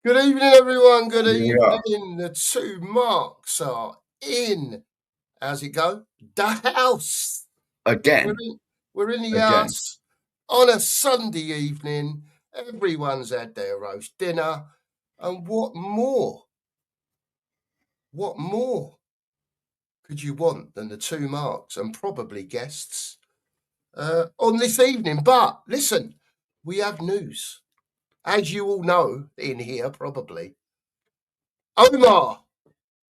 Good evening, everyone. Good Yeah, evening. The two marks are in. How's it go? The house. We're again, in, we're in the again. house on a Sunday evening. Everyone's had their roast dinner. And what more? What more could you want than the two marks and probably guests on this evening? But listen, we have news. As you all know in here, probably, Omar,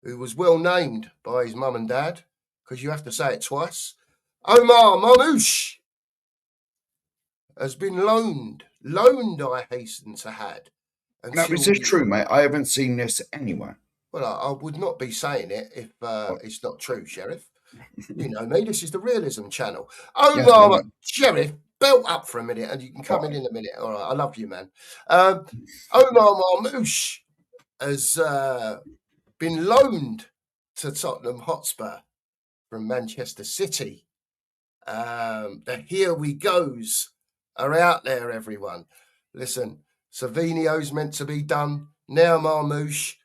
who was well named by his mum and dad, because you have to say it twice. Omar Mamouche has been loaned, I hasten to add, Now, is until this we. true, mate? I haven't seen this anywhere. Well, I would not be saying it if Oh, it's not true, Sheriff. You know me, this is the Realism channel. yes, I Omar, know. Sheriff, belt up for a minute and you can come Right. in a minute. All right, I love you, man. Omar Mamouche has been loaned to Tottenham Hotspur from Manchester City. The here we goes are out there, everyone. Listen, Savinio's meant to be done. Now Marmouche.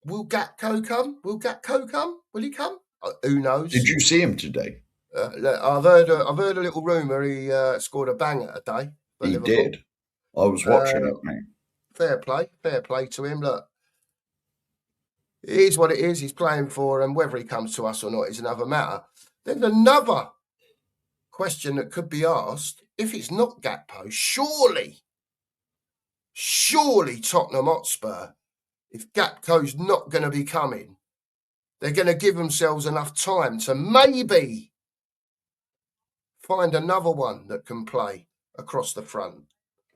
Will Gatco come? Will Gatco come? Will he come? Who Did knows? you see him today? Look, I've heard a little rumour he scored a banger today for He Liverpool. did. I was watching Uh, it, mate. fair play to him. Look, it is what it is. He's playing for, and whether he comes to us or not is another matter. There's another question that could be asked. If it's not Gakpo, surely Tottenham Hotspur, if Gakpo's not going to be coming, they're going to give themselves enough time to maybe find another one that can play across the front.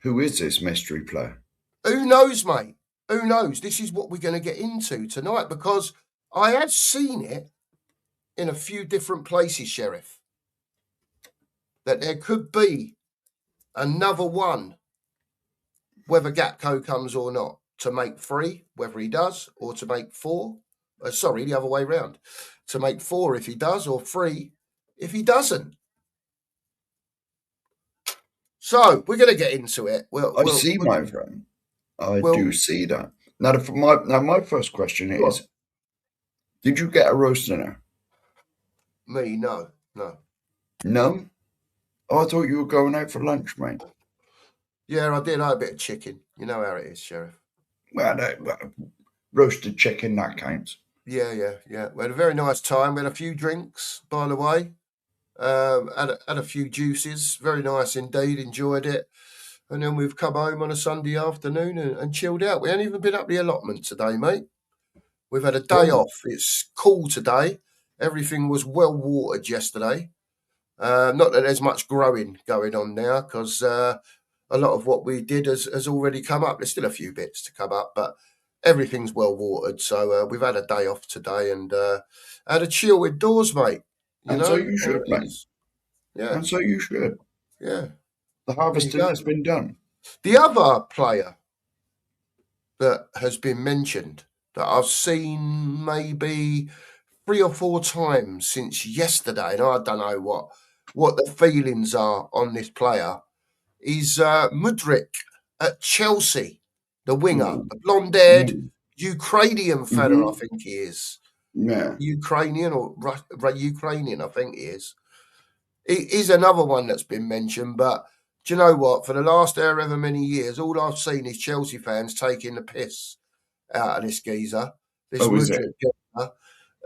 Who is this mystery player? Who knows, mate? Who knows? This is what we're going to get into tonight because I have seen it in a few different places, Sheriff, that there could be another one, whether Gakpo comes or not, to make three, whether he does, or to make four. Sorry, the other way round. To make four if he does, or three if he doesn't. So we're going to get into it. I see, my friend. I do see that. Now, my first question is: did you get a roast dinner? Me, no. No. Oh, I thought you were going out for lunch, mate. Yeah, I did. I had a bit of chicken. You know how it is, Sheriff. Well, roasted chicken that counts. Yeah. We had a very nice time. We had a few drinks, by the way. Had a few juices. Very nice indeed. Enjoyed it. And then we've come home on a Sunday afternoon and chilled out. We ain't even been up the allotment today, mate. We've had a day Oh, off. It's cool today. Everything was well watered yesterday. Not that there's much growing going on now because a lot of what we did has already come up. There's still a few bits to come up, but everything's well watered. So we've had a day off today and had a chill indoors, mate. You and so know you how should, it mate. is. Yeah, And so you should. yeah. The There you harvesting go. has been done. The other player that has been mentioned that I've seen maybe 3 or 4 times since yesterday, and I don't know what the feelings are on this player, is Mudryk at Chelsea, the winger, Ooh, the blonde-haired ooh. Ukrainian fella, I Mm-hmm. think he is. Yeah. Ukrainian or Ukrainian, I think he is. He is another one that's been mentioned, but do you know what? For the last however many years, all I've seen is Chelsea fans taking the piss out of this geezer, this Oh, is it? Mudryk geezer.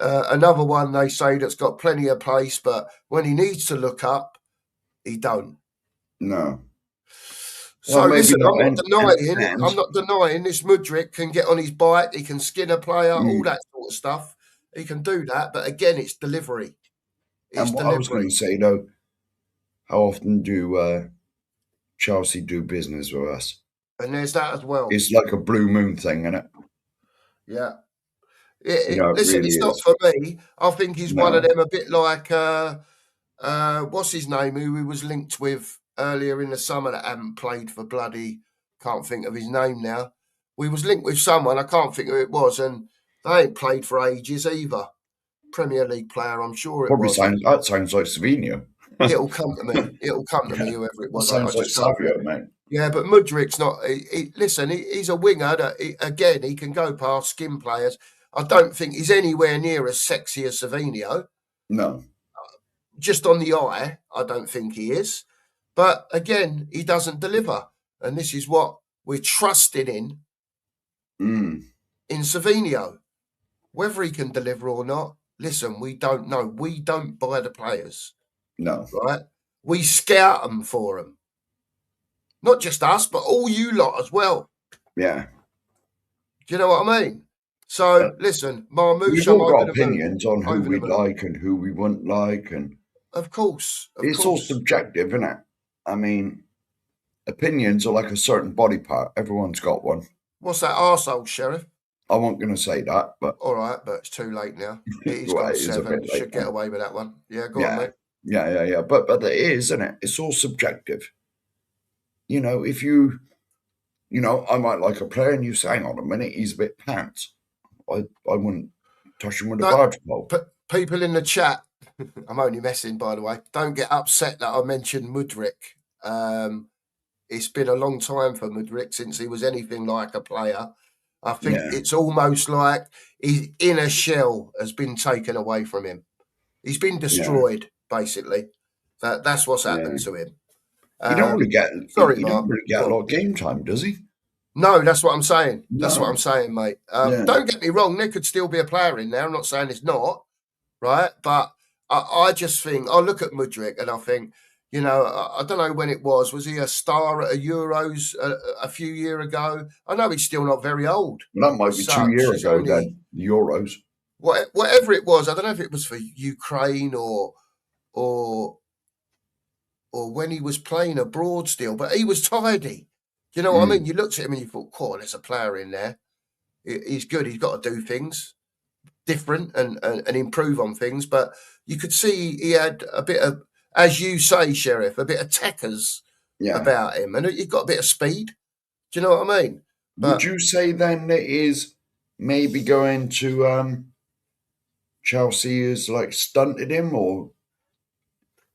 Another one they say that's got plenty of pace, but when he needs to look up, he don't. No. Well, So maybe listen, not. And I'm not denying this Mudryk can get on his bike, he can skin a player, all mm, that sort of stuff. He can do that, but again, it's delivery. It's and what I was going delivery. to say though, how often do Chelsea do business with us? And there's that as well. It's like a blue moon thing, isn't it? Yeah. It Listen, really it's not is. for me. I think he's one of No. them a bit like what's his name, who he was linked with earlier in the summer that hadn't played for bloody, can't think of his name now. We was linked with someone, I can't think who it was, and they ain't played for ages either. Premier League player, I'm sure it Probably was. sounds like Savinho. It'll come to me. It'll come to me, whoever it That was. I sounds like just can't think Savio, of it. mate. Yeah, but Mudryk's not. Listen, he's a winger that, again, he can go past skin players. I don't think he's anywhere near as sexy as Savinho. No. Just on the eye, I don't think he is. But again, he doesn't deliver. And this is what we're trusting in Savinho. Whether he can deliver or not, listen, we don't know. We don't buy the players. No. Right? We scout them for them. Not just us, but all you lot as well. Yeah. Do you know what I mean? So, listen, Marmoush... We've all got opinions on who we like and who we wouldn't like. And of course. It's all subjective, isn't it? I mean, opinions are like a certain body part. Everyone's got one. What's that arsehole, Sheriff? I wasn't going to say that, but... All right, but it's too late now. He's well, gone 7. Should get away with that one. Yeah, go on, mate. Yeah. But it is, isn't it? It's all subjective. You know, if you know, I might like a player and you say, hang on a minute, he's a bit pants. I wouldn't touch him with a barge pole. People in the chat, I'm only messing, by the way, don't get upset that I mentioned Mudryk. It's been a long time for Mudryk since he was anything like a player. I think it's almost like his inner shell has been taken away from him. He's been destroyed, basically. That's what's happened to him. You don't really get, sorry, you don't really get a lot of game time, does he? No, that's what I'm saying. That's what I'm saying, mate. Don't get me wrong. There could still be a player in there. I'm not saying it's not, right? But I just think, I look at Mudryk and I think, you know, I don't know when it was. Was he a star at a Euros a few years ago? I know he's still not very old. Well, that might be 2 years ago, then, the Euros. Whatever it was, I don't know if it was for Ukraine or when he was playing abroad still, but he was tidy. You know what I mean? You looked at him and you thought, "Cool, there's a player in there. He's good. He's got to do things different and improve on things." But you could see he had a bit of, as you say, Sheriff, a bit of techers about him, and he got a bit of speed. Do you know what I mean? Would you say then that is maybe going to Chelsea is like stunted him or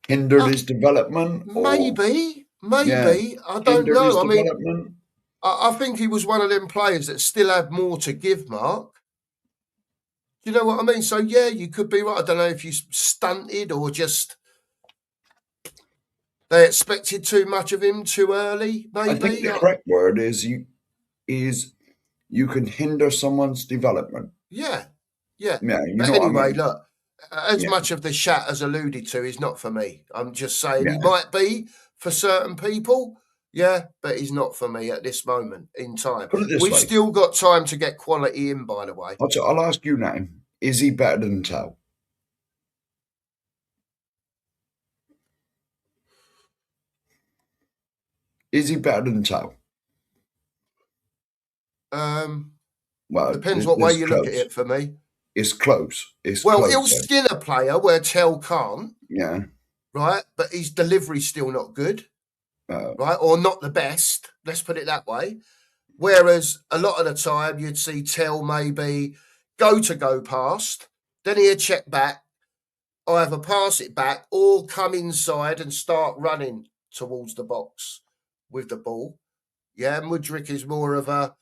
hindered his development? Maybe. I don't know. I mean, I think he was one of them players that still had more to give, Mark. Do you know what I mean? So, yeah, you could be right. I don't know if you stunted or just they expected too much of him too early, maybe. I think the correct word is you can hinder someone's development. Yeah. But anyway, look, as much of the chat as alluded to is not for me. I'm just saying he might be for certain people, but he's not for me at this moment in time. We've still got time to get quality in, by the way. I'll ask you now, is he better than Tell? Is he better than Tell? Well, depends what way you look at it for me. It's close. He'll skin a player where Tell can't. Yeah. Right? But his delivery's still not good. Right? Or not the best. Let's put it that way. Whereas a lot of the time you'd see Tell maybe go past, then he'd check back, either pass it back or come inside and start running towards the box with the ball. Yeah, Mudryk is more of a,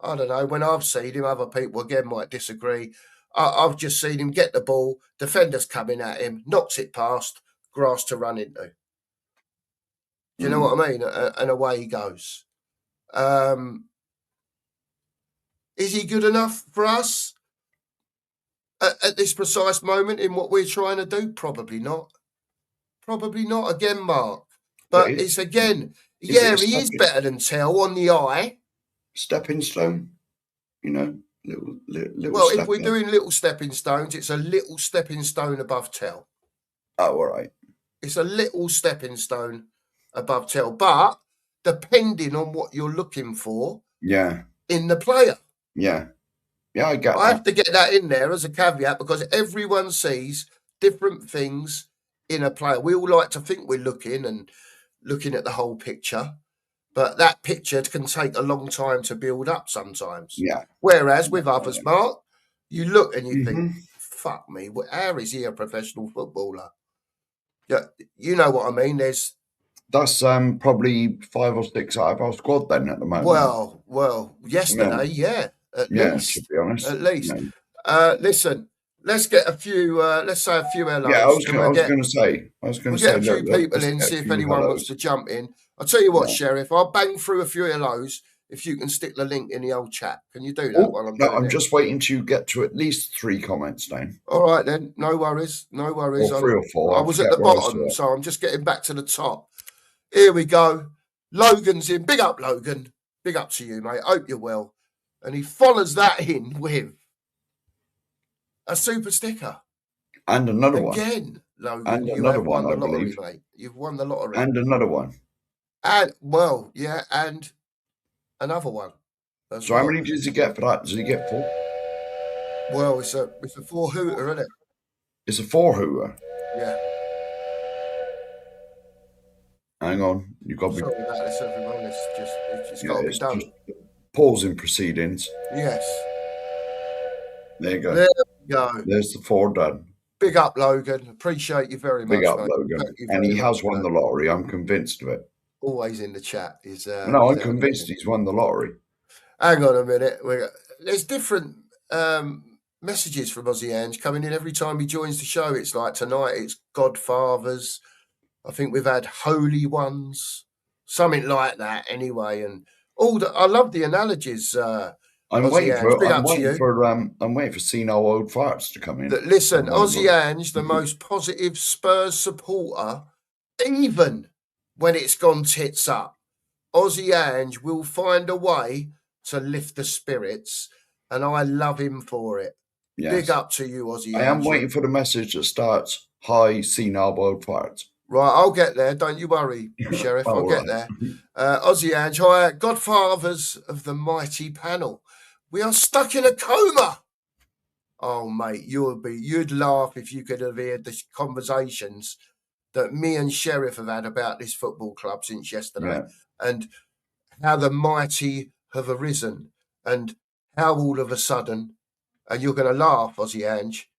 I don't know, when I've seen him, other people again might disagree. I've just seen him get the ball, defenders coming at him, knocks it past, grass to run into. Do you know what I mean? And away he goes. Is he good enough for us at this precise moment in what we're trying to do? Probably not. Probably not. Again, Mark. But it's again, he is better than Tell on the eye. Stepping stone, you know. Little well, if we're doing little stepping stones, it's a little stepping stone above Tell. Oh, all right. It's a little stepping stone above Tell, but depending on what you're looking for in the player. Yeah, I get that. I have to get that in there as a caveat because everyone sees different things in a player. We all like to think we're looking at the whole picture. But that picture can take a long time to build up sometimes. Yeah. Whereas with others, Mark, you look and you think, fuck me, how is he a professional footballer? Yeah, you know what I mean? There's That's probably 5 or 6 out of our squad then at the moment. Well, yesterday, yeah, at Yeah, least. to be honest. At least. Yeah. Listen, let's get a few, let's say a few hellos. Yeah, I was going to say. We'll get a few people in, see if anyone wants to jump in. I'll tell you what, Sheriff, I'll bang through a few hellos if you can stick the link in the old chat. Can you do that while I'm doing it? I'm just waiting to get to at least 3 comments down. All right, then. No worries. No worries. Or 3 or 4. I was at the bottom, so I'm just getting back to the top. Here we go. Logan's in. Big up, Logan. Big up to you, mate. Hope you're well. And he follows that in with a super sticker. And another one. Again, Logan. And you another have one, won the I lottery, believe. mate. You've won the lottery. And another one. And, well, yeah, and another one. So how many does he get for that? Does he get 4? Well, it's a 4-hooter, isn't it? It's a 4-hooter. Yeah. Hang on, you've got to be. Sorry about this, everyone. It's got to be done. Just pause in proceedings. Yes. There you go. There we go. There's the 4 done. Big up, Logan. Appreciate you very much. Big up, Logan. And he has won the lottery. I'm convinced of it. Always in the chat. No, I'm convinced he's won the lottery. Hang on a minute. There's different messages from Aussie Ange coming in every time he joins the show. It's like tonight it's Godfathers. I think we've had Holy Ones, something like that anyway. And all that. I love the analogies. I'm waiting for senile old farts to come in. Listen, Aussie Ange, the most positive Spurs supporter, even when it's gone tits up, Aussie Ange will find a way to lift the spirits, and I love him for it. Yes. Big up to you, Aussie Ange. I am waiting for the message that starts, "Hi, senile old farts." Right, I'll get there. Don't you worry, Sheriff. I'll get there. Aussie Ange, hi, Godfathers of the mighty panel. We are stuck in a coma. Oh, mate, you'd laugh if you could have heard the conversations that me and Sheriff have had about this football club since yesterday, and how the mighty have arisen, and how all of a sudden, and you're going to laugh, Aussie Ange,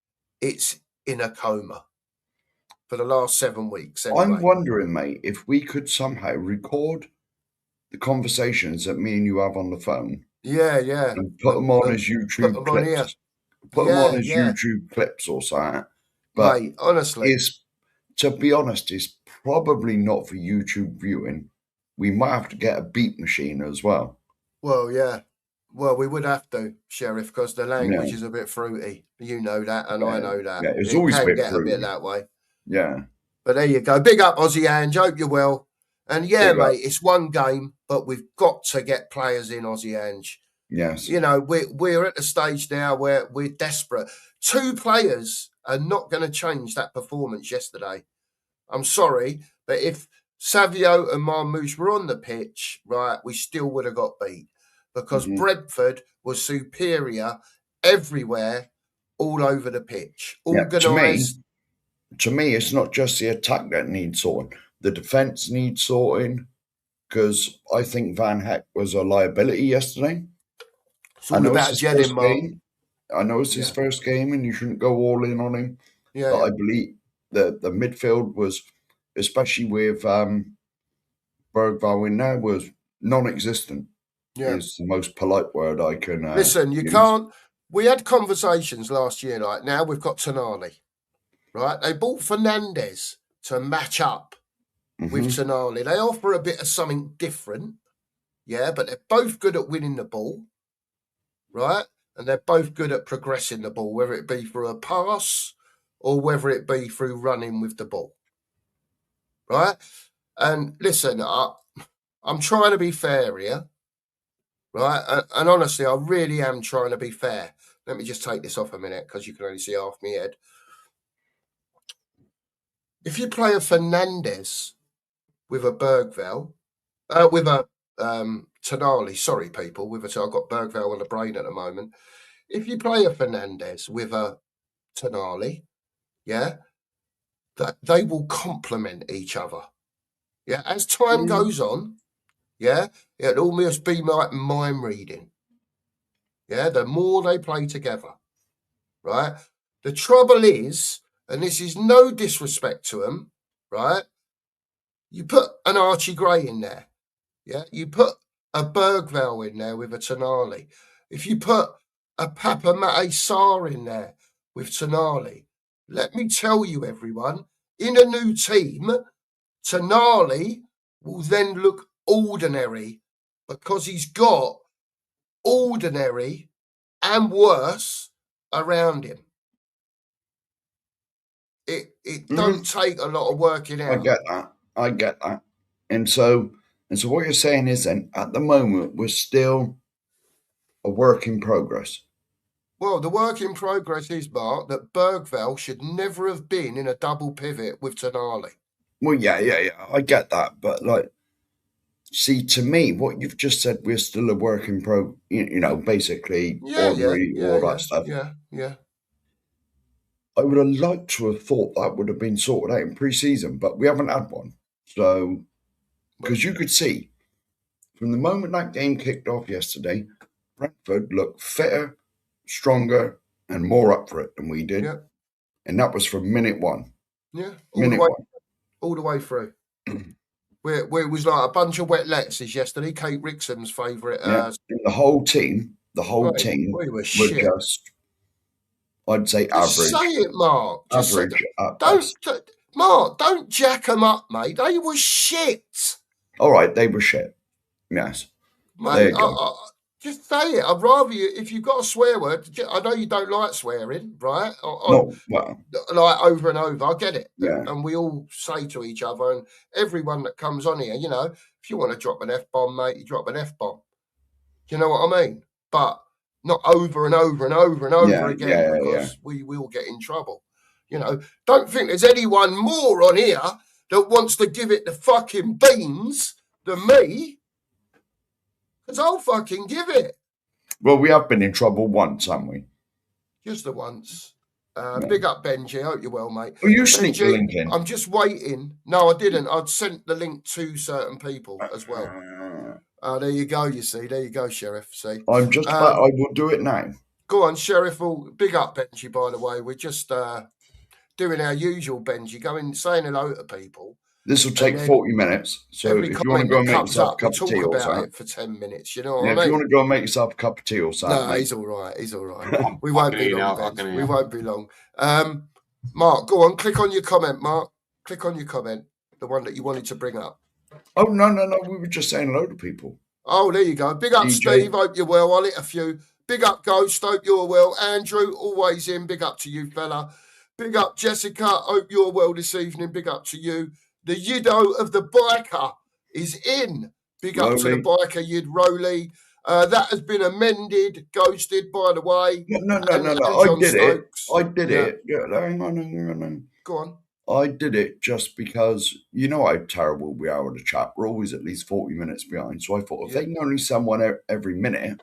it's in a coma for the last 7 weeks. Anyway. I'm wondering, mate, if we could somehow record the conversations that me and you have on the phone. Yeah. And put them on as YouTube clips. Put them on as YouTube clips or something. But mate, honestly, to be honest, it's probably not for YouTube viewing. We might have to get a beat machine as well. Well, yeah. Well, we would have to, Sheriff, because the language is a bit fruity. You know that, and I know that. Yeah, it's always a bit fruity. A bit that way. Yeah. But there you go. Big up, Aussie Ange. Hope you're well. And mate, it's one game, but we've got to get players in, Aussie Ange. Yes. You know, we're at the stage now where we're desperate. 2 players are not going to change that performance yesterday. I'm sorry, but if Savio and Marmoush were on the pitch, right, we still would have got beat because Brentford was superior everywhere, all over the pitch. Organised. To me, it's not just the attack that needs sorting. The defence needs sorting because I think Van Heck was a liability yesterday. It's all about gelling, Mark. I know it's his first game and you shouldn't go all in on him. Yeah, but I believe the midfield was, especially with Bergvall in there, was non-existent. Yeah. Is the most polite word I can listen, you can't. We had conversations last year, like now we've got Tonali. Right? They bought Fernandes to match up with Tonali. They offer a bit of something different. Yeah, but they're both good at winning the ball. Right? And they're both good at progressing the ball, whether it be through a pass or whether it be through running with the ball. Right? And listen, I'm trying to be fair here. Right? And honestly, I really am trying to be fair. Let me just take this off a minute because you can only see half my head. If you play a Fernandes with a Bergvall, with a Tonali, sorry people, I've got Bergvall on the brain at the moment. If you play a Fernandes with a Tonali, that they will complement each other. Yeah, as time goes on, it'll almost be like mind reading. Yeah, the more they play together, right? The trouble is, and this is no disrespect to them, right? You put an Archie Gray in there. Yeah. You put a Bergvall in there with a Tonali. If you put a Papa Mate Sarr in there with Tonali, let me tell you, everyone, in a new team, Tonali will then look ordinary because he's got ordinary and worse around him. It don't take a lot of working out. I get that. And so what you're saying is then, at the moment, we're still a work in progress. Well, the work in progress is, Mark, that Bergvall should never have been in a double pivot with Tonali. Well, yeah, I get that. But, like, see, to me, what you've just said, we're still a work in progress, basically, ordinary, all that stuff. Yeah. I would have liked to have thought that would have been sorted out in pre-season, but we haven't had one. So, because you could see, from the moment that game kicked off yesterday, Brentford looked fitter, stronger, and more up for it than we did. Yeah. And that was from minute one. Yeah. All the way through. Where it was like a bunch of wet lettuces yesterday, Kate Rixon's favourite. And the whole team we were shit. Just, I'd say, average. Say it, Mark. Average. Don't jack them up, mate. They were shit. All right, they were shit. Yes. Mate, just say it. I'd rather you, if you've got a swear word, I know you don't like swearing, right? No, well. Like over and over. I get it. Yeah. And we all say to each other, and everyone that comes on here, if you want to drop an F-bomb, mate, you drop an F-bomb. You know what I mean? But not over and over and over and over again, because we will get in trouble. Don't think there's anyone more on here that wants to give it the fucking beans than me, because I'll fucking give it. Well, we have been in trouble once, haven't we? Just the once. Big up, Benji. Hope you're well, mate. Well, you sneaked the link in. I'm just waiting. No, I didn't. I'd sent the link to certain people as well. There you go, you see. There you go, Sheriff. See, I'm just about, I will do it now. Go on, Sheriff. Big up, Benji, by the way. We're just doing our usual, Benji, saying hello to people. This will take 40 minutes. So if you want to go and make yourself a cup of tea or something. It for 10 minutes, you know what I mean? If you want to go and make yourself a cup of tea or something. No, he's all right. We won't be long, Benji. We won't be long. Mark, go on. Click on your comment, Mark. Click on your comment. The one that you wanted to bring up. Oh, no. We were just saying hello to people. Oh, there you go. Big up, DJ. Steve. Hope you're well. I'll hit a few. Big up, Ghost. Hope you're well. Andrew, always in. Big up to you, fella. Big up, Jessica. Hope you're well this evening. Big up to you. The Yido of the biker is in. Big up to the biker, Yid Rowley. That has been amended, ghosted, by the way. No. I did it. Yeah, hang on. Go on. I did it just because you know how terrible we are with the chat. We're always at least 40 minutes behind. So I thought if they can only send one every minute,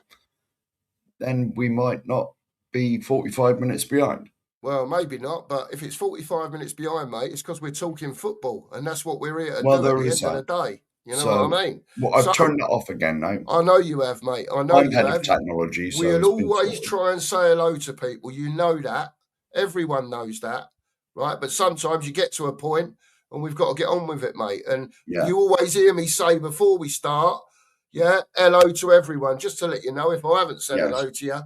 then we might not be 45 minutes behind. Well, maybe not, but if it's 45 minutes behind, mate, it's because we're talking football, and that's what we're here to do at the end of the day. You know what I mean? Well, I've turned that off again now. I know you have, mate. I know you have. Of technology, so we'll always try and say hello to people. You know that. Everyone knows that, right? But sometimes you get to a point, and we've got to get on with it, mate. And you always hear me say before we start, hello to everyone. Just to let you know, if I haven't said hello to you,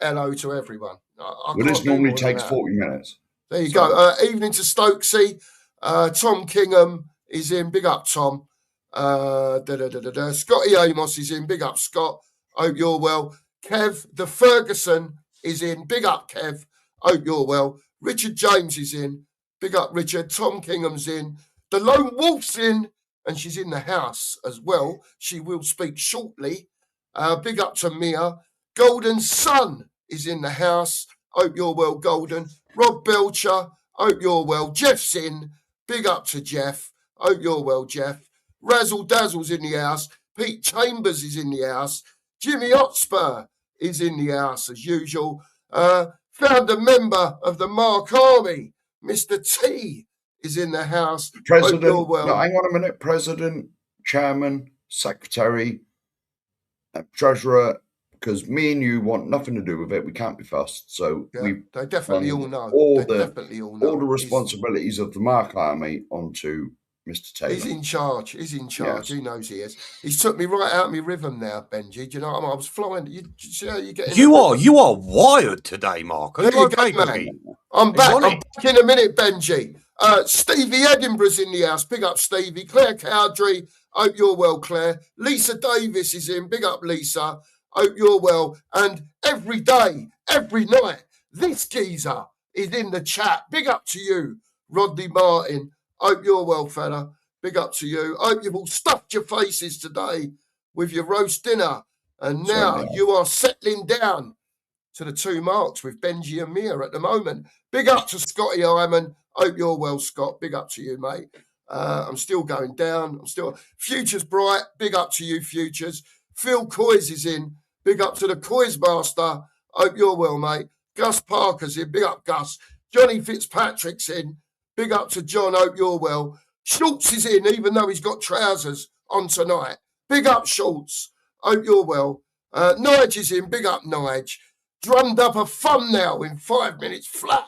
hello to everyone. Well, this normally takes 40 minutes. There you go. Evening to Stokesy. Tom Kingham is in. Big up, Tom. Scotty Amos is in. Big up, Scott. Hope you're well. Kev, the Ferguson is in. Big up, Kev. Hope you're well. Richard James is in. Big up, Richard. Tom Kingham's in. The Lone Wolf's in. And she's in the house as well. She will speak shortly. Big up to Mia. Golden Sun is in the house. Hope you're well, Golden. Rob Belcher. Hope you're well. Jeff's in. Big up to Jeff. Hope you're well, Jeff. Razzle Dazzle's in the house. Pete Chambers is in the house. Jimmy Hotspur is in the house as usual. Found a member of the Mark Army. Mr. T is in the house. President. Hope you're well. No, hang on a minute. President, Chairman, Secretary, Treasurer. Because me and you want nothing to do with it. We can't be fussed. So they definitely all know. All the responsibilities of the Mark Army onto Mr. Taylor. He's in charge. He's in charge. Yes. He knows he is. He's took me right out of my rhythm now, Benji. Do you know what I mean? I was flying. You are wired today, Mark. Are you okay, man? I'm back. I'm back in a minute, Benji. Stevie Edinburgh's in the house. Big up, Stevie. Claire Cowdrey. Hope you're well, Claire. Lisa Davis is in. Big up, Lisa. Hope you're well. And every day, every night, this geezer is in the chat. Big up to you, Rodney Martin. Hope you're well, fella. Big up to you. Hope you've all stuffed your faces today with your roast dinner. And now you are settling down to the 2 marks with Benji and Mia at the moment. Big up to Scotty Iman. Hope you're well, Scott. Big up to you, mate. I'm still going down. Future's bright. Big up to you, Futures. Phil Coys is in. Big up to the Coys Master. Hope you're well, mate. Gus Parker's in. Big up, Gus. Johnny Fitzpatrick's in. Big up to John. Hope you're well. Schultz is in, even though he's got trousers on tonight. Big up, Schultz. Hope you're well. Nige is in. Big up, Nige. Drummed up a thumbnail in 5 minutes flat.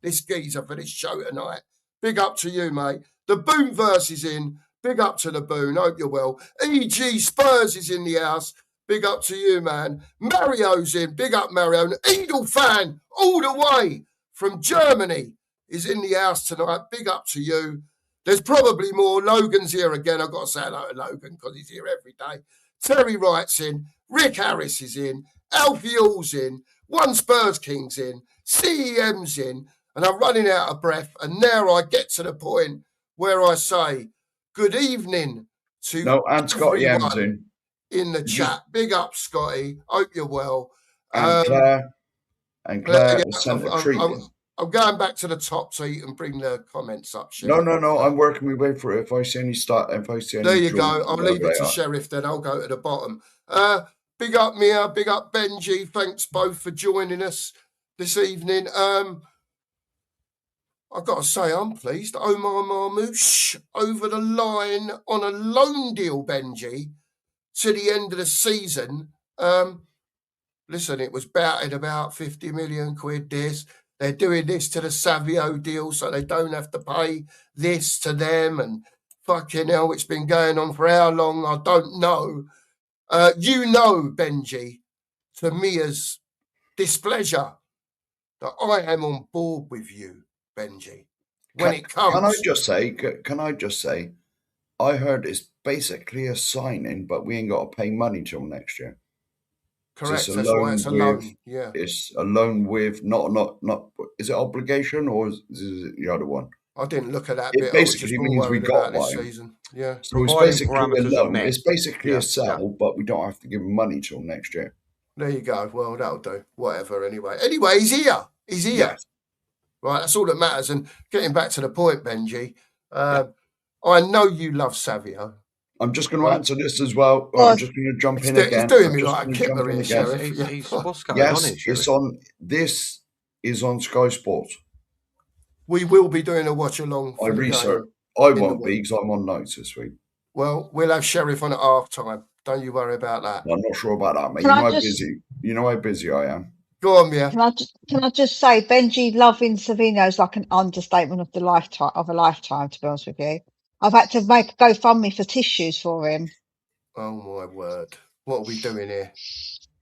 This geezer for this show tonight. Big up to you, mate. The Boonverse is in. Big up to the Boon. Hope you're well. E.G. Spurs is in the house. Big up to you, man. Mario's in. Big up, Mario. Edel fan all the way from Germany is in the house tonight. Big up to you. There's probably more. Logan's here again. I've got to say hello to Logan because he's here every day. Terry Wright's in. Rick Harris is in. Alfie All's in. One Spurs King's in. CEM's in. And I'm running out of breath. And now I get to the point where I say good evening to and Scotty M's in the chat. Big up, Scotty. Hope you're well. And Claire sent a treat. I'm going back to the top so you can bring the comments up. Sheriff. No. I'm working my way through it. If I see any there you go. I'll leave it to Sheriff then. I'll go to the bottom. Big up, Mia. Big up, Benji. Thanks both for joining us this evening. I've got to say, I'm pleased. Omar Marmoush over the line on a loan deal, Benji, to the end of the season. Listen, it was batted about 50 million quid this. They're doing this to the Savio deal so they don't have to pay this to them. And fucking hell, it's been going on for how long? I don't know. You know, Benji, to Mia's displeasure, that I am on board with you, Benji. When it comes... Can I just say, I heard it's basically a signing, but we ain't got to pay money till next year. Correct. That's why it's a loan. Yeah. It's a loan with not. Is it obligation or is it the other one? I didn't look at that it bit. Basically means we got this season. Yeah. So it's basically a loan. It's basically a sell, but we don't have to give him money till next year. There you go. Well, that'll do. Whatever. Anyway, he's here. He's here. Yes. Right. That's all that matters. And getting back to the point, Benji. I know you love Savio. I'm just going to answer this as well. I'm just going to jump in again. He's doing me like a kipper in, Sheriff. What's going on here, it's on. This is on Sky Sports. We will be doing a watch along. I research. I won't be because I'm on notes this week. Well, we'll have Sheriff on at half time. Don't you worry about that. I'm not sure about that, mate. You know how busy I am. Go on, yeah. Can I just say, Benji loving Savino is like an understatement of a lifetime. To be honest with you, I've had to make a GoFundMe for tissues for him. Oh my word! What are we doing here?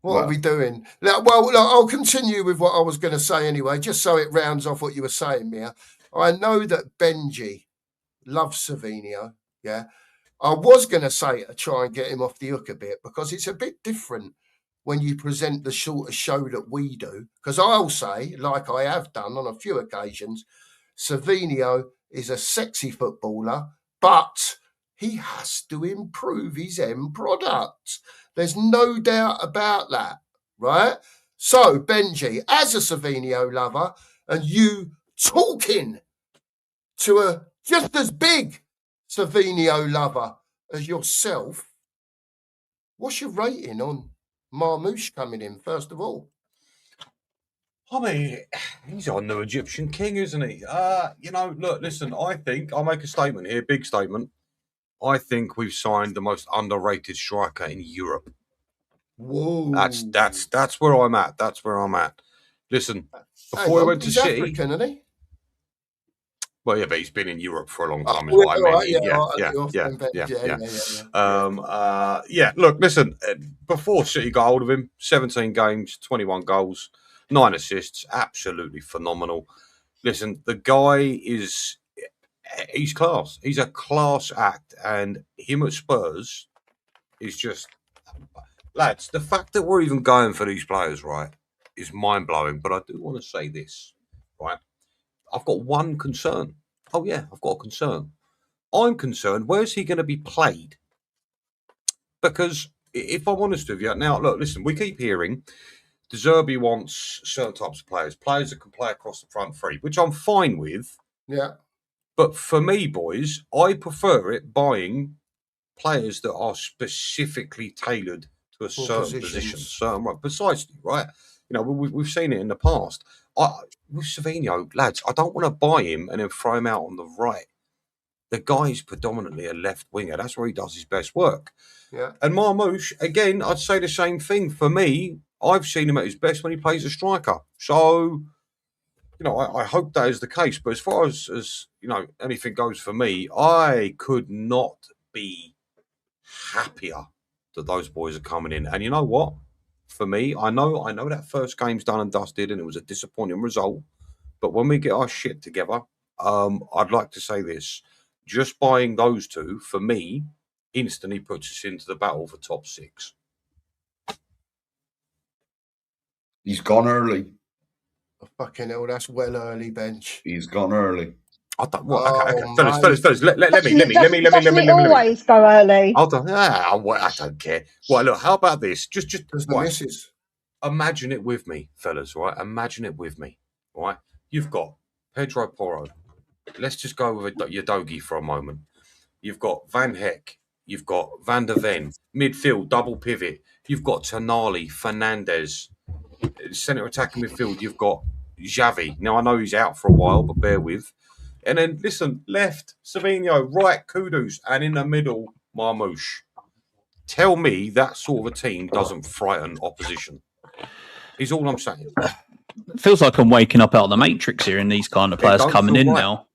What are we doing? Well, I'll continue with what I was going to say anyway, just so it rounds off what you were saying, Mia. I know that Benji loves Savinio. Yeah, I was going to say to try and get him off the hook a bit because it's a bit different when you present the sort of show that we do. Because I'll say, like I have done on a few occasions, Savinio is a sexy footballer, but he has to improve his end product. There's no doubt about that, right? So, Benji, as a Savinio lover, and you talking to a just as big Savinio lover as yourself, what's your rating on Marmoush coming in, first of all? I mean, he's our new Egyptian king, isn't he? Look, listen, I think, I'll make a statement here, big statement. I think we've signed the most underrated striker in Europe. Whoa. That's where I'm at. That's where I'm at. Listen, before I went to City... African, isn't he? Well, yeah, but he's been in Europe for a long time, is Oh, what I all meant. right, Yeah. Look, listen. Before City got hold of him, 17 games, 21 goals, 9 assists, absolutely phenomenal. Listen, the guy he's class. He's a class act, and him at Spurs is just, lads. The fact that we're even going for these players, right, is mind blowing. But I do want to say this, right. I've got one concern. Oh, yeah, I've got a concern. I'm concerned, where's he going to be played? Because if I'm honest with you, now, look, listen, we keep hearing De Zerbi wants certain types of players that can play across the front three, which I'm fine with. Yeah. But for me, boys, I prefer it buying players that are specifically tailored to a certain position, certain right, precisely, right? You know, we've seen it in the past. With Savinho, lads, I don't want to buy him and then throw him out on the right. The guy's predominantly a left winger. That's where he does his best work. Yeah. And Marmoush, again, I'd say the same thing. For me, I've seen him at his best when he plays a striker. So, you know, I hope that is the case. But as far as you know, anything goes for me, I could not be happier that those boys are coming in. And you know what? For me, I know that first game's done and dusted, and it was a disappointing result. But when we get our shit together, I'd like to say this: just buying those two, for me, instantly puts us into the battle for top 6. He's gone early. Oh, fucking hell, that's well early, Bench. He's gone early. I don't. Okay. Fellas, let me. Always go early. I don't care. Well, look, how about this? Just the missus. Imagine it with me, fellas. Right? Imagine it with me. Right? You've got Pedro Porro. Let's just go with Udogie for a moment. You've got Van Heck. You've got Van der Ven. Midfield, double pivot. You've got Tonali, Fernandez. Centre attacking midfield. You've got Xavi. Now, I know he's out for a while, but bear with. And then, listen, left, Savinho, right, Kudus, and in the middle, Marmoush. Tell me that sort of a team doesn't frighten opposition. Is all I'm saying. It feels like I'm waking up out of the Matrix here, and these kind of players coming in now.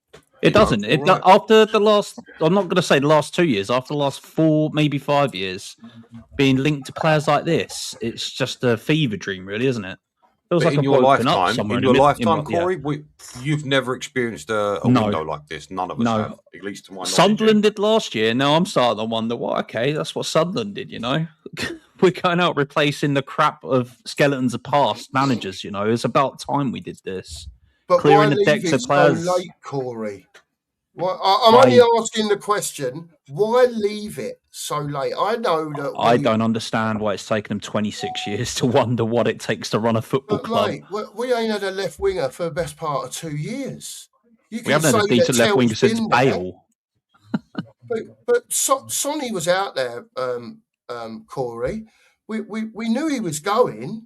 It doesn't. After the last, I'm not going to say the last 2 years, after the last 4, maybe 5 years, being linked to players like this, it's just a fever dream, really, isn't it? Feels like in your lifetime, Corey, you've never experienced a window like this. None of us have, at least to my knowledge. Sunderland did last year. Now I'm starting to wonder, okay, that's what Sunderland did, you know? We're going out replacing the crap of skeletons of past managers, you know? It's about time we did this. But clearing why the decks of players. So late, Corey? Well, I'm only asking the question, why leave it so late? I know that I don't understand why it's taken them 26 years to wonder what it takes to run a football club. Mate, we ain't had a left winger for the best part of 2 years. We haven't had a decent left winger since Bale. But Sonny was out there, Corey. We knew he was going.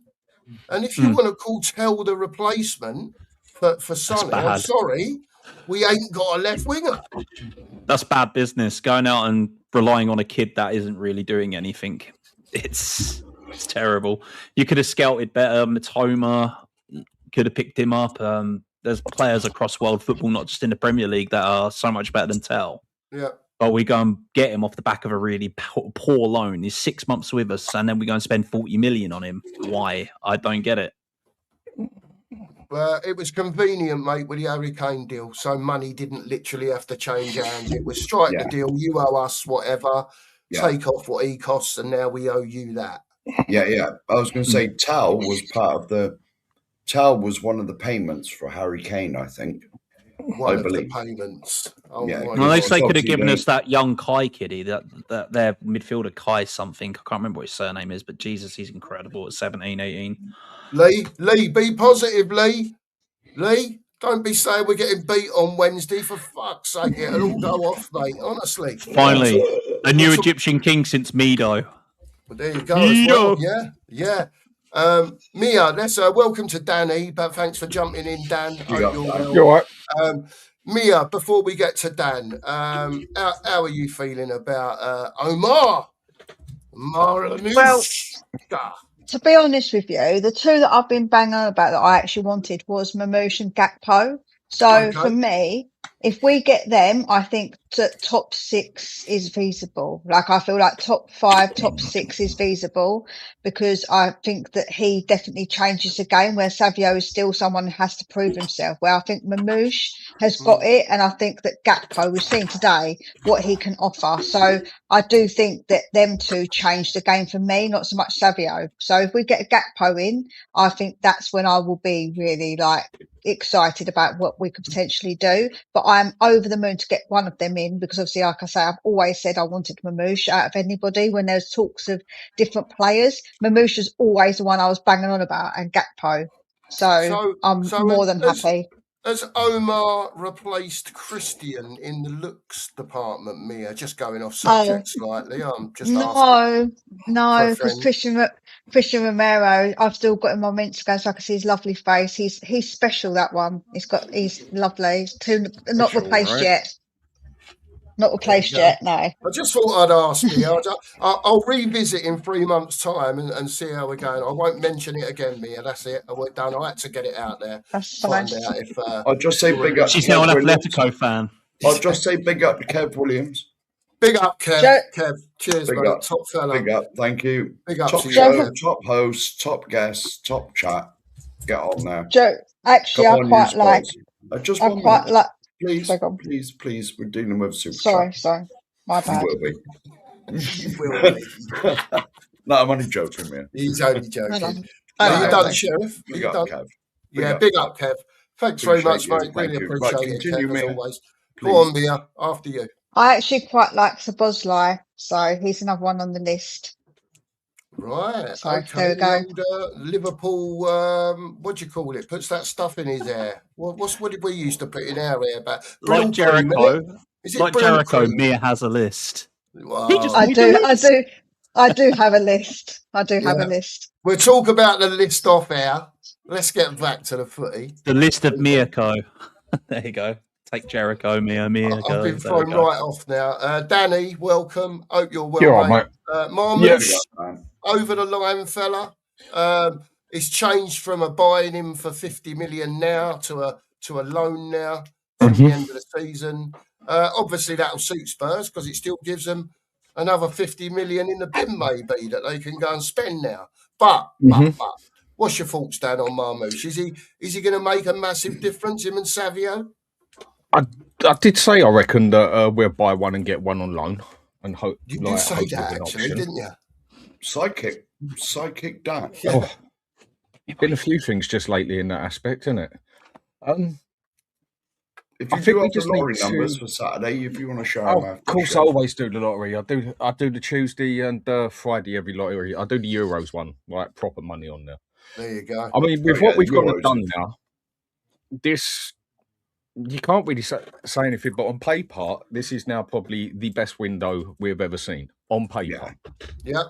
And if you want to call Tell the replacement for Sonny, I'm sorry, we ain't got a left winger. That's bad business. Going out and relying on a kid that isn't really doing anything. It's terrible. You could have scouted better. Matoma could have picked him up. There's players across world football, not just in the Premier League, that are so much better than Tell. Yeah. But we go and get him off the back of a really poor loan. He's 6 months with us, and then we go and spend 40 million on him. Why? I don't get it. It was convenient, mate, with the Harry Kane deal. So money didn't literally have to change hands. It was strike the deal. You owe us whatever. Take off what he costs, and now we owe you that. Yeah. I was going to say Tal was one of the payments for Harry Kane, I think. One of the payments. Oh, yeah. Well, they could have given us that young Kai kiddie, that their midfielder Kai something. I can't remember what his surname is, but Jesus, he's incredible at 17, 18. Lee, be positive, Lee. Lee, don't be saying we're getting beat on Wednesday. For fuck's sake, it'll all go off, mate, honestly. Finally, a new Egyptian king since Mido. Well, there you go as well. Yeah. Mia, let's welcome to Danny, but thanks for jumping in, Dan. You're all right. Mia, before we get to Dan, how are you feeling about Omar? Well, to be honest with you, the two that I've been banging about that I actually wanted was Marmoush and Gakpo. So for me, if we get them, I think top 6 is feasible. Like, I feel like top 5, top 6 is feasible, because I think that he definitely changes the game, where Savio is still someone who has to prove himself, where I think Mamouche has got it. And I think that Gakpo, we've seen today what he can offer. So I do think that them two change the game for me, not so much Savio. So if we get a Gakpo in, I think that's when I will be really like excited about what we could potentially do. But I'm over the moon to get one of them in, because obviously, like I say, I've always said I wanted Mamouche out of anybody. When there's talks of different players, Mamouche was always the one I was banging on about, and Gakpo. So I'm more than happy. Has Omar replaced Christian in the looks department, Mia? Just going off subject slightly. I'm just asking. No, because Christian Romero, I've still got him on Instagram so I can see his lovely face. He's special, that one. He's lovely. Not replaced yet. Not replaced yet, no. I just thought I'd ask Mia. I'll revisit in 3 months' time and see how we're going. I won't mention it again, Mia. That's it. We're done. I had to get it out there. That's fine. Find out if. I'll just say big up. She's now an Atletico fan. I'll just say big up to Kev Williams. Big up, Kev. Kev, cheers, big mate. Up. Top fella. Big up. Thank you. Big up top to show, you. top host, top guest, top chat. Get on now. Joe, actually, I quite like. Please. We're dealing with super. Sorry. My bad. You will be. No, I'm only joking, man. He's only joking. You're done, Sheriff. Big up, Kev. Big up, Kev. Thanks very much, mate. Really appreciate it, Kev, as always. Go on, Mia. After you. I actually quite like Szoboszlai, so he's another one on the list. Right. So, okay. there we go. Old, Liverpool, what do you call it? Puts that stuff in his hair. What did we used to put in our hair? Like Jericho. Like Jericho, Mia has a list. Wow. I do have a list. I do have a list. We'll talk about the list off air. Let's get back to the footy. The list of Miyako. There you go. Take Jericho, Mia. I've been thrown right off now. Danny, welcome. Hope you're well, you're mate. Marmouche, yeah. Over the line, fella. It's changed from a buying him for 50 million now to a loan now to the end of the season. Obviously, that'll suit Spurs because it still gives them another 50 million in the bin, maybe, that they can go and spend now. But what's your thoughts, Dan, on Marmouche? Is he going to make a massive difference, him and Savio? I did say I reckon that we'll buy one and get one on loan and hope. You did say that, actually, didn't you? Sidekick Dan. Oh, been a few things just lately in that aspect, isn't it? If you do have the lottery numbers for Saturday, if you want to show them, of course, I always do the lottery. I do the Tuesday and Friday every lottery. I do the Euros one, like proper money on there. There you go. I mean, with what we've got done now, you can't really say anything, but on paper, this is now probably the best window we've ever seen. On paper. Yeah.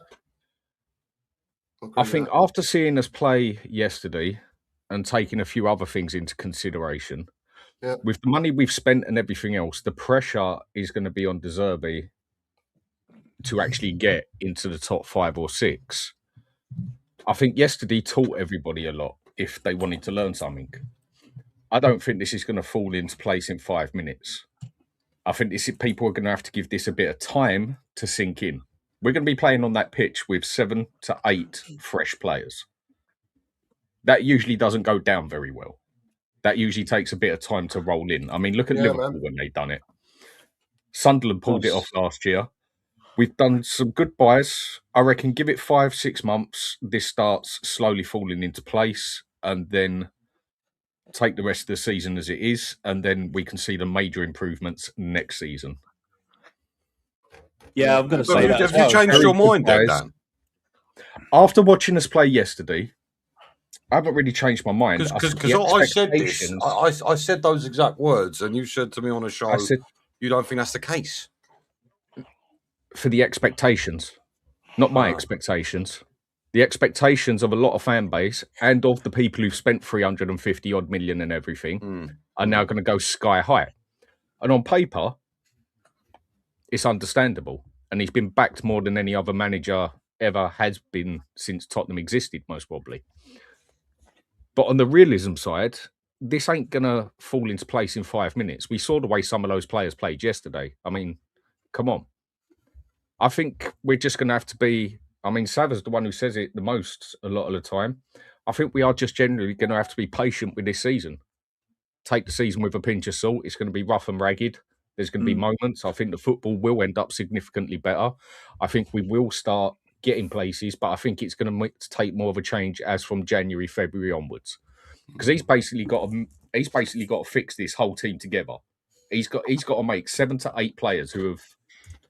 I think after seeing us play yesterday and taking a few other things into consideration, with the money we've spent and everything else, the pressure is going to be on De Zerbi to actually get into the top 5 or 6. I think yesterday taught everybody a lot if they wanted to learn something. I don't think this is going to fall into place in 5 minutes. I think people are going to have to give this a bit of time to sink in. We're going to be playing on that pitch with 7 to 8 fresh players. That usually doesn't go down very well. That usually takes a bit of time to roll in. I mean, look at Liverpool when they've done it. Sunderland pulled it off last year. We've done some good buys. I reckon give it 5-6 months. This starts slowly falling into place, and then take the rest of the season as it is, and then we can see the major improvements next season. Yeah, I'm going to say that. Have you changed your mind, Dan? After watching us play yesterday, I haven't really changed my mind. Because I said this. I said those exact words, and you said to me on a show, you don't think that's the case? For the expectations, not my expectations. The expectations of a lot of fan base and of the people who've spent 350 odd million and everything are now going to go sky high. And on paper, it's understandable. And he's been backed more than any other manager ever has been since Tottenham existed, most probably. But on the realism side, this ain't gonna fall into place in 5 minutes. We saw the way some of those players played yesterday. I mean, come on. I think we're just gonna have to be. I mean, Sava's the one who says it the most a lot of the time. I think we are just generally going to have to be patient with this season. Take the season with a pinch of salt. It's going to be rough and ragged. There's going to be moments. I think the football will end up significantly better. I think we will start getting places, but I think it's going to take more of a change as from January, February onwards. Because he's basically got to fix this whole team together. He's got to make 7 to 8 players who have,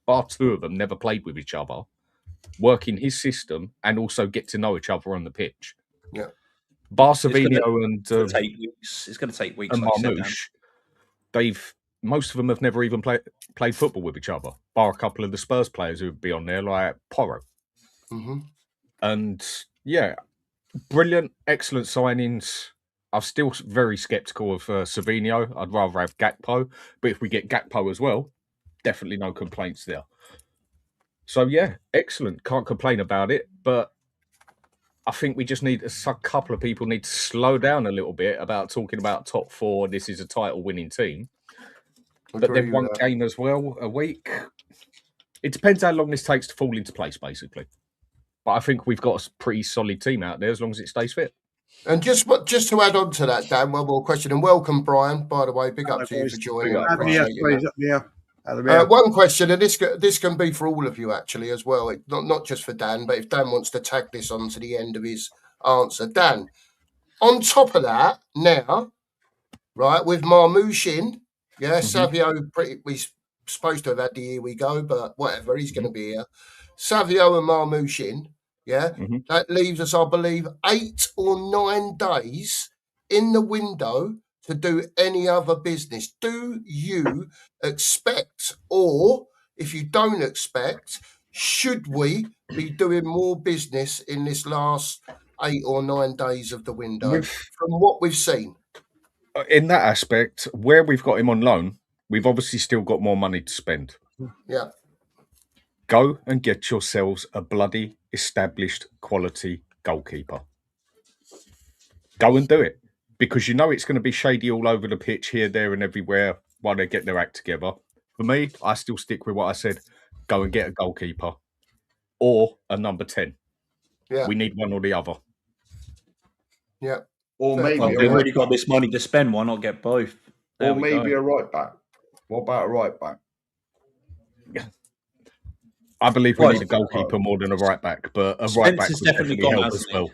bar 2 of them, never played with each other, work in his system and also get to know each other on the pitch. Yeah. Barcelona and take weeks. It's going to take weeks. And Marmouche, most of them have never even played football with each other, bar a couple of the Spurs players who would be on there, like Porro. Mm-hmm. And yeah, brilliant, excellent signings. I'm still very sceptical of Savinho. I'd rather have Gakpo, but if we get Gakpo as well, definitely no complaints there. So yeah, excellent. Can't complain about it, but I think we just need a couple of people need to slow down a little bit about talking about top 4. This is a title-winning team, but then one game as well a week. It depends how long this takes to fall into place, basically. But I think we've got a pretty solid team out there as long as it stays fit. And just to add on to that, Dan, one more question, and welcome, Brian. By the way, big up to you for joining. One question, and this can be for all of you actually as well, not just for Dan, but if Dan wants to tag this on to the end of his answer. Dan, on top of that, now, right, with Marmouche in, Savio, we're supposed to have had the Here We Go, but whatever, he's going to be here. Savio and Marmouche in, that leaves us, I believe, 8 or 9 days in the window to do any other business. Do you expect, or if you don't expect, should we be doing more business in this last 8 or 9 days of the window from what we've seen? In that aspect, where we've got him on loan, we've obviously still got more money to spend. Yeah. Go and get yourselves a bloody established quality goalkeeper. Go and do it. Because you know it's going to be shady all over the pitch, here, there, and everywhere while they get their act together. For me, I still stick with what I said. Go and get a goalkeeper or a number 10. Yeah. We need one or the other. Yeah. Or maybe we've already got this money to spend. Why not get both? Or maybe a right back. What about a right back? I believe we need a goalkeeper more than a right back, but a right back has would definitely definitely gone, help as well.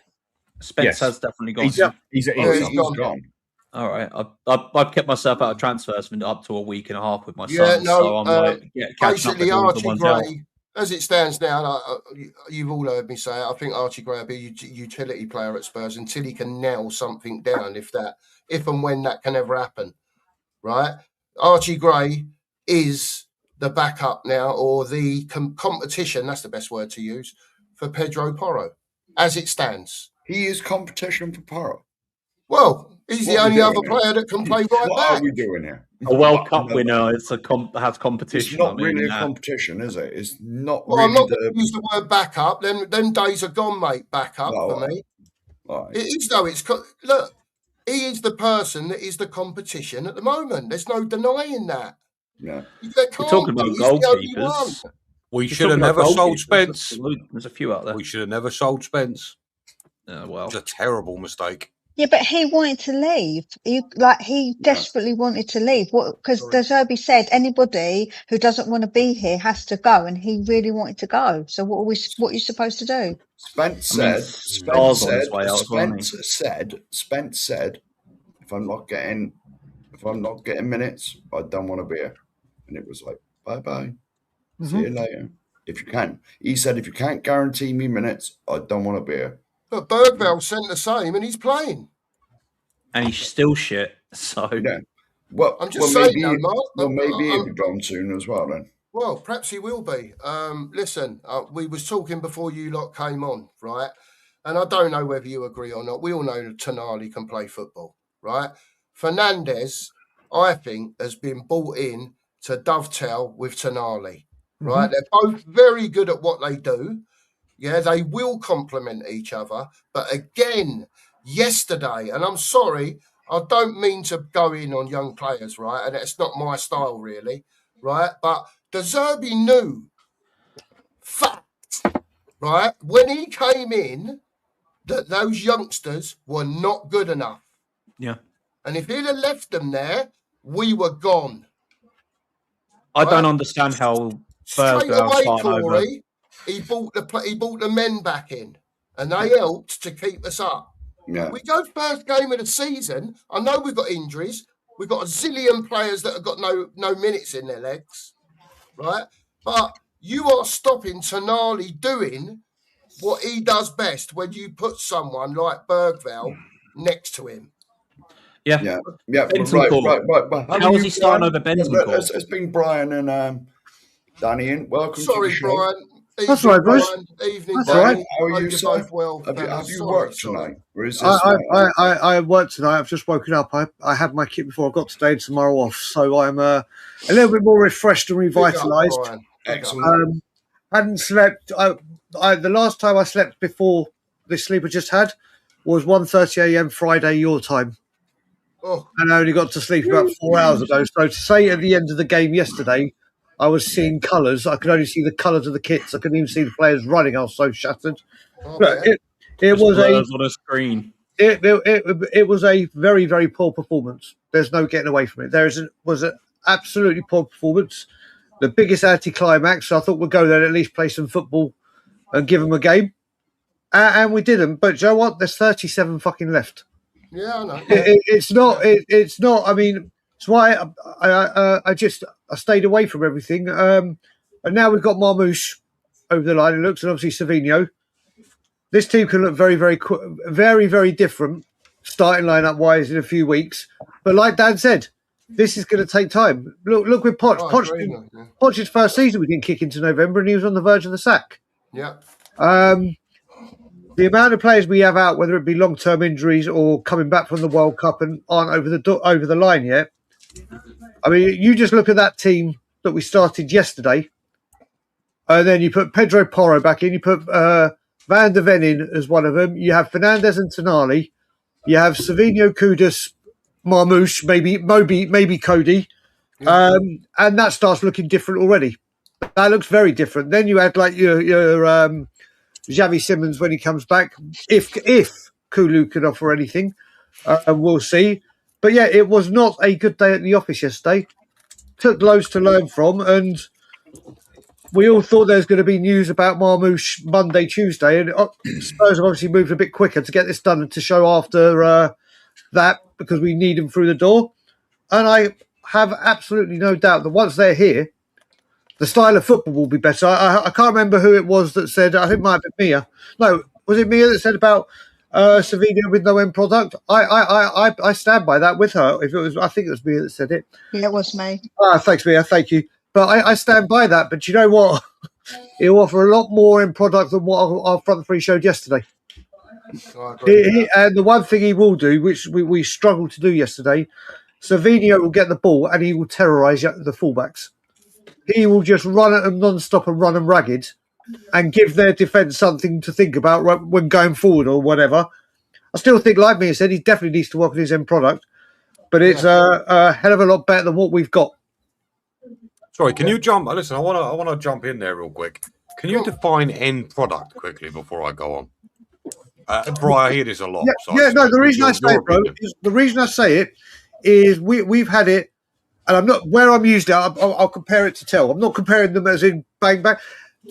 Spence has definitely gone. He's gone. All right, I've kept myself out of transfers for up to a week and a half with my son. So I'm basically Archie Gray, as it stands now, you've all heard me say it. I think Archie Gray will be a utility player at Spurs until he can nail something down. If and when that can ever happen, right? Archie Gray is the backup now, or the competition. That's the best word to use for Pedro Porro, as it stands. He is competition for Porro. Well, he's the only other player that can play right back. What are we doing here? A World Cup winner has competition. It's not really a competition, is it? It's not. Well, really I'm not going to use the word backup. Them days are gone, mate. Backup for me. Right. It is though. Look, he is the person that is the competition at the moment. There's no denying that. Yeah. We're talking about goalkeepers. We should have never sold Spence. There's a few out there. We should have never sold Spence. Well, it's a terrible mistake. Yeah, but he wanted to leave. He desperately wanted to leave. Because De Zerbi said anybody who doesn't want to be here has to go, and he really wanted to go. So what are you supposed to do? Spence said, if I'm not getting minutes, I don't want to be here. And it was like, bye-bye. See you later. If you can't guarantee me minutes, I don't want to be here. But Bergvall sent the same, and he's playing. And he's still shit. So yeah. Well, I'm just saying, Mark. Well, maybe he'll be gone soon as well. Then. Well, perhaps he will be. Listen, we was talking before you lot came on, right? And I don't know whether you agree or not. We all know that Tonali can play football, right? Fernandes, I think, has been brought in to dovetail with Tonali, right? They're both very good at what they do. Yeah, they will complement each other. But again, yesterday, and I'm sorry, I don't mean to go in on young players, right? And it's not my style, really, right? But De Zerbi knew fact, right? When he came in, that those youngsters were not good enough. Yeah. And if he'd have left them there, we were gone. I don't understand how straight away, Corey, he brought the men back in, and they helped to keep us up. Yeah. We go first game of the season. I know we've got injuries. We've got a zillion players that have got no minutes in their legs, right? But you are stopping Tonali doing what he does best when you put someone like Bergvall next to him. Yeah. Right. How is he starting over Bentancur? It's been Brian and Danny in. Welcome to the show. Brian. That's right, Bruce. Evening, That's Brian. right. How are you, sir? Both well. Have you worked tonight? Or is this I worked tonight. I've just woken up. I had my kit before I got today and tomorrow off, so I'm a little bit more refreshed and revitalised. Excellent. Hadn't slept. The last time I slept before this sleep I just had was 1:30 a.m. Friday your time. Oh. And I only got to sleep about 4 hours ago. So to say at the end of the game yesterday, I was seeing colours. I could only see the colours of the kits. I couldn't even see the players running. I was so shattered. Okay. It was on a screen. It was a very, very poor performance. There's no getting away from it. Was an absolutely poor performance. The biggest anticlimax. So I thought we'd go there and at least play some football and give them a game. And we didn't. But you know what? There's 37 fucking left. Yeah, I know. It's not. I mean, it's why I stayed away from everything. And now we've got Marmoush over the line. It looks, and obviously Savinho. This team can look very, very, very, very different starting lineup wise in a few weeks. But like Dan said, this is going to take time. Look with Poch. Poch's first season we didn't kick into November, and he was on the verge of the sack. Yeah. The amount of players we have out, whether it be long-term injuries or coming back from the World Cup and aren't over the line yet. I mean, you just look at that team that we started yesterday, and then you put Pedro Porro back in. You put Van der Ven in as one of them. You have Fernandez and Tonali. You have Savinho, Kudus, Marmoush, maybe Cody, and that starts looking different already. That looks very different. Then you add like your Xavi Simons when he comes back, if Kulu can offer anything, and we'll see. But yeah, it was not a good day at the office yesterday. Took loads to learn from, and we all thought there was going to be news about Marmoush Monday, Tuesday, and Spurs have obviously moved a bit quicker to get this done and to show after that because we need them through the door. And I have absolutely no doubt that once they're here, the style of football will be better. I can't remember who it was that said, I think it might have been Mia. No, was it Mia that said about Savinho with no end product? I stand by that with her. If it was, I think it was Mia that said it. Yeah, it was me. Thanks, Mia. Thank you. But I stand by that. But you know what? He'll offer a lot more end product than what our front three showed yesterday. And the one thing he will do, which we struggled to do yesterday, Savinho will get the ball and he will terrorise the fullbacks. He will just run at them non-stop and run them ragged and give their defence something to think about when going forward or whatever. I still think, like Mia said, he definitely needs to work on his end product, but it's a hell of a lot better than what we've got. Sorry, can you jump? Listen, I want to jump in there real quick. Can you define end product quickly before I go on? Brian, I hear this a lot. The reason I say it, bro, the reason I say it is we've had it. And I'm not where I'm used it. I'll compare it to Tell. I'm not comparing them as in bang bang.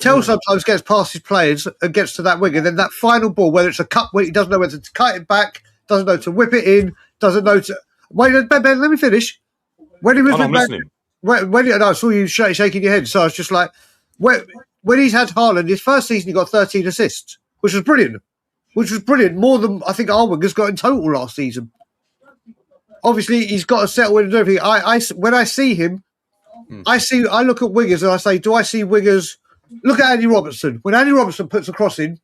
Tell sometimes gets past his players and gets to that winger. Then that final ball, whether it's a cut, he doesn't know whether to cut it back, doesn't know to whip it in, doesn't know to. Wait, Ben, let me finish. When he was I'm listening. I saw you shaking your head, so I was just like, when he's had Haaland, his first season he got 13 assists, which was brilliant. More than I think our wingers got in total last season. Obviously, he's got to settle in and everything. When I see him, I look at wingers and I say, do I see wingers? Look at Andy Robertson. When Andy Robertson puts a cross in,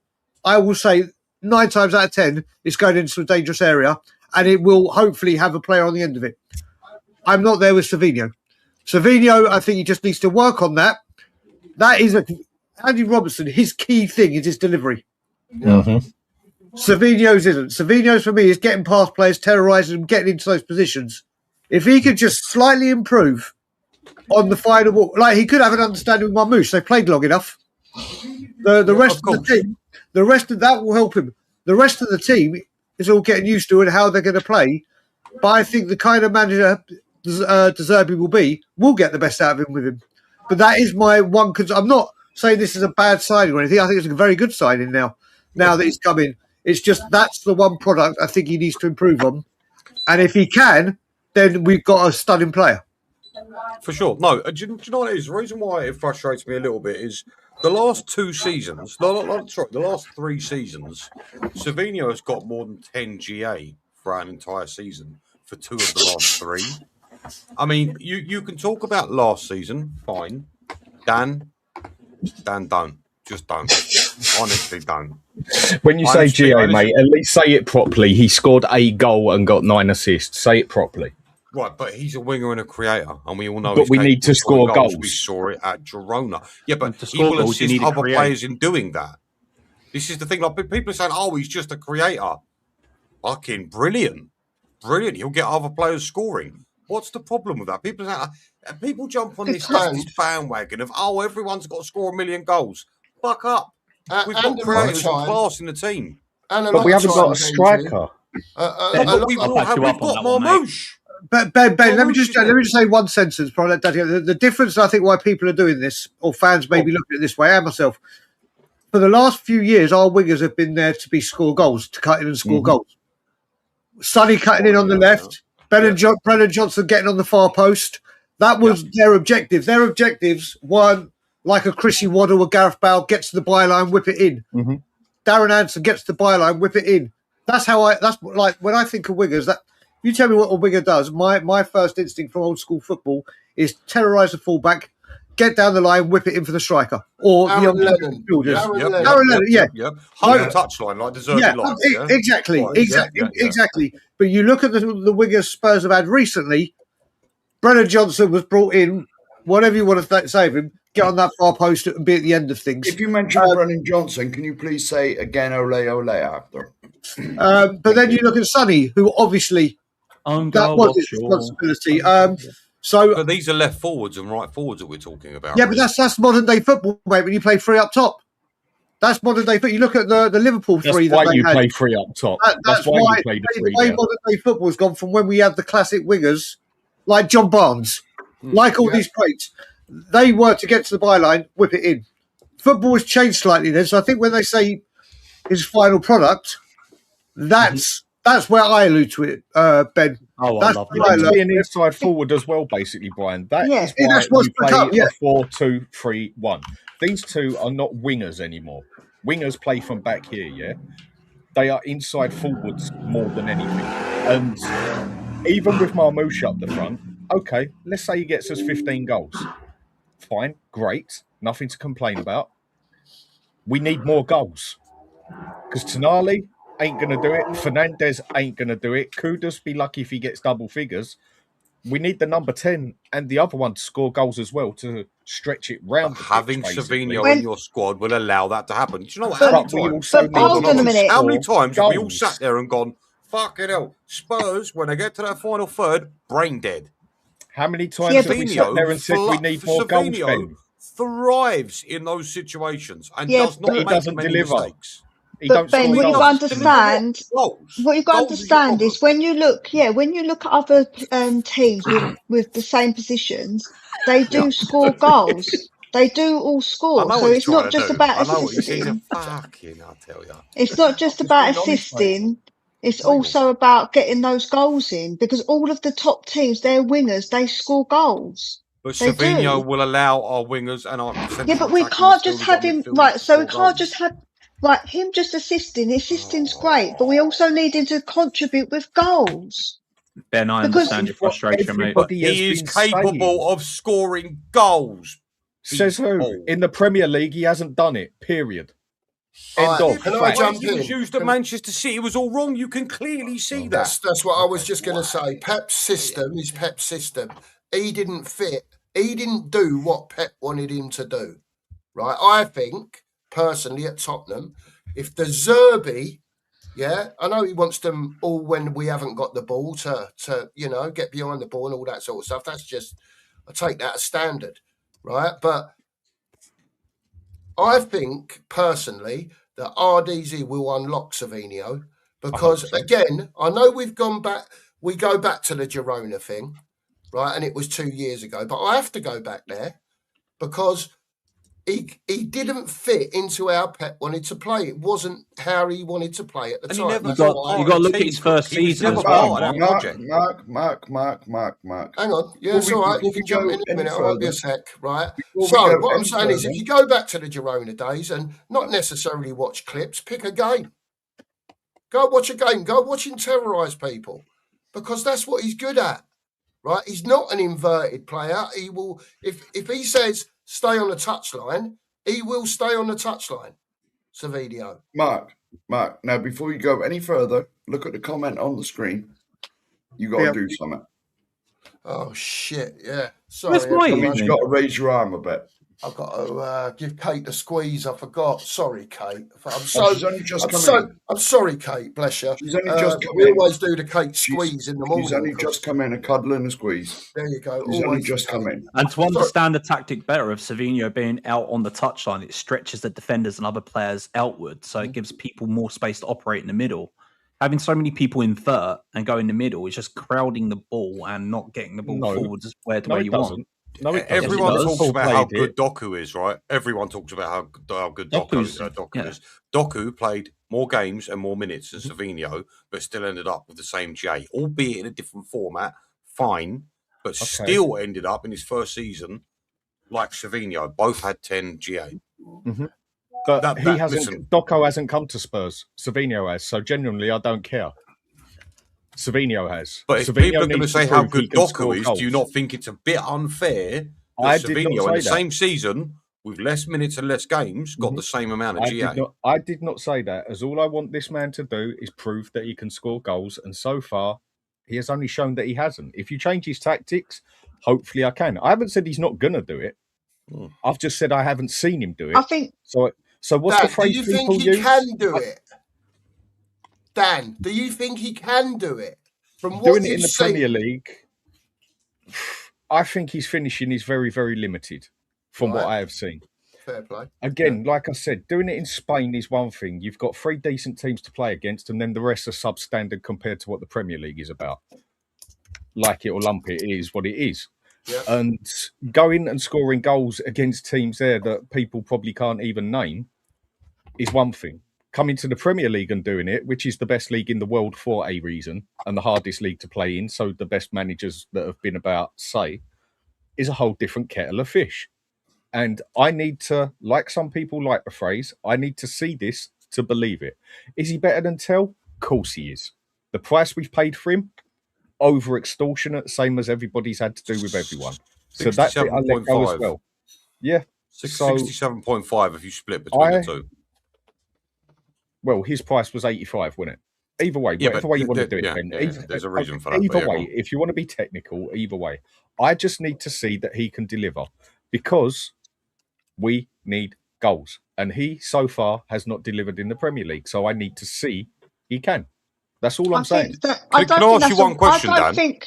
I will say 9 times out of 10, it's going into a dangerous area and it will hopefully have a player on the end of it. I'm not there with Savinho. Savinho, I think he just needs to work on that. That is Andy Robertson, his key thing is his delivery. Yeah. Savinho's isn't. Savinho's for me is getting past players, terrorising them, getting into those positions. If he could just slightly improve on the final ball, like he could have an understanding with Marmoush. They played long enough. The rest of the team, the rest of that will help him. The rest of the team is all getting used to it, how they're going to play. But I think the kind of manager De Zerbi will get the best out of him with him. But that is my one concern. I'm not saying this is a bad signing or anything. I think it's a very good signing now that he's come in. It's just that's the one product I think he needs to improve on. And if he can, then we've got a stunning player. For sure. No, do you know what it is? The reason why it frustrates me a little bit is the last 2 seasons, the last 3 seasons, Savinho has got more than 10 GA for an entire season for 2 of the last 3. I mean, you can talk about last season, fine. Dan, don't. Just don't. Honestly, don't. When you say GA, mate, at least say it properly. He scored a goal and got 9 assists. Say it properly. Right, but he's a winger and a creator, and we all know. But we need to score goals. We saw it at Girona. Yeah, but he will assist other players in doing that. This is the thing. Like people are saying, "Oh, he's just a creator." Fucking brilliant. He'll get other players scoring. What's the problem with that? People jump on this bandwagon of, "Oh, everyone's got to score 1 million goals." Fuck up. We've got creators and class in the team, but we haven't got a striker. We've got Marmoush. But Ben, let me just say one sentence. Probably the difference, I think, why people are doing this, or fans maybe looking at it this way, and myself. For the last few years, our wingers have been there to score goals, to cut in and score goals. Sonny cutting in on the left, Brennan Johnson getting on the far post. That was their objective. Their objectives weren't like a Chrissy Waddle or Gareth Bale gets to the byline, whip it in. Mm-hmm. Darren Anderson gets to the byline, whip it in. That's like when I think of wingers. That you tell me what a winger does. My first instinct from old school football is terrorise the fullback, get down the line, whip it in for the striker or Aaron the Lennon. Aaron Lennon, Yep. High touchline like deserving life. Exactly. But you look at the wingers Spurs have had recently. Brennan Johnson was brought in. Whatever you want to say of him, get on that far post and be at the end of things. If you mention Brennan Johnson, can you please say again, ole after? But then you look at Sonny, who obviously that was his responsibility. But these are left forwards and right forwards that we're talking about. Yeah, but that's modern day football, mate. When you play 3 up top, that's modern day football. You look at the Liverpool 3. That's why you play 3 up top. That's why you play the 3. The way modern day football has gone from when we had the classic wingers like John Barnes, like all these greats. They were to get to the byline, whip it in. Football has changed slightly then, so I think when they say his final product, that's where I allude to it, Ben. Oh, that's I love it. To be an inside forward as well, basically, Brian. That is why you play a 4-2-3-1. These two are not wingers anymore. Wingers play from back here, yeah? They are inside forwards more than anything. And even with Marmoush up the front, okay, let's say he gets us 15 goals. Fine, great, nothing to complain about. We need more goals. Because Tonali ain't going to do it. Fernandez ain't going to do it. Kudus be lucky if he gets double figures. We need the number 10 and the other one to score goals as well to stretch it round. Having Savinho in your squad will allow that to happen. Do you know what? How many times have we all sat there and gone, fucking hell, Spurs, when they get to that final third, brain dead? How many times have we sat there and said we need more goals, Ben? Thrives in those situations and does not make many mistakes. But Ben, what you've got to understand is when you look at other teams with the same positions, they do score goals. They do all score. So it's not just about assisting. It's not just about assisting. It's also about getting those goals in because all of the top teams, they're wingers. They score goals. But Savinho will allow our wingers and our but we can't just have him right. So we can't just have him just assisting. Assisting's great, but we also need him to contribute with goals. Ben, I understand your frustration, mate. He is capable of scoring goals. Says who? In the Premier League, he hasn't done it. Period. End of. Can I jump in? He was used at Manchester City. It was all wrong. You can clearly see that. That's what I was just going to say. Pep's system is Pep's system. He didn't fit. He didn't do what Pep wanted him to do. Right? I think, personally, at Tottenham, if De Zerbi Yeah, I know he wants them all when we haven't got the ball to get behind the ball and all that sort of stuff. That's just, I take that as standard, right? But I think personally that RDZ will unlock Savinho because again, I know we go back to the Girona thing, right? And it was 2 years ago, but I have to go back there because he didn't fit into how Pep wanted to play. It wasn't how he wanted to play at the time. You got to look at his first season as well. Mark. Hang on. Yeah, it's all right. You can jump in a minute. I won't be a sec, right? So what I'm saying is if you go back to the Girona days and not necessarily watch clips, pick a game. Go watch a game. Go watch him terrorise people because that's what he's good at, right? He's not an inverted player. He will, if he says stay on the touchline, he will stay on the touchline. Savinho. Mark. Now, before you go any further, look at the comment on the screen. You got to do something. Oh shit! Yeah, sorry. You've got to raise your arm a bit. I've got to give Kate the squeeze. I forgot. Sorry, Kate. I'm sorry, Kate. Bless you. She's only just come we in. Always do the Kate squeeze in the morning. She's only just come in, a cuddle and a squeeze. There you go. She's only just come in. And to understand the tactic better of Savinho being out on the touchline, it stretches the defenders and other players outward, so it gives people more space to operate in the middle. Having so many people in third and go in the middle is just crowding the ball and not getting the ball forwards where you want. No, everyone talks about how good Doku is, right? Everyone talks about how good Doku is. Doku played more games and more minutes than Savinho, but still ended up with the same GA, albeit in a different format. Fine, but still ended up in his first season like Savinho. Both had 10 GA. Mm-hmm. But Doku hasn't come to Spurs. Savinho has. So genuinely, I don't care. Savinho has. But if people are going to say how good Doku is, do you not think it's a bit unfair that Savinho in the same season, with less minutes and less games, got the same amount of GA? I did not say that, as all I want this man to do is prove that he can score goals, and so far, he has only shown that he hasn't. If you change his tactics, hopefully I can. I haven't said he's not going to do it. I've just said I haven't seen him do it. I think... So what's the phrase people use? Do you think he can do it? Dan, do you think he can do it? From what doing it in the Premier League, I think his finishing is very, very limited from what I have seen. Fair play. Again, like I said, doing it in Spain is one thing. You've got 3 decent teams to play against, and then the rest are substandard compared to what the Premier League is about. Like it or lump it, it is what it is. Yeah. And going and scoring goals against teams there that people probably can't even name is one thing. Coming to the Premier League and doing it, which is the best league in the world for a reason and the hardest league to play in, so the best managers that have been about say, is a whole different kettle of fish. And I need to, like some people like the phrase, I need to see this to believe it. Is he better than Tell? Of course he is. The price we've paid for him, over extortionate, same as everybody's had to do with everyone. So that's it, I let go as well. Yeah. 67.5 if you split between the two. Well, his price was 85, wasn't it? Either way, whatever way you want to do it. There's a reason for that. Either way, if you want to be technical, either way. I just need to see that he can deliver because we need goals. And he, so far, has not delivered in the Premier League. So I need to see he can. That's all I'm saying. Can I ask you one question, Dan?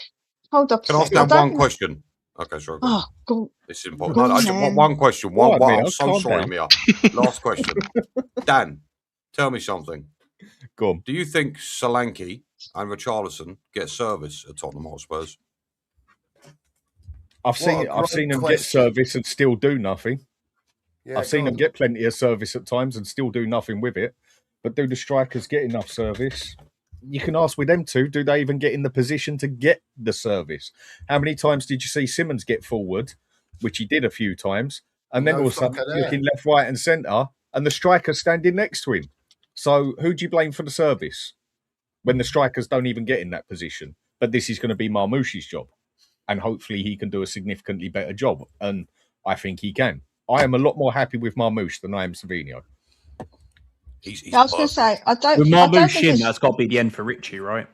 Hold up. Can I ask Dan one question? Okay, sure. Oh, God. This is important. I just want one question. I'm so sorry, Mia. Last question. Dan, tell me something. Go on. Do you think Solanke and Richarlison get service at Tottenham Hotspurs? I've seen them get service and still do nothing. Yeah, I've seen them get plenty of service at times and still do nothing with it. But do the strikers get enough service? You can ask with them two, do they even get in the position to get the service? How many times did you see Simmons get forward, which he did a few times, and then all of a sudden looking left, right and centre, and the striker's standing next to him? So who do you blame for the service when the strikers don't even get in that position? But this is going to be Marmoush's job, and hopefully he can do a significantly better job, and I think he can. I am a lot more happy with Marmoush than I am Savinho. I was going to say, I don't. With Marmoush in, that's got to be the end for Richie, right?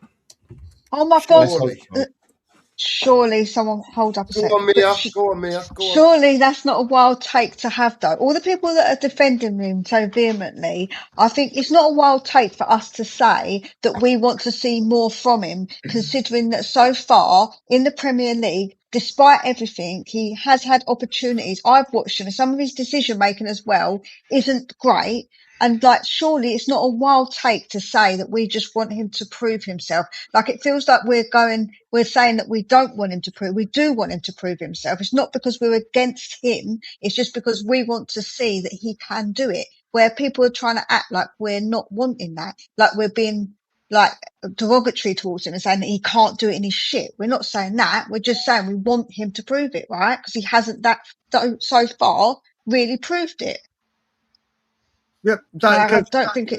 Oh my God! Surely someone hold up a Go sec. on, But Mia. Go on, Mia. Go on. surely that's not a wild take to have, though. All the people that are defending him so vehemently, I think it's not a wild take for us to say that we want to see more from him, considering that so far in the Premier League, despite everything, he has had opportunities. I've watched him, and some of his decision making as well isn't great. And like, surely it's not a wild take to say that we just want him to prove himself. Like, it feels like we're saying that we don't want him to prove, we do want him to prove himself. It's not because we're against him. It's just because we want to see that he can do it, where people are trying to act like we're not wanting that, like we're being like derogatory towards him and saying that he can't do it in his shit. We're not saying that. We're just saying we want him to prove it, right? Because he hasn't so far really proved it. Yep. I don't think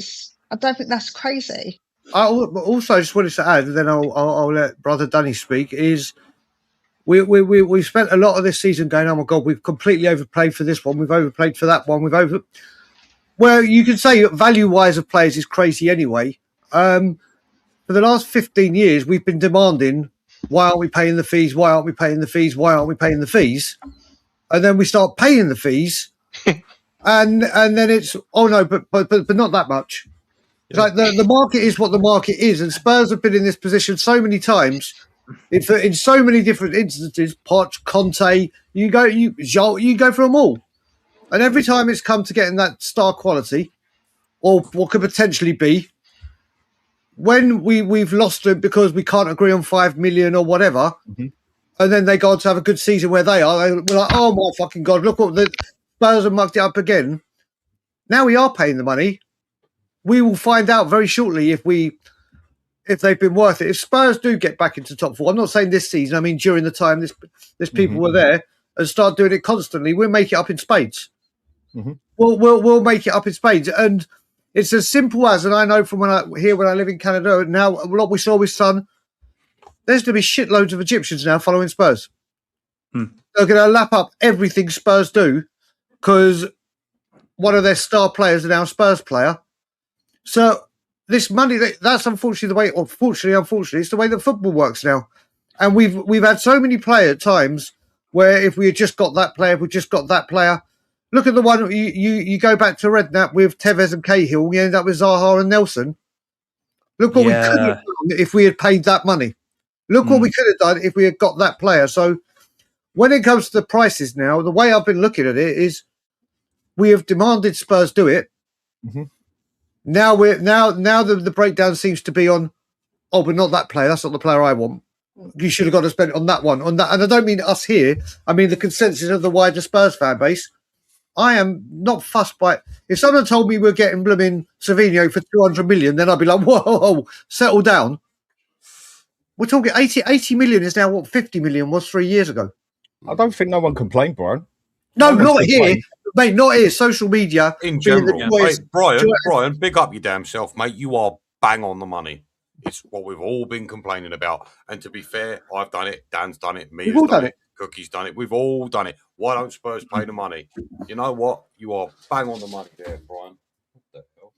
that's crazy. I also just wanted to add, and then I'll let Brother Danny speak. Is we spent a lot of this season going, oh my god, we've completely overplayed for this one, we've overplayed for that one, Well, you can say value wise of players is crazy anyway. For the last 15 years, we've been demanding, why aren't we paying the fees? Why aren't we paying the fees? Why aren't we paying the fees? And then we start paying the fees. And then it's, oh no, but not that much. It's like the market is what the market is, and Spurs have been in this position so many times, in so many different instances. Poch, Conte, you go for them all, and every time it's come to getting that star quality, or what could potentially be, when we've lost it because we can't agree on 5 million or whatever, and then they go on to have a good season where they are, we're like, oh my fucking god, look what the Spurs have mucked it up again. Now we are paying the money. We will find out very shortly if they've been worth it. If Spurs do get back into top four, I'm not saying this season. I mean during the time this people were there and start doing it constantly, we'll make it up in spades. We'll make it up in spades, and it's as simple as. And I know from when I live in Canada now, what we saw with Son, there's going to be shitloads of Egyptians now following Spurs. They're going to lap up everything Spurs do because one of their star players is now a Spurs player. So this money, that's unfortunately the way, or unfortunately, it's the way that football works now. And we've had so many player times where if we had just got that player, look at the one, you go back to Redknapp with Tevez and Cahill, we end up with Zaha and Nelson. Look what we could have done if we had paid that money. Look what we could have done if we had got that player. So when it comes to the prices now, the way I've been looking at it is we have demanded Spurs do it. Now the breakdown seems to be on, oh, but not that player. That's not the player I want. You should have got to spend on that one, on that. And I don't mean us here. I mean the consensus of the wider Spurs fan base. I am not fussed by it. If someone told me we're getting blooming Savinho for 200 million, then I'd be like, whoa, settle down. We're talking 80 million is now what 50 million was 3 years ago. I don't think no one complained, Brian. No, not here. Mate, not here. Social media. In general. Hey, Brian, big up your damn self, mate. You are bang on the money. It's what we've all been complaining about. And to be fair, I've done it. Dan's done it. Mia's done it. Cookie's done it. We've all done it. Why don't Spurs pay the money? You know what? You are bang on the money there, Brian. What the hell?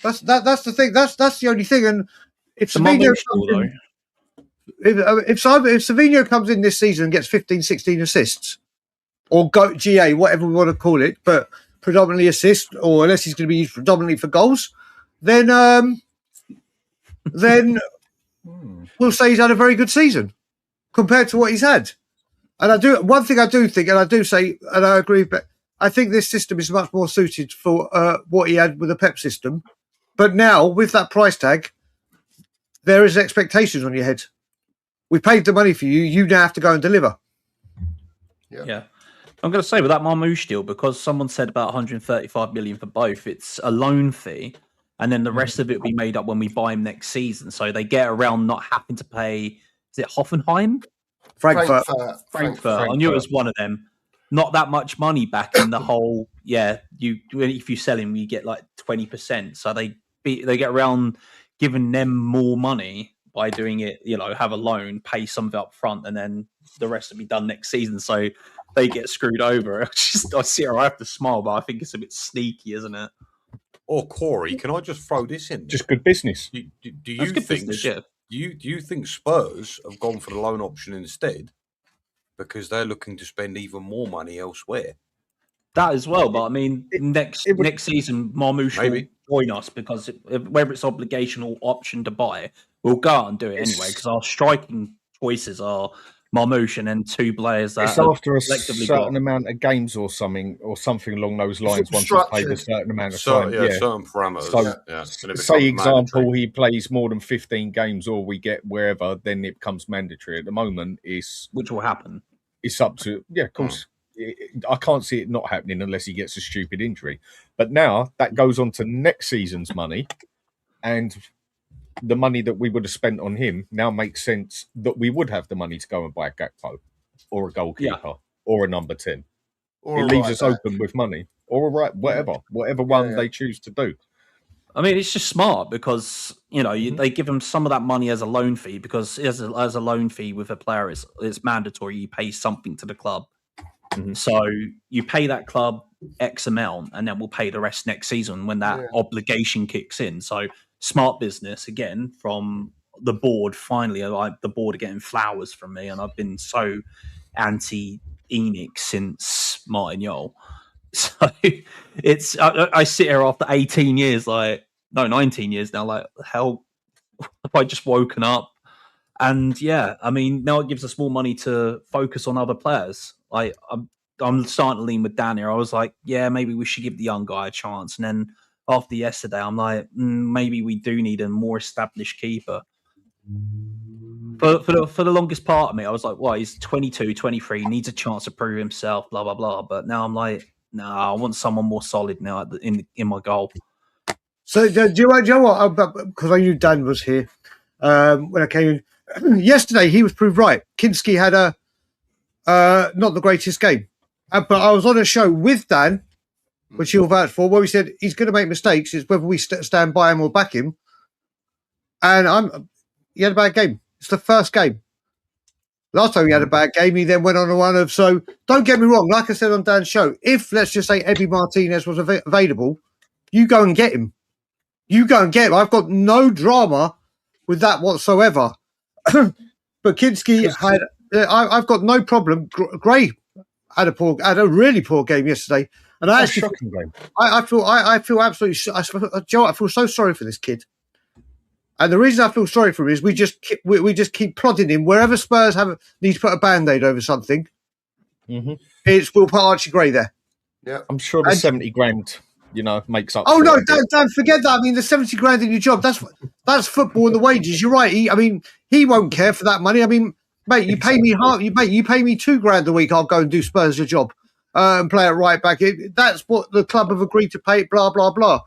That's the thing. That's the only thing. And if Savinho if Savinho comes in this season and gets 15, 16 assists, or GA, whatever we want to call it, but predominantly assists, or unless he's going to be used predominantly for goals, then we'll say he's had a very good season compared to what he's had. And one thing I do think, and I do say, and I agree, but I think this system is much more suited for what he had with the Pep system. But now, with that price tag, there is expectations on your head. We paid the money for you. You now have to go and deliver. Yeah. I'm going to say with that Marmoush deal, because someone said about 135 million for both, it's a loan fee, and then the rest of it will be made up when we buy him next season. So they get around not having to pay, is it Hoffenheim? Frankfurt. I knew it was one of them. Not that much money back in the whole, if you sell him, you get like 20%. So they get around giving them more money by doing it, have a loan, pay some of it up front, and then the rest will be done next season. So they get screwed over. I see her, I have to smile, but I think it's a bit sneaky, isn't it? Or Corey, can I just throw this in? Just good business. Do you think? Do you think Spurs have gone for the loan option instead because they're looking to spend even more money elsewhere? That as well, but I mean, next season, Marmoush Maybe. will join us because whether it's obligation or option to buy, we'll go out and do it anyway because our striking choices are Marmoush and then two players that It's after a collectively certain got. amount of games or something along those lines. Once he's played a certain amount of time, certain parameters. So, say example, he plays more than 15 games, or we get wherever, then it becomes mandatory. At the moment, which will happen. It's up to of course. I can't see it not happening unless he gets a stupid injury. But now that goes on to next season's money, and the money that we would have spent on him now makes sense that we would have the money to go and buy a Gakpo or a goalkeeper or a number 10. Or it leaves us open with money or whatever one they choose to do. I mean, it's just smart because they give him some of that money as a loan fee because as a loan fee with a player, it's mandatory. You pay something to the club. So you pay that club X amount, and then we'll pay the rest next season when that obligation kicks in. So smart business again from the board. Finally, like the board are getting flowers from me, and I've been so anti-ENIC since Martin Jol. So it's I sit here after 18 years, 19 years now. Like, hell, have I just woken up? And I mean, now it gives us more money to focus on other players. I'm starting to lean with Dan here. I was like, maybe we should give the young guy a chance. And then after yesterday, I'm like, maybe we do need a more established keeper. For the longest part of me, I was like, well, he's 22, 23, needs a chance to prove himself, blah, blah, blah. But now I'm like, no, I want someone more solid now in my goal. So do you know what? Because I knew Dan was here when I came in. Yesterday, he was proved right. Kinski had not the greatest game. But I was on a show with Dan, which he'll vouch for, where we said he's going to make mistakes. It's whether we stand by him or back him. And he had a bad game. It's the first game. Last time he had a bad game, he then went on a run of. So don't get me wrong. Like I said on Dan's show, if let's just say Eddie Martinez was available, you go and get him. You go and get him. I've got no drama with that whatsoever. But Kinski had. I've got no problem. Gray had a really poor game yesterday, and I actually, I feel absolutely. I feel so sorry for this kid, and the reason I feel sorry for him is we just keep plodding him wherever Spurs need to put a band-aid over something. We'll put Archie Gray there. Yeah, I'm sure the 70 grand, makes up. Oh no, don't forget that. I mean, the 70 grand in your job, that's football and the wages. You're right. He won't care for that money. I mean. Mate, you pay me half. You pay me $2,000 a week. I'll go and do Spurs a job and play it right back. That's what the club have agreed to pay. Blah blah blah.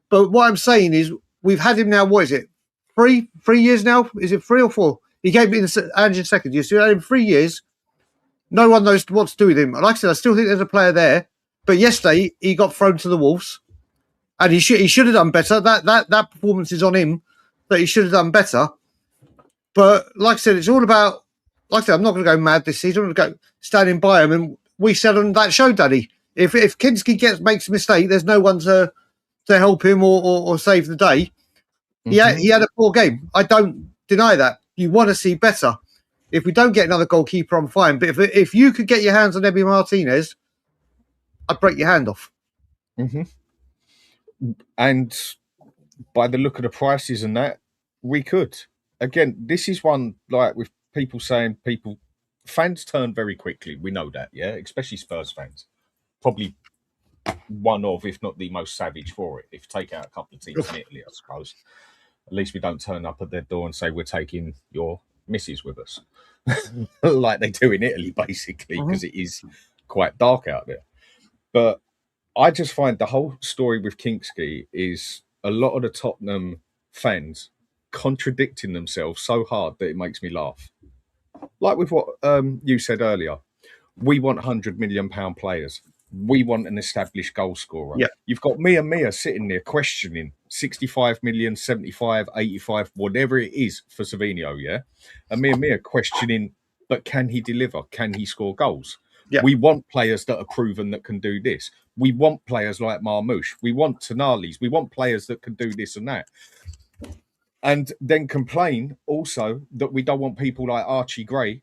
But what I'm saying is, we've had him now. What is it? 3 years now? Is it 3 or 4? He gave me Angel second year. So we had him 3 years. No one knows what to do with him. Like I said, I still think there's a player there. But yesterday he got thrown to the wolves, and he should have done better. That performance is on him. That he should have done better. But like I said, it's all about. Like I said, I'm not going to go mad this season. I'm going to go standing by him. And we said on that show, Daddy, if Kinski makes a mistake, there's no one to help him or save the day. He had a poor game. I don't deny that. You want to see better. If we don't get another goalkeeper, I'm fine. But if you could get your hands on Eddie Martinez, I'd break your hand off. And by the look of the prices and that, we could. Again, this is one like with people saying fans turn very quickly. We know that, especially Spurs fans. Probably one of, if not the most savage for it. If you take out a couple of teams in Italy, I suppose. At least we don't turn up at their door and say we're taking your missus with us. Like they do in Italy, basically, because it is quite dark out there. But I just find the whole story with Kinski is a lot of the Tottenham fans contradicting themselves so hard that it makes me laugh. Like with what you said earlier, we want £100 million players. We want an established goal scorer. Yeah. You've got Mia sitting there questioning 65 million, 75, 85, whatever it is for Savinho, and Mia questioning, but can he deliver? Can he score goals? Yeah. We want players that are proven that can do this. We want players like Marmoush. We want Tonali's. We want players that can do this and that. and then complain also that we don't want people like Archie Gray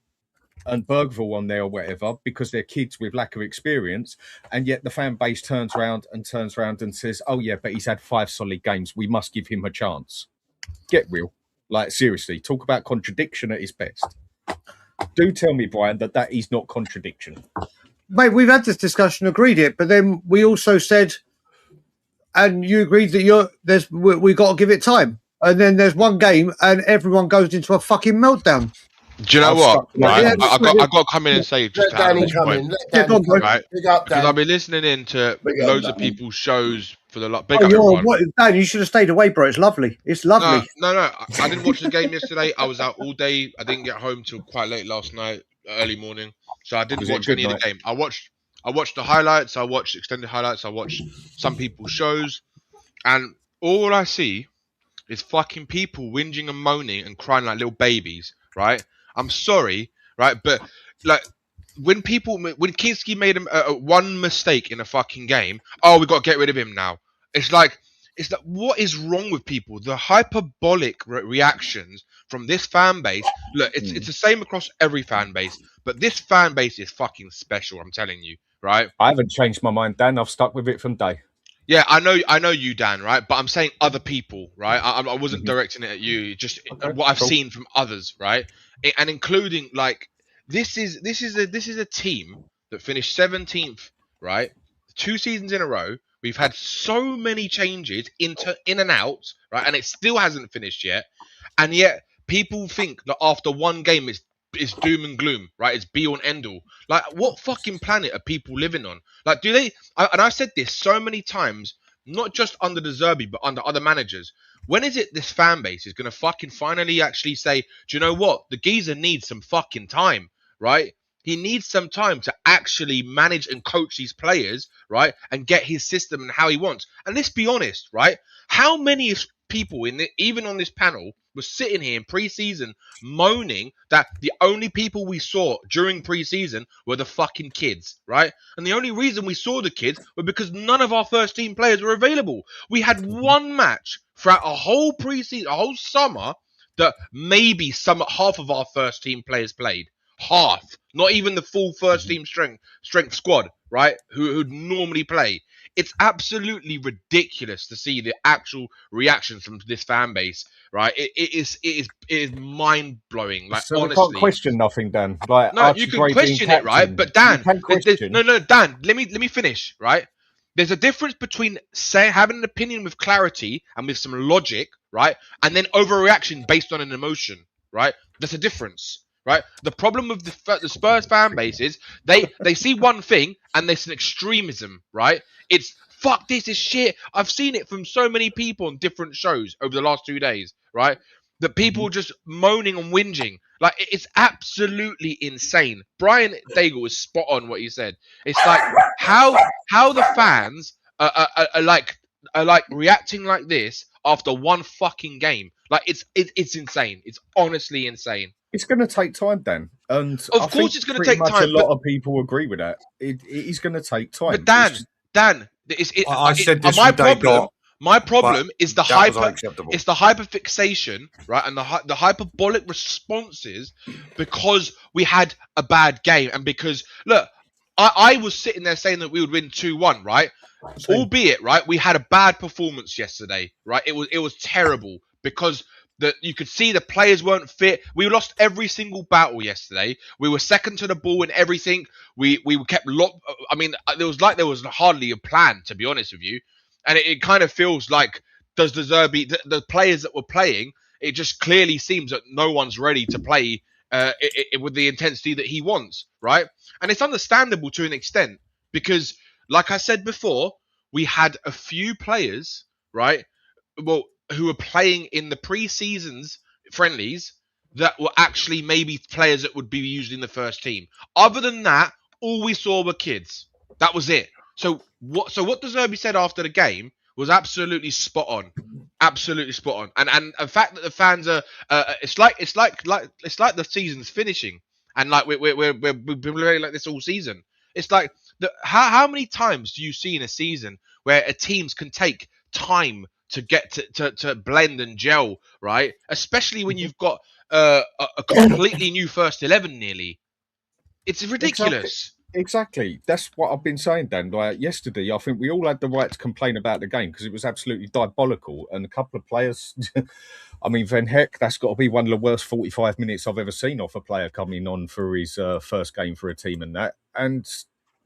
and Bergville on there or whatever because they're kids with lack of experience, and yet the fan base turns around and says, oh yeah, but he's had 5 solid games, we must give him a chance. Get real. Like, seriously, talk about contradiction at his best. Do tell me, Brian, that is not contradiction. Mate, we've had this discussion, agreed it, but then we also said, and you agreed that we got to give it time. And then there's one game and everyone goes into a fucking meltdown. Do you know what? Right, I got to come in and say just let Danny come in. Let Danny come in. Right? Big up, because Dan. I've been listening in to loads of people's shows for the lot. Dan, you should have stayed away, bro. It's lovely. It's lovely. No. I didn't watch the game yesterday. I was out all day. I didn't get home till quite late last night, early morning. So I didn't watch any of the game. I watched the highlights. I watched extended highlights. I watched some people's shows, and all I see is fucking people whinging and moaning and crying like little babies. Right? I'm sorry, right? But like when Kinski made one mistake in a fucking game, we got to get rid of him now. It's like what is wrong with people? The hyperbolic reactions from this fan base. Look, it's the same across every fan base, but this fan base is fucking special. I'm telling you, right? I haven't changed my mind, Dan. I've stuck with it from day. Yeah, I know you, Dan, right? But I'm saying other people, right? I wasn't directing it at you. Just what I've seen from others, right? And including like this is a team that finished 17th, right? 2 seasons in a row. We've had so many changes in and out, right? And it still hasn't finished yet. And yet people think that after one game it's doom and gloom, right? It's be all and end all. Like, what fucking planet are people living on? Like, do they? And I've said this so many times, not just under De Zerbi, but under other managers. When is it this fan base is going to fucking finally actually say, do you know what? The geezer needs some fucking time, right? He needs some time to actually manage and coach these players, right? And get his system and how he wants. And let's be honest, right? How many people even on this panel were sitting here in pre-season moaning that the only people we saw during pre-season were the fucking kids, right? And the only reason we saw the kids were because none of our first team players were available. We had one match throughout a whole pre-season, a whole summer, that maybe half of our first team players played. Half, not even the full first team strength squad, right? Who'd normally play. It's absolutely ridiculous to see the actual reactions from this fan base, right? It is mind blowing. Like, so honestly, we can't question nothing, Dan. Like, no, you can question it, right? But Dan, no, Dan, let me finish, right? There's a difference between having an opinion with clarity and with some logic, right? And then overreaction based on an emotion, right? There's a difference. Right. The problem with the Spurs fan base is they see one thing and there's an extremism. Right. It's fuck. This is shit. I've seen it from so many people on different shows over the last 2 days. Right. That people are just moaning and whinging. Like, it's absolutely insane. Brian Daigle is spot on what he said. It's like how the fans are like reacting like this after one fucking game. Like, it's insane. It's honestly insane. It's going to take time, Dan. And of course it's going to take time. A lot of people agree with that. It is going to take time. But Dan, I said this my problem is the it's the hyperfixation, right? And the hyperbolic responses because we had a bad game. And because, look, I was sitting there saying that we would win 2-1, right? Same. Albeit, right, we had a bad performance yesterday, right? It was terrible because you could see the players weren't fit. We lost every single battle yesterday. We were second to the ball in everything. We kept I mean, there was hardly a plan, to be honest with you. And it kind of feels like does De Zerbi, the players that were playing, it just clearly seems that no one's ready to play with the intensity that he wants, right? And it's understandable to an extent because, like I said before, we had a few players, right? Well, who were playing in the pre-seasons friendlies that were actually maybe players that would be used in the first team. Other than that, all we saw were kids. That was it. So what De Zerbi said after the game was absolutely spot on. Absolutely spot on. And the fact that the fans are it's like the season's finishing and like we've been playing like this all season. It's like how many times do you see in a season where teams can take time to get to blend and gel, right? Especially when you've got a completely new first 11 nearly. It's ridiculous. Exactly. That's what I've been saying, Dan. Like yesterday, I think we all had the right to complain about the game because it was absolutely diabolical. And a couple of players, I mean, Van Heck, that's got to be one of the worst 45 minutes I've ever seen off a player coming on for his first game for a team and that. And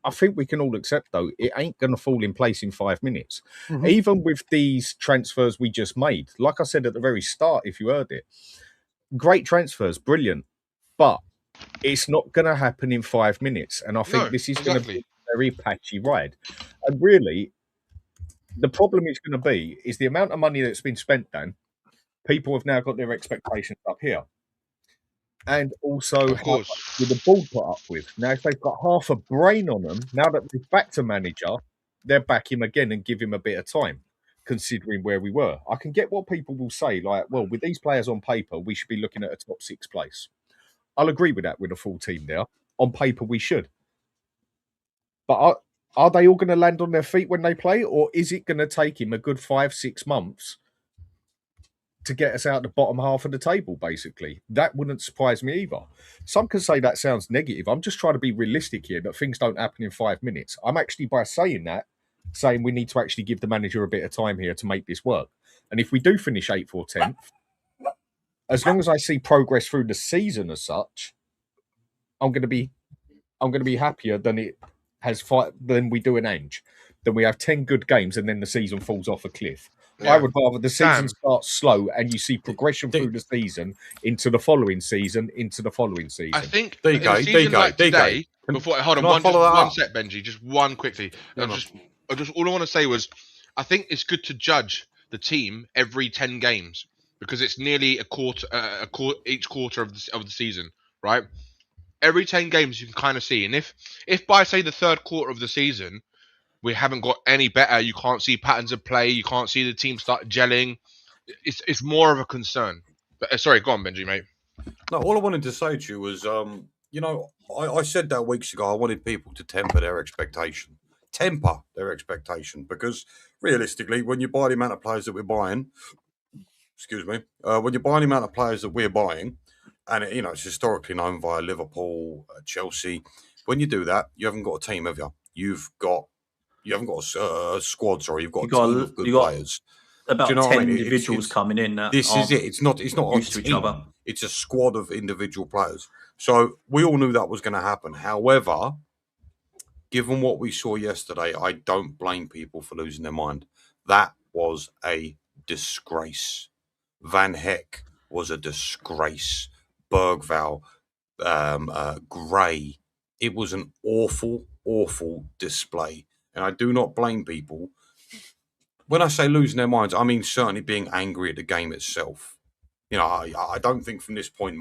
I think we can all accept, though, it ain't going to fall in place in 5 minutes. Mm-hmm. Even with these transfers we just made, like I said at the very start, if you heard it, great transfers, brilliant. But it's not going to happen in 5 minutes. And I think this is going to be a very patchy ride. And really, the problem is going to be is the amount of money that's been spent, Dan. People have now got their expectations up here. And also with the board put up with. Now, if they've got half a brain on them, now that they've backed a manager, they'll back him again and give him a bit of time, considering where we were. I can get what people will say, like, well, with these players on paper, we should be looking at a top 6 place. I'll agree with that with a full team there. On paper, we should. But are they all going to land on their feet when they play? Or is it going to take him a good 5-6 months to get us out the bottom half of the table, basically? That wouldn't surprise me either. Some can say that sounds negative. I'm just trying to be realistic here, that things don't happen in 5 minutes. I'm actually, by saying that, saying we need to actually give the manager a bit of time here to make this work. And if we do finish 8th or 10th, as long as I see progress through the season as such, I'm going to be happier than it has than we do an Ange. Then we have 10 good games and then the season falls off a cliff. Yeah. I would rather the season starts slow and you see progression through the season into the following season, I think there you go. Today, before hold on, one sec, Benji, just one quickly. All I want to say was, I think it's good to judge the team every 10 games. Because it's nearly each quarter of the season, right? Every 10 games you can kind of see, and if by say the 3rd quarter of the season we haven't got any better, you can't see patterns of play, you can't see the team start gelling, it's more of a concern. But sorry, go on, Benji, mate. No, all I wanted to say to you was, I said that weeks ago. I wanted people to temper their expectation, because realistically, when you buy the amount of players that we're buying. When you're buying the amount of players that we're buying, and it's historically known via Liverpool, Chelsea. When you do that, you haven't got a team, have you? You haven't got a squad. Sorry, you've got a team of good players. About 10 individuals coming in. This is it. It's not used to each other. It's a squad of individual players. So we all knew that was going to happen. However, given what we saw yesterday, I don't blame people for losing their mind. That was a disgrace. Van Heck was a disgrace. Bergvall, Gray. It was an awful, awful display. And I do not blame people. When I say losing their minds, I mean certainly being angry at the game itself. I don't think from this point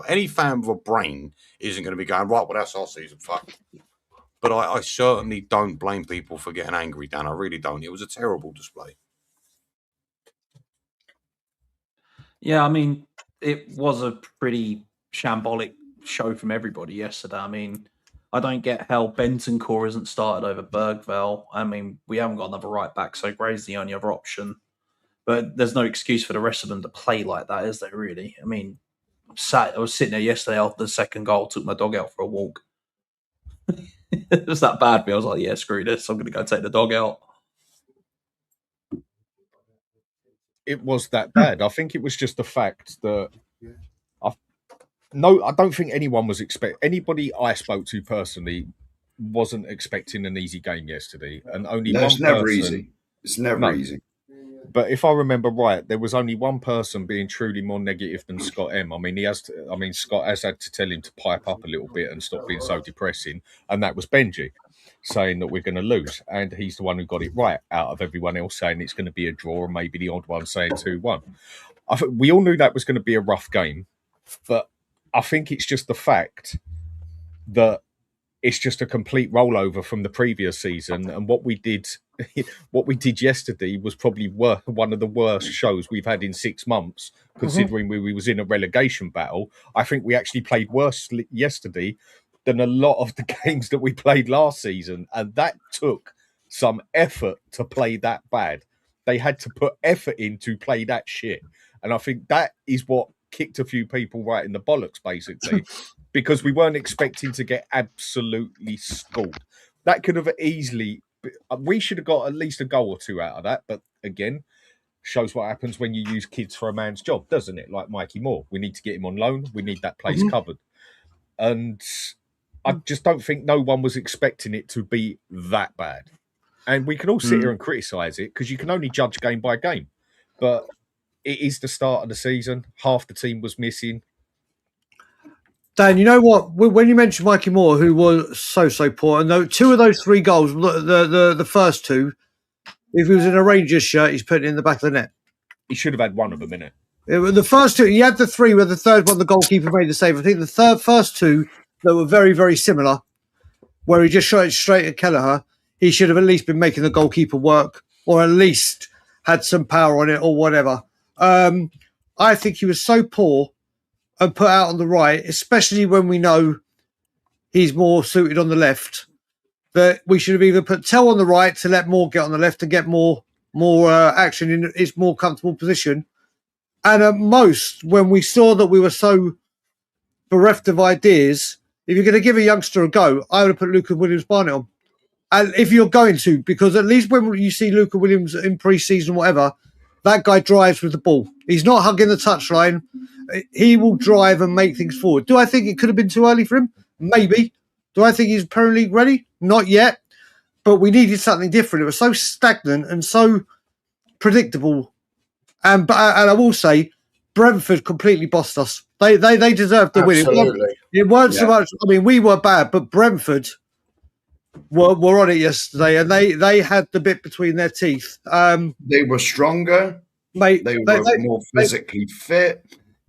any fan with a brain isn't going to be going, right, well, that's our season, fuck. But I certainly don't blame people for getting angry, Dan. I really don't. It was a terrible display. Yeah, I mean, it was a pretty shambolic show from everybody yesterday. I mean, I don't get how Bentancur isn't started over Bergvall. I mean, we haven't got another right back, so Gray's the only other option. But there's no excuse for the rest of them to play like that, is there, really? I mean, I was sitting there yesterday after the second goal, took my dog out for a walk. It was that bad, but I was like, yeah, screw this. I'm going to go take the dog out. It was that bad. I think it was just the fact that I don't think anyone was anybody I spoke to personally wasn't expecting an easy game yesterday, and only one person. It's never easy. It's never easy. But if I remember right, there was only one person being truly more negative than Scott M. I mean, Scott has had to tell him to pipe up a little bit and stop being so depressing, and that was Benji saying that we're going to lose, and he's the one who got it right out of everyone else saying it's going to be a draw, and maybe the odd one saying 2-1. We all knew that was going to be a rough game, but I think it's just the fact that it's just a complete rollover from the previous season, and what we did yesterday was probably one of the worst shows we've had in 6 months, considering we was in a relegation battle. I think we actually played worse yesterday than a lot of the games that we played last season, and that took some effort to play that bad. they had to put effort in to play that shit. And I think that is what kicked a few people right in the bollocks, basically, because we weren't expecting to get absolutely schooled. That could have easily... We should have got at least a goal or two out of that. But again, shows what happens when you use kids for a man's job, doesn't it? Like Mikey Moore. We need to get him on loan. We need that place covered. And I just don't think no one was expecting it to be that bad. And we can all sit here and criticise it because you can only judge game by game. But it is the start of the season. Half the team was missing. Dan, you know what? When you mentioned Mikey Moore, who was so poor, and two of those 3 goals, the first 2, if he was in a Rangers shirt, he's putting it in the back of the net. He should have had one of them, innit? The first 2, he had the 3 where the third one, the goalkeeper made the save. I think the first 2 that were very, very similar, where he just shot it straight at Kelleher, he should have at least been making the goalkeeper work, or at least had some power on it, or whatever. I think he was so poor and put out on the right, especially when we know he's more suited on the left, that we should have either put Tell on the right to let Moore get on the left and get more action in his more comfortable position. And at most, when we saw that we were so bereft of ideas, if you're going to give a youngster a go, I would have put Luca Williams-Barnett on. And if you're going to, because at least when you see Luca Williams in pre-season, whatever, that guy drives with the ball. He's not hugging the touchline. He will drive and make things forward. Do I think it could have been too early for him? Maybe. Do I think he's Premier League ready? Not yet. But we needed something different. It was so stagnant and so predictable. And I will say, Brentford completely bossed us. They deserved the win. It weren't so much. I mean, we were bad, but Brentford were on it yesterday, and they had the bit between their teeth. They were stronger. Mate, they were more physically fit.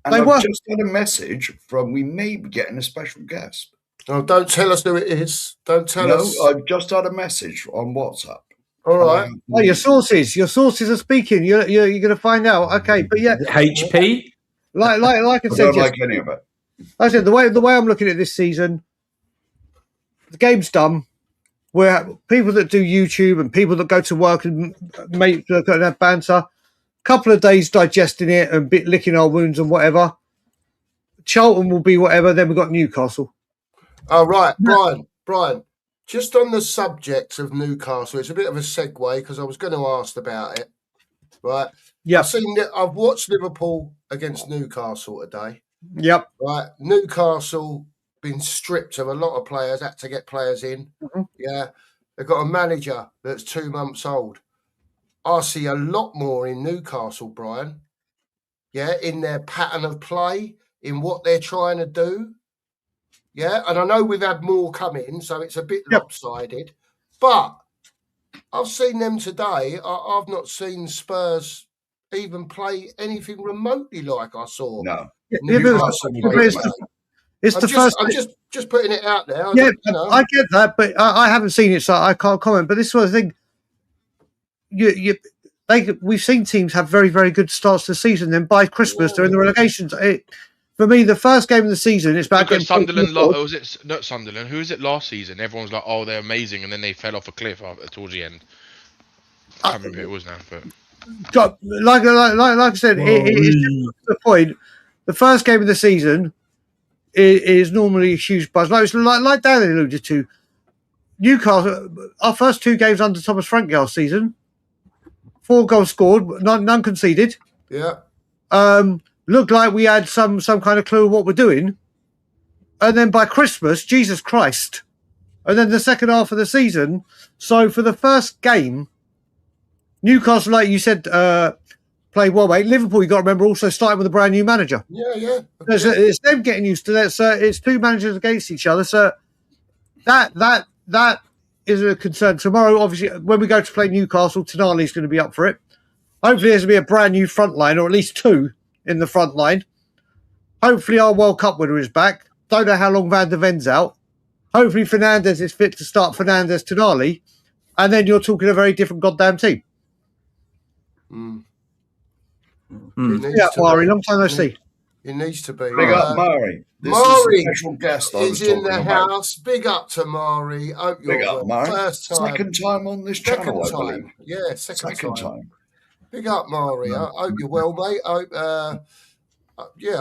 And I've just had a message from, we may be getting a special guest. Oh, don't tell us who it is. Don't tell us. No, I've just had a message on WhatsApp. All right. Oh, your sources are speaking. You're going to find out. Okay, but yeah, HP. Like I said, don't like any of it. Like I said, the way I'm looking at this season, the game's done. Where people that do YouTube and people that go to work and have banter, couple of days digesting it and licking our wounds and whatever. Charlton will be whatever. Then we've got Newcastle. Oh, right. Brian, just on the subject of Newcastle, it's a bit of a segue because I was going to ask about it. Right. Yeah. I've watched Liverpool against Newcastle today. Yep. Right. Newcastle been stripped of a lot of players, had to get players in. Mm-hmm. Yeah. They've got a manager that's 2 months old. I see a lot more in Newcastle, Brian. Yeah, in their pattern of play, in what they're trying to do. Yeah, and I know we've had more come in, so it's a bit lopsided. But I've seen them today. I've not seen Spurs even play anything remotely like I saw. No. It's the first. I'm just putting it out there. Yeah, I get that, but I haven't seen it, so I can't comment. But this sort of thing, we've seen teams have very, very good starts to the season. Then by Christmas, they're in the relegations. For me, the first game of the season, it's about getting Sunderland. Was it not Sunderland? Who was it last season? Everyone's like, "Oh, they're amazing," and then they fell off a cliff towards the end. I can't remember who it was now, but like I said, it's the point. The first game of the season is normally a huge buzz. Like Dan alluded to, Newcastle, our first 2 games under Thomas Frank last season, 4 goals scored, none conceded. Yeah. Looked like we had some kind of clue of what we're doing. And then by Christmas, Jesus Christ. And then the second half of the season. So for the first game, Newcastle, like you said, played well, mate. Liverpool, you got to remember, also starting with a brand new manager. Yeah. It's them getting used to that. So it's 2 managers against each other. So that is a concern. Tomorrow, obviously, when we go to play Newcastle, Tonali's going to be up for it. Hopefully there's going to be a brand new front line, or at least 2 in the front line. Hopefully our World Cup winner is back. Don't know how long Van der Ven's out. Hopefully Fernandes is fit to start Fernandes Tonali. And then you're talking a very different goddamn team. Yeah, Mari, long time no see. It needs to be. Big up, Mari. Mari special guest is in the house. Big up to Mari. Hope you're Big up, Mari. First time. Second time on this channel, I believe. Yeah, second time. Big up, Mari. I hope you're well, mate. I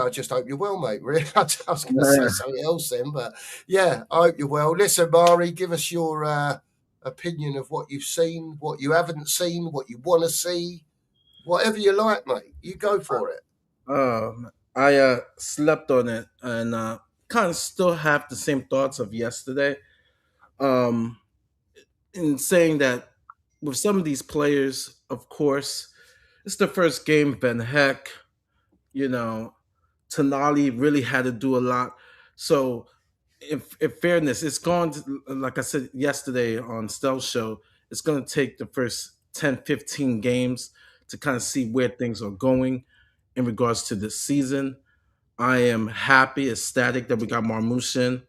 just hope you're well, mate. Really, I was going to say something else then, but yeah, I hope you're well. Listen, Mari, give us your opinion of what you've seen, what you haven't seen, what you want to see, whatever you like, mate. You go for it. I slept on it and kind of still have the same thoughts of yesterday. In saying that with some of these players, of course, it's the first game. Ben Heck, Tonali really had to do a lot. So, in fairness, it's going to, like I said yesterday on Stealth Show, it's going to take the first 10, 15 games to kind of see where things are going in regards to this season. I am happy, ecstatic that we got Marmoush in.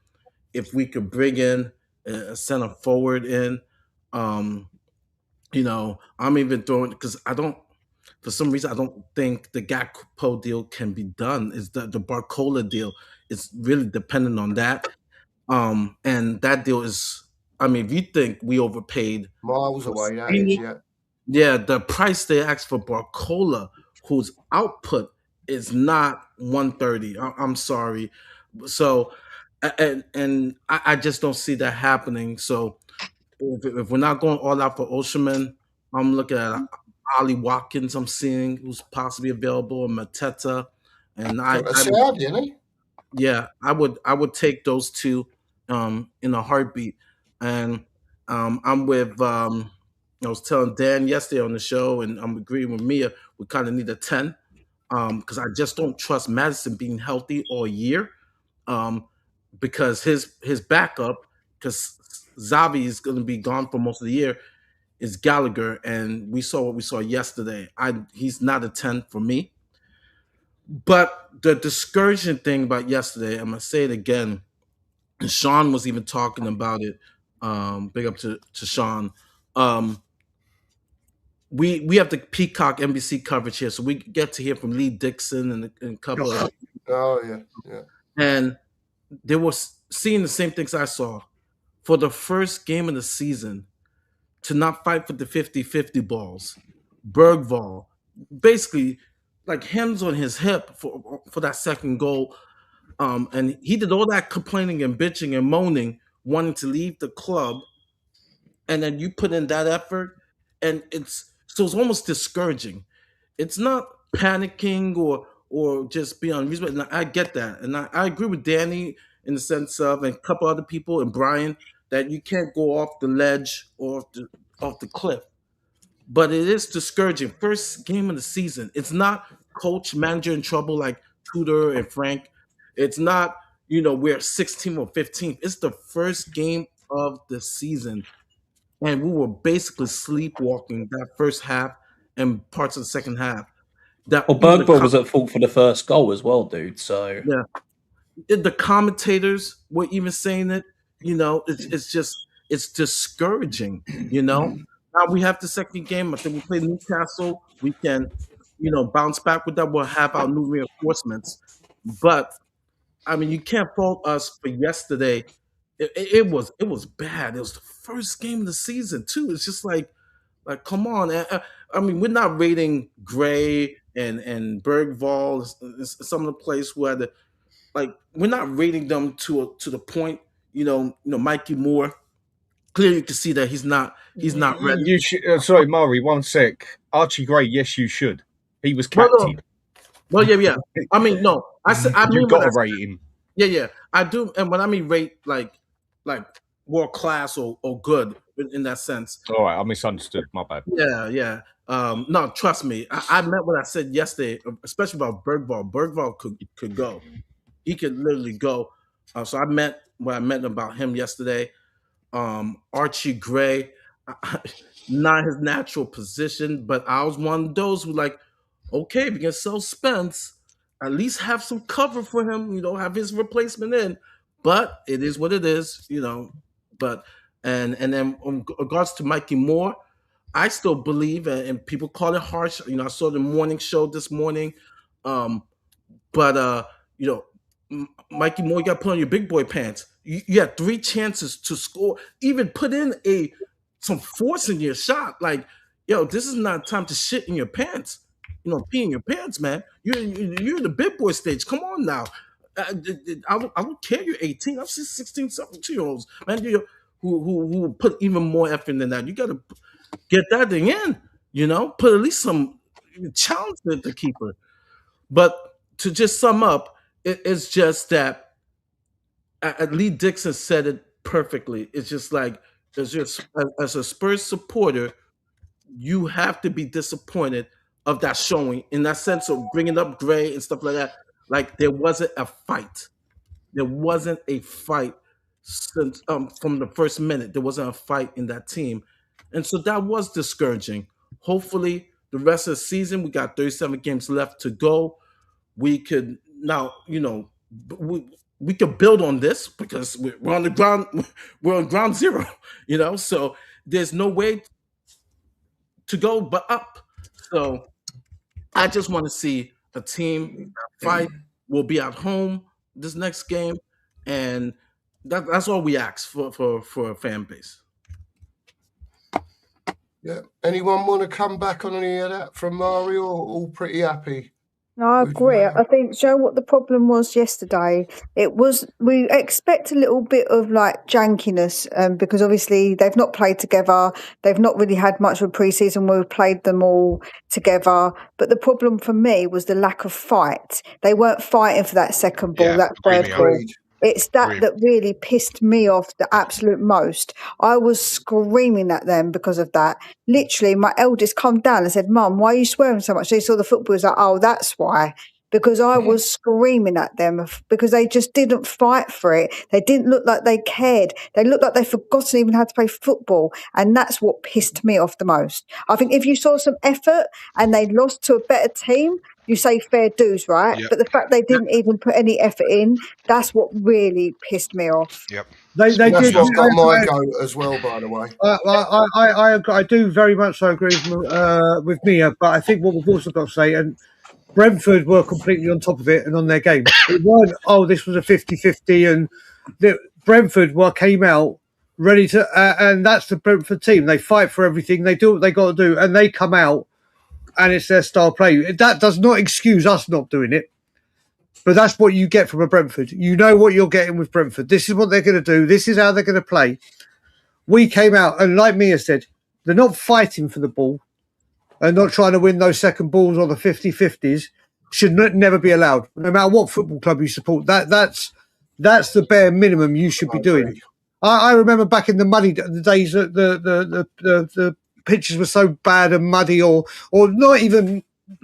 If we could bring in a center forward in, I'm even throwing, because for some reason, I don't think the Gakpo deal can be done. Is the Barcola deal is really dependent on that. And that deal is, if you think we overpaid miles away, that is, yeah, the price they asked for Barcola, whose output is not 130. I'm sorry. So, and I just don't see that happening. So, if we're not going all out for Osimhen, I'm looking at Ollie Watkins. I'm seeing who's possibly available, and Mateta, and I would take those two in a heartbeat. And I'm with I was telling Dan yesterday on the show, and I'm agreeing with Mia. We kind of need a 10 because I just don't trust Maddison being healthy all year because his backup, because Xavi is going to be gone for most of the year, is Gallagher, and we saw what we saw yesterday. He's not a 10 for me. But the discouraging thing about yesterday, I'm going to say it again, and Sean was even talking about it. Big up to Sean. We have the Peacock NBC coverage here, so we get to hear from Lee Dixon and a couple of. Oh yeah. And they were seeing the same things I saw. For the first game of the season, to not fight for the 50-50 balls, Bergvall basically like hands on his hip for that second goal. And he did all that complaining and bitching and moaning, wanting to leave the club. And then you put in that effort, and it's almost discouraging. It's not panicking or just being unreasonable. And I get that. And I agree with Danny in the sense of, and a couple other people, and Brian, that you can't go off the ledge or off the cliff. But it is discouraging. First game of the season. It's not coach, manager in trouble like Tudor and Frank. It's not, we're 16th or 15th. It's the first game of the season. And we were basically sleepwalking that first half and parts of the second half. Bergvall was at fault for the first goal as well, dude. So yeah, the commentators were even saying it. It's discouraging. Now we have the second game. I think we play Newcastle. We can, bounce back with that. We'll have our new reinforcements. But you can't fault us for yesterday. It was bad. It was the first game of the season too. It's just like come on. We're not rating Gray and Bergvall, some of the players who had we're not rating them to the point. Mikey Moore. Clearly, you can see that he's not ready. You should, sorry, Murray. 1 sec. Archie Gray. Yes, you should. He was captain. Well, yeah. No. You've got to rate him. Yeah. I do, and when I mean rate, like world class or good in that sense. All right, I misunderstood. My bad. Yeah. No, trust me. I meant what I said yesterday, especially about Bergvall. Bergvall could go. He could literally go. So I meant what I meant about him yesterday. Archie Gray, not his natural position, but I was one of those who okay, if you can sell Spence, at least have some cover for him, have his replacement in. But it is what it is, But and then in regards to Mikey Moore, I still believe, and people call it harsh. I saw the morning show this morning, but Mikey Moore, you got to put on your big boy pants. You had 3 chances to score, even put in some force in your shot. yo, this is not time to shit in your pants. You know, pee in your pants, man. You're in the big boy stage. Come on now. I would care you're 18. I've seen 16, 17-year-olds, man, who put even more effort than that. You got to get that thing in, you know, put at least some challenge to the keeper. But to just sum up, it's just that Lee Dixon said it perfectly. It's just like, as a Spurs supporter, you have to be disappointed of that showing in that sense of bringing up Gray and stuff like that. Like, there wasn't a fight. There wasn't a fight since from the first minute. There wasn't a fight in that team. And so that was discouraging. Hopefully, the rest of the season, we got 37 games left to go. We could now, you know, we could build on this because we're on the ground. We're on ground zero, you know. So there's no way to go but up. So I just want to see a team fight. We'll be at home this next game, and that's all we ask for a fan base. Yeah. Anyone want to come back on any of that from Mario? All pretty happy? No, I agree. I think, Joe, what the problem was yesterday, it was we expect a little bit of like jankiness because obviously they've not played together. They've not really had much of a pre-season where we've played them all together. But the problem for me was the lack of fight. They weren't fighting for that second ball, that third ball. It's that really pissed me off the absolute most. I was screaming at them because of that. Literally, my eldest come down and said, "Mum, why are you swearing so much?" They saw the football. Was like, "Oh, that's why." Because I was screaming at them because they just didn't fight for it. They didn't look like they cared. They looked like they'd forgotten even how to play football. And that's what pissed me off the most. I think if you saw some effort and they lost to a better team, you say fair dues, right? Yep. But the fact they didn't even put any effort in, that's what really pissed me off. Yep. That's what's got my goat as well, by the way. I do very much so agree with Mia, but I think what we've also got to say, and Brentford were completely on top of it and on their game. It weren't, this was a 50-50, and Brentford came out ready to, and that's the Brentford team. They fight for everything. They do what they got to do, and they come out, and it's their style play. That does not excuse us not doing it, but that's what you get from a Brentford. You know what you're getting with Brentford. This is what they're going to do. This is how they're going to play. We came out, and like Mia said, they're not fighting for the ball and not trying to win those second balls or the 50-50s. Should never be allowed. No matter what football club you support, that's the bare minimum you should be doing. I remember back in the muddy days that the pitches were so bad and muddy, or not even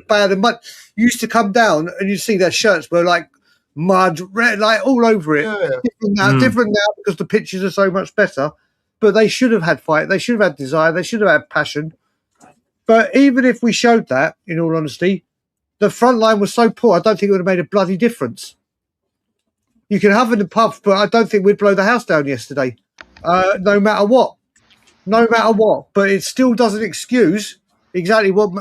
bad and mud. You used to come down and you see their shirts were like mud, red, like all over it. Yeah. Different now because the pitches are so much better. But they should have had fight. They should have had desire. They should have had passion. But even if we showed that, in all honesty, the front line was so poor, I don't think it would have made a bloody difference. You can have it in the pub, but I don't think we'd blow the house down yesterday, no matter what. No matter what. But it still doesn't excuse exactly what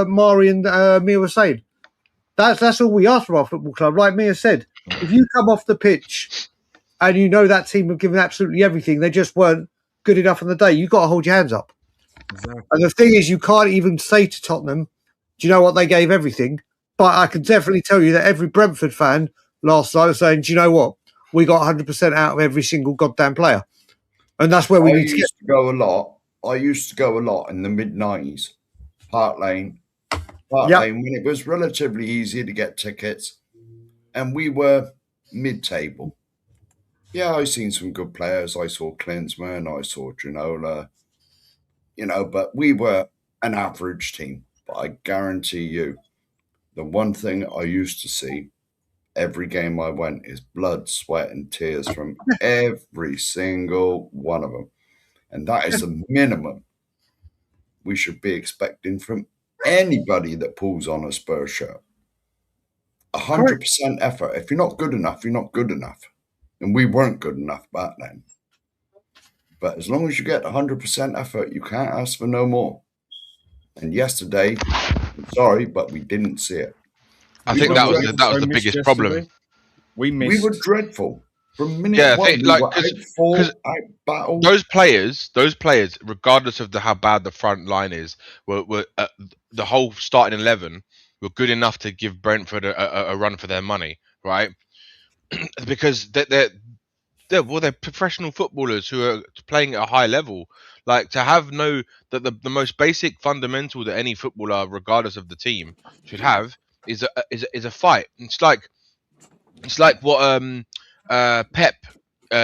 Mari and Mia were saying. That's all we ask for our football club. Like Mia said, if you come off the pitch and you know that team have given absolutely everything, they just weren't good enough on the day, you've got to hold your hands up. Exactly. And the thing is, you can't even say to Tottenham, do you know what, they gave everything? But I can definitely tell you that every Brentford fan last night was saying, do you know what, we got 100% out of every single goddamn player. And that's where we need to get. I used to go a lot in the mid-90s, Park Lane, when it was relatively easy to get tickets. And we were mid-table. Yeah, I've seen some good players. I saw Klinsmann, I saw Ginola, but we were an average team. But I guarantee you, the one thing I used to see every game I went is blood, sweat, and tears from every single one of them. And that is the minimum we should be expecting from anybody that pulls on a Spurs shirt. 100% effort. If you're not good enough, you're not good enough. And we weren't good enough back then. But as long as you get 100% effort, you can't ask for no more. And yesterday, I'm sorry, but we didn't see it. I think that was the biggest problem. We were dreadful. From minute one, we were out battle. Those players, regardless of how bad the front line is, were the whole starting 11 were good enough to give Brentford a run for their money, right? Because they're professional footballers who are playing at a high level. Like, to have the most basic fundamental that any footballer, regardless of the team, should have is a fight. It's like what Pep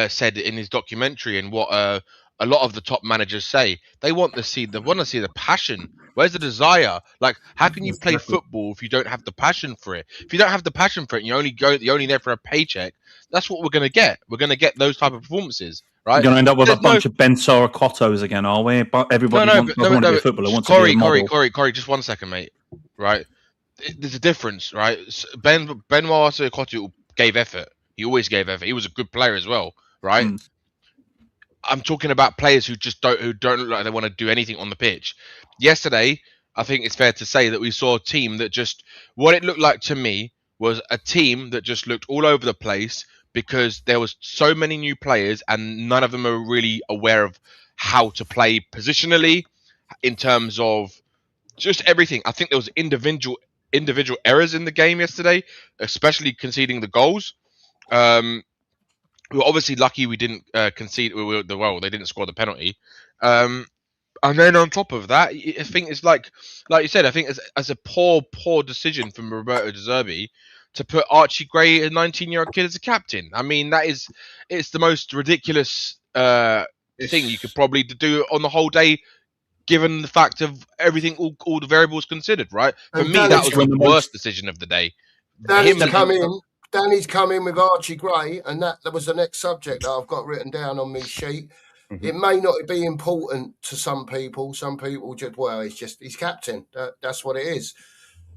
said in his documentary, and what a lot of the top managers say. They want to see the passion. Where's the desire? Like, how can you play football if you don't have the passion for it? If you don't have the passion for it, and you're only there for a paycheck. That's what we're going to get. We're going to get those type of performances, right? We're going to end up with a bunch of Ben Saracottos again, are we? But everybody doesn't want to be a footballer. Wants to be a model. Corey, just 1 second, mate. Right? There's a difference, right? Benoit Saracotto gave effort. He always gave effort. He was a good player as well, right? I'm talking about players who don't look like they want to do anything on the pitch. Yesterday, I think it's fair to say that we saw a team that what it looked like to me was a team that just looked all over the place, because there was so many new players and none of them are really aware of how to play positionally in terms of just everything. I think there was individual errors in the game yesterday, especially conceding the goals. We were obviously lucky we didn't concede. They didn't score the penalty. And then on top of that, I think it's like you said, I think as a poor decision from Roberto De Zerbi to put Archie Gray, a 19-year-old kid, as a captain. I mean, it's the most ridiculous thing you could probably do on the whole day, given the fact of everything, all the variables considered, right? For me, that was the worst decision of the day. Danny's come in with Archie Gray, and that was the next subject that I've got written down on my sheet. It may not be important to some people. Some people he's captain. That's what it is.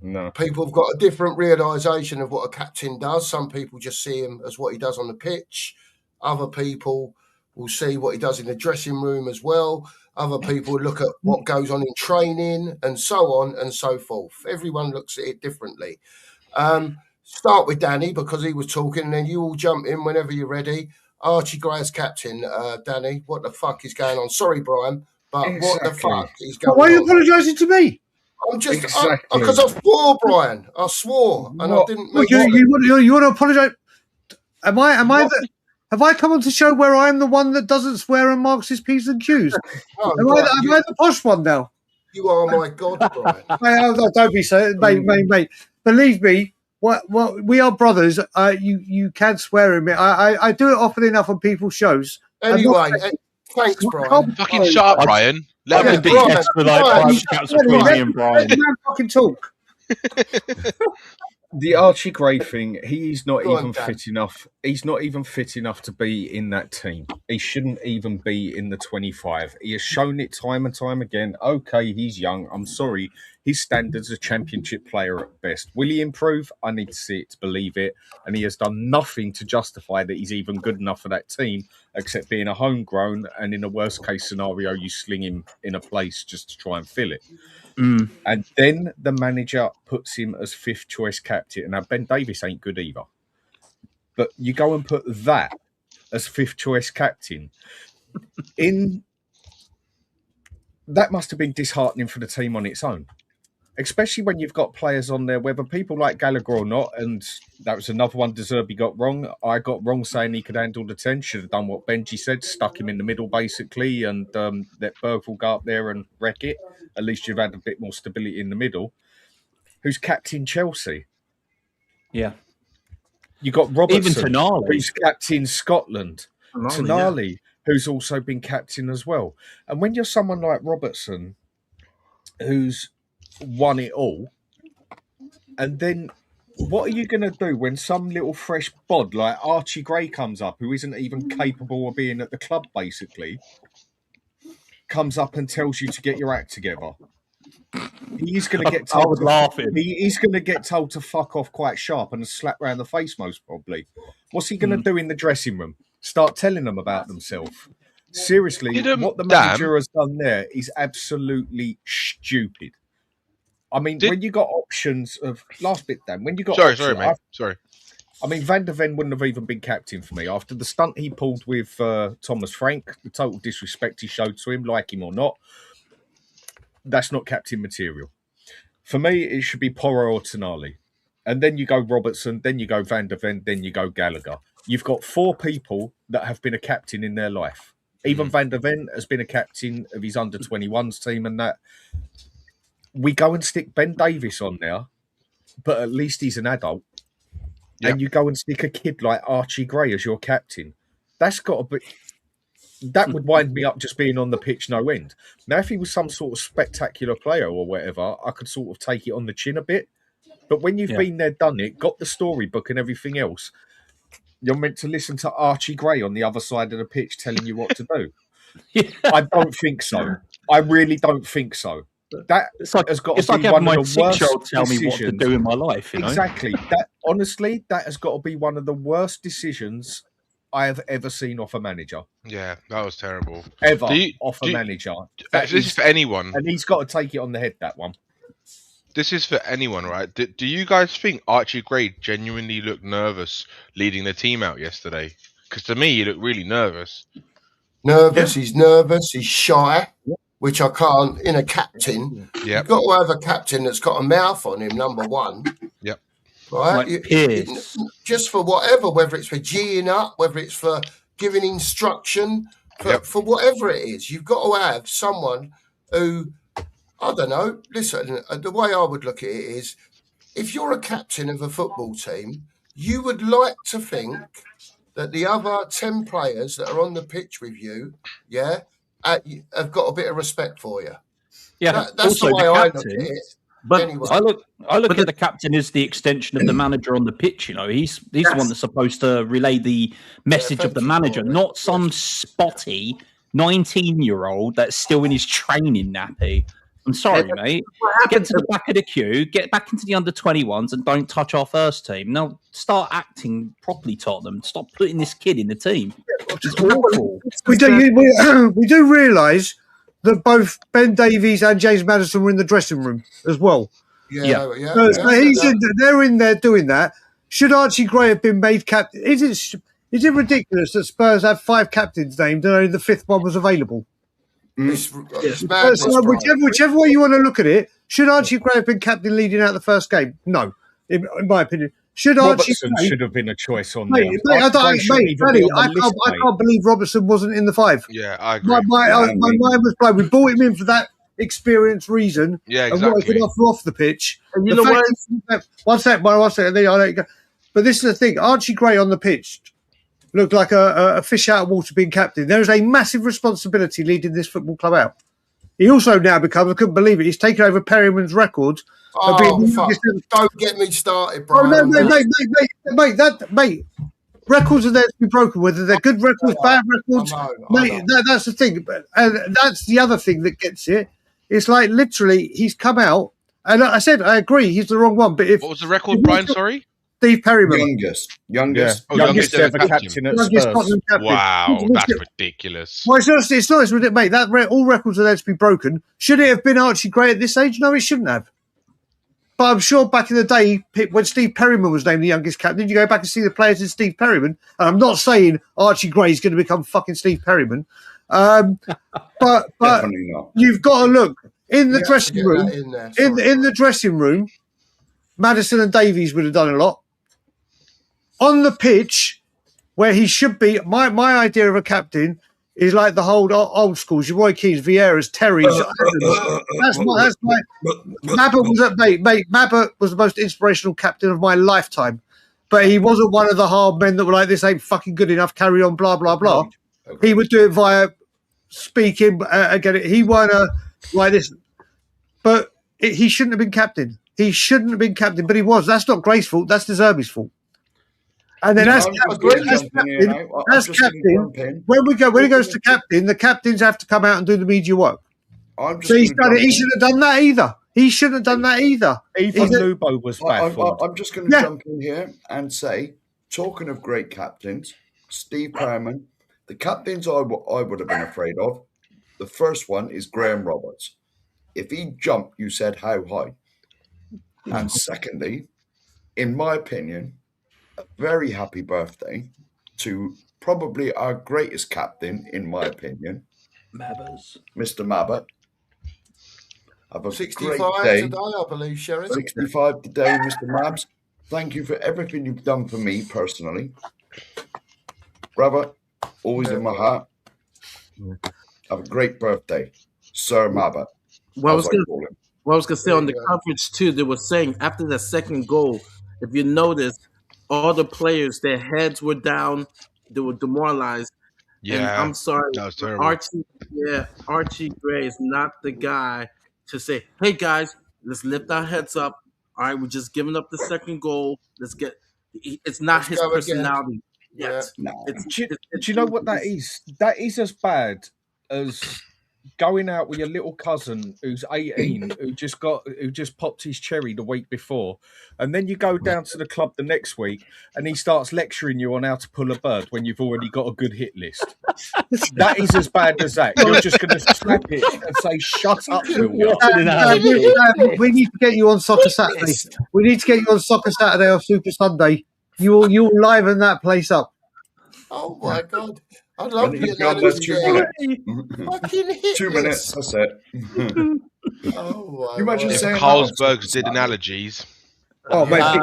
No. People have got a different realisation of what a captain does. Some people just see him as what he does on the pitch. Other people will see what he does in the dressing room as well. Other people look at what goes on in training, and so on and so forth. Everyone looks at it differently. Start with Danny, because he was talking, and then you all jump in whenever you're ready. Archie Gray as captain. Danny, what the fuck is going on? Sorry, Brian, but what the fuck is going on? Why are you apologising to me? I'm just because I swore, Brian. I swore, and I didn't. You want to apologise? Have I come on to show where I am the one that doesn't swear and marks his P's and Q's? No, am I the posh one now? You are my god, Brian. Don't be so, mate. Believe me. What we are brothers. You can swear at me. I do it often enough on people's shows. Anyway, thanks, Brian. Fucking shut up, Brian. Let me be between me and Brian. Fucking talk. The Archie Gray thing, he's not even fit enough. He's not even fit enough to be in that team. He shouldn't even be in the 25. He has shown it time and time again. Okay, he's young. I'm sorry. His standards are championship player at best. Will he improve? I need to see it to believe it. And he has done nothing to justify that he's even good enough for that team, except being a homegrown, and in a worst case scenario, you sling him in a place just to try and fill it. And then the manager puts him as fifth choice captain. Now, Ben Davies ain't good either. But you go and put that as fifth choice captain. That must have been disheartening for the team on its own. Especially when you've got players on there, whether people like Gallagher or not, and that was another one De Zerbi got wrong. I got wrong saying he could handle the 10. Should have done what Benji said, stuck him in the middle basically, and let Bergvall go up there and wreck it. At least you've had a bit more stability in the middle. Who's captain Chelsea? Yeah. You got Robertson, even Tonali, who's captain Scotland. Tonali, who's also been captain as well. And when you're someone like Robertson, who's won it all, and then what are you going to do when some little fresh bod like Archie Gray comes up, who isn't even capable of being at the club basically, comes up and tells you to get your act together? He's going to get told. I was laughing. He's going to get told to fuck off quite sharp and slap round the face most probably. What's he going to do in the dressing room? Start telling them about themselves? Seriously, what the manager has done there is absolutely stupid. I mean, when you got options of last bit, Dan. When you got sorry, mate. Sorry. I mean, Van der Ven wouldn't have even been captain for me after the stunt he pulled with Thomas Frank. The total disrespect he showed to him, like him or not, that's not captain material. For me, it should be Porro or Tonali. And then you go Robertson, then you go Van der Ven, then you go Gallagher. You've got 4 people that have been a captain in their life. Even Van der Ven has been a captain of his under-21s team and that. We go and stick Ben Davies on there, but at least he's an adult. Yep. And you go and stick a kid like Archie Gray as your captain. That's got to be... That would wind me up just being on the pitch no end. Now, if he was some sort of spectacular player or whatever, I could sort of take it on the chin a bit. But when you've been there, done it, got the storybook and everything else, you're meant to listen to Archie Gray on the other side of the pitch telling you what to do. I don't think so. I really don't think so. That has got to be one of the worst decisions. Tell me what to do in my life. You know? Exactly. That honestly, that has got to be one of the worst decisions I have ever seen off a manager. Yeah, that was terrible. Ever off a manager. This is for anyone. And he's got to take it on the head, that one. This is for anyone, right? Do you guys think Archie Gray genuinely looked nervous leading the team out yesterday? Because to me, he looked really nervous. He's nervous, he's shy, which I can't, in a captain. You've got to have a captain that's got a mouth on him, number one. Yep. Right? Just for whatever, whether it's for G'ing up, whether it's for giving instruction, for whatever it is, you've got to have someone who, I don't know, listen, the way I would look at it is, if you're a captain of a football team, you would like to think that the other 10 players that are on the pitch with you, have got a bit of respect for you. Yeah, that's the way I look at it. But anyway. I look at the captain as the extension of the manager on the pitch. You know, he's the one that's supposed to relay the message of the manager, not some spotty 19-year-old that's still in his training nappy. I'm sorry, mate. Get to the back of the queue, get back into the under-21s, and don't touch our first team. Now, start acting properly, Tottenham. Stop putting this kid in the team. It's awful. We do realise that both Ben Davies and James Maddison were in the dressing room as well. So they're in there doing that. Should Archie Gray have been made captain? Is it ridiculous that Spurs have 5 captains named and only the 5th one was available? It's madness, whichever way you want to look at it, should Archie Gray have been captain leading out the first game? No, in my opinion. Robertson should have been a choice on there. I can't believe Robertson wasn't in the 5. Yeah, I agree. My mind was blown. We brought him in for that experience reason. Yeah, exactly. And what he could offer off the pitch. And you know what? One second. But this is the thing. Archie Gray on the pitch looked like a fish out of water being captain. There is a massive responsibility leading this football club out. He also now becomes, I couldn't believe it, he's taken over Perryman's record. Don't get me started, bro. Oh, no, mate. Records are there to be broken, whether they're good records, bad records. Mate, that's the thing. And that's the other thing that gets it. It's like literally he's come out, and I said, I agree, he's the wrong one. But what was the record, Brian? Sorry? Steve Perryman. Youngest ever captain at Spurs. Wow, that's ridiculous. Well, it's not, it's ridiculous, mate. All records are there to be broken. Should it have been Archie Gray at this age? No, it shouldn't have. But I'm sure back in the day, when Steve Perryman was named the youngest captain, you go back and see the players in Steve Perryman. And I'm not saying Archie Gray is going to become fucking Steve Perryman. But you've got to look in the dressing room. In the dressing room, Maddison and Davies would have done a lot. On the pitch, where he should be, my idea of a captain is like the whole old schools, your Roy Keanes, Vieira's, Terry's. That's my. Mabbott was the most inspirational captain of my lifetime, but he wasn't one of the hard men that were like, this ain't fucking good enough, carry on, blah, blah, blah. Okay. He would do it via speaking, again, he weren't like this. But he shouldn't have been captain. He shouldn't have been captain, but he was. That's not Gray's fault, that's De Zerbi's fault. And then as captain, when he goes to captain, the captains have to come out and do the media work. So he's done it. He shouldn't have done that either. Even Lubo was baffled. I'm just going to jump in here and say, talking of great captains, Steve Perryman, the captains I would have been afraid of, the first one is Graham Roberts. If he jumped, you said how high. And secondly, in my opinion, a very happy birthday to probably our greatest captain, in my opinion, Mabbers. Mr. Mabber. Have a 65 great day. today, I believe, Sheriff. 65 today, Mr. Mabs. Thank you for everything you've done for me personally. Brother, always in my heart. Have a great birthday, Sir Mabber. Well, I was going to say on the coverage too, they were saying after the second goal, if you notice, all the players, their heads were down, they were demoralized. Yeah, and I'm sorry, that was terrible. Archie Gray is not the guy to say, "Hey guys, let's lift our heads up. All right, we're just giving up the second goal. Let's get." It's not his personality. Yes. Do you know what that is? That is as bad as going out with your little cousin who's 18, who just popped his cherry the week before, and then you go down to the club the next week and he starts lecturing you on how to pull a bird when you've already got a good hit list. That is as bad as that. You're just going to slap it and say, "Shut up, Will." We need to get you on Soccer Saturday. We need to get you on Soccer Saturday or Super Sunday. You'll liven that place up. Oh my God. I love He's the gone there analogy 2 there. minutes. Fucking hit 2 minutes, that's it. Oh, You imagine If saying Carlsbergs did analogies. Oh, man.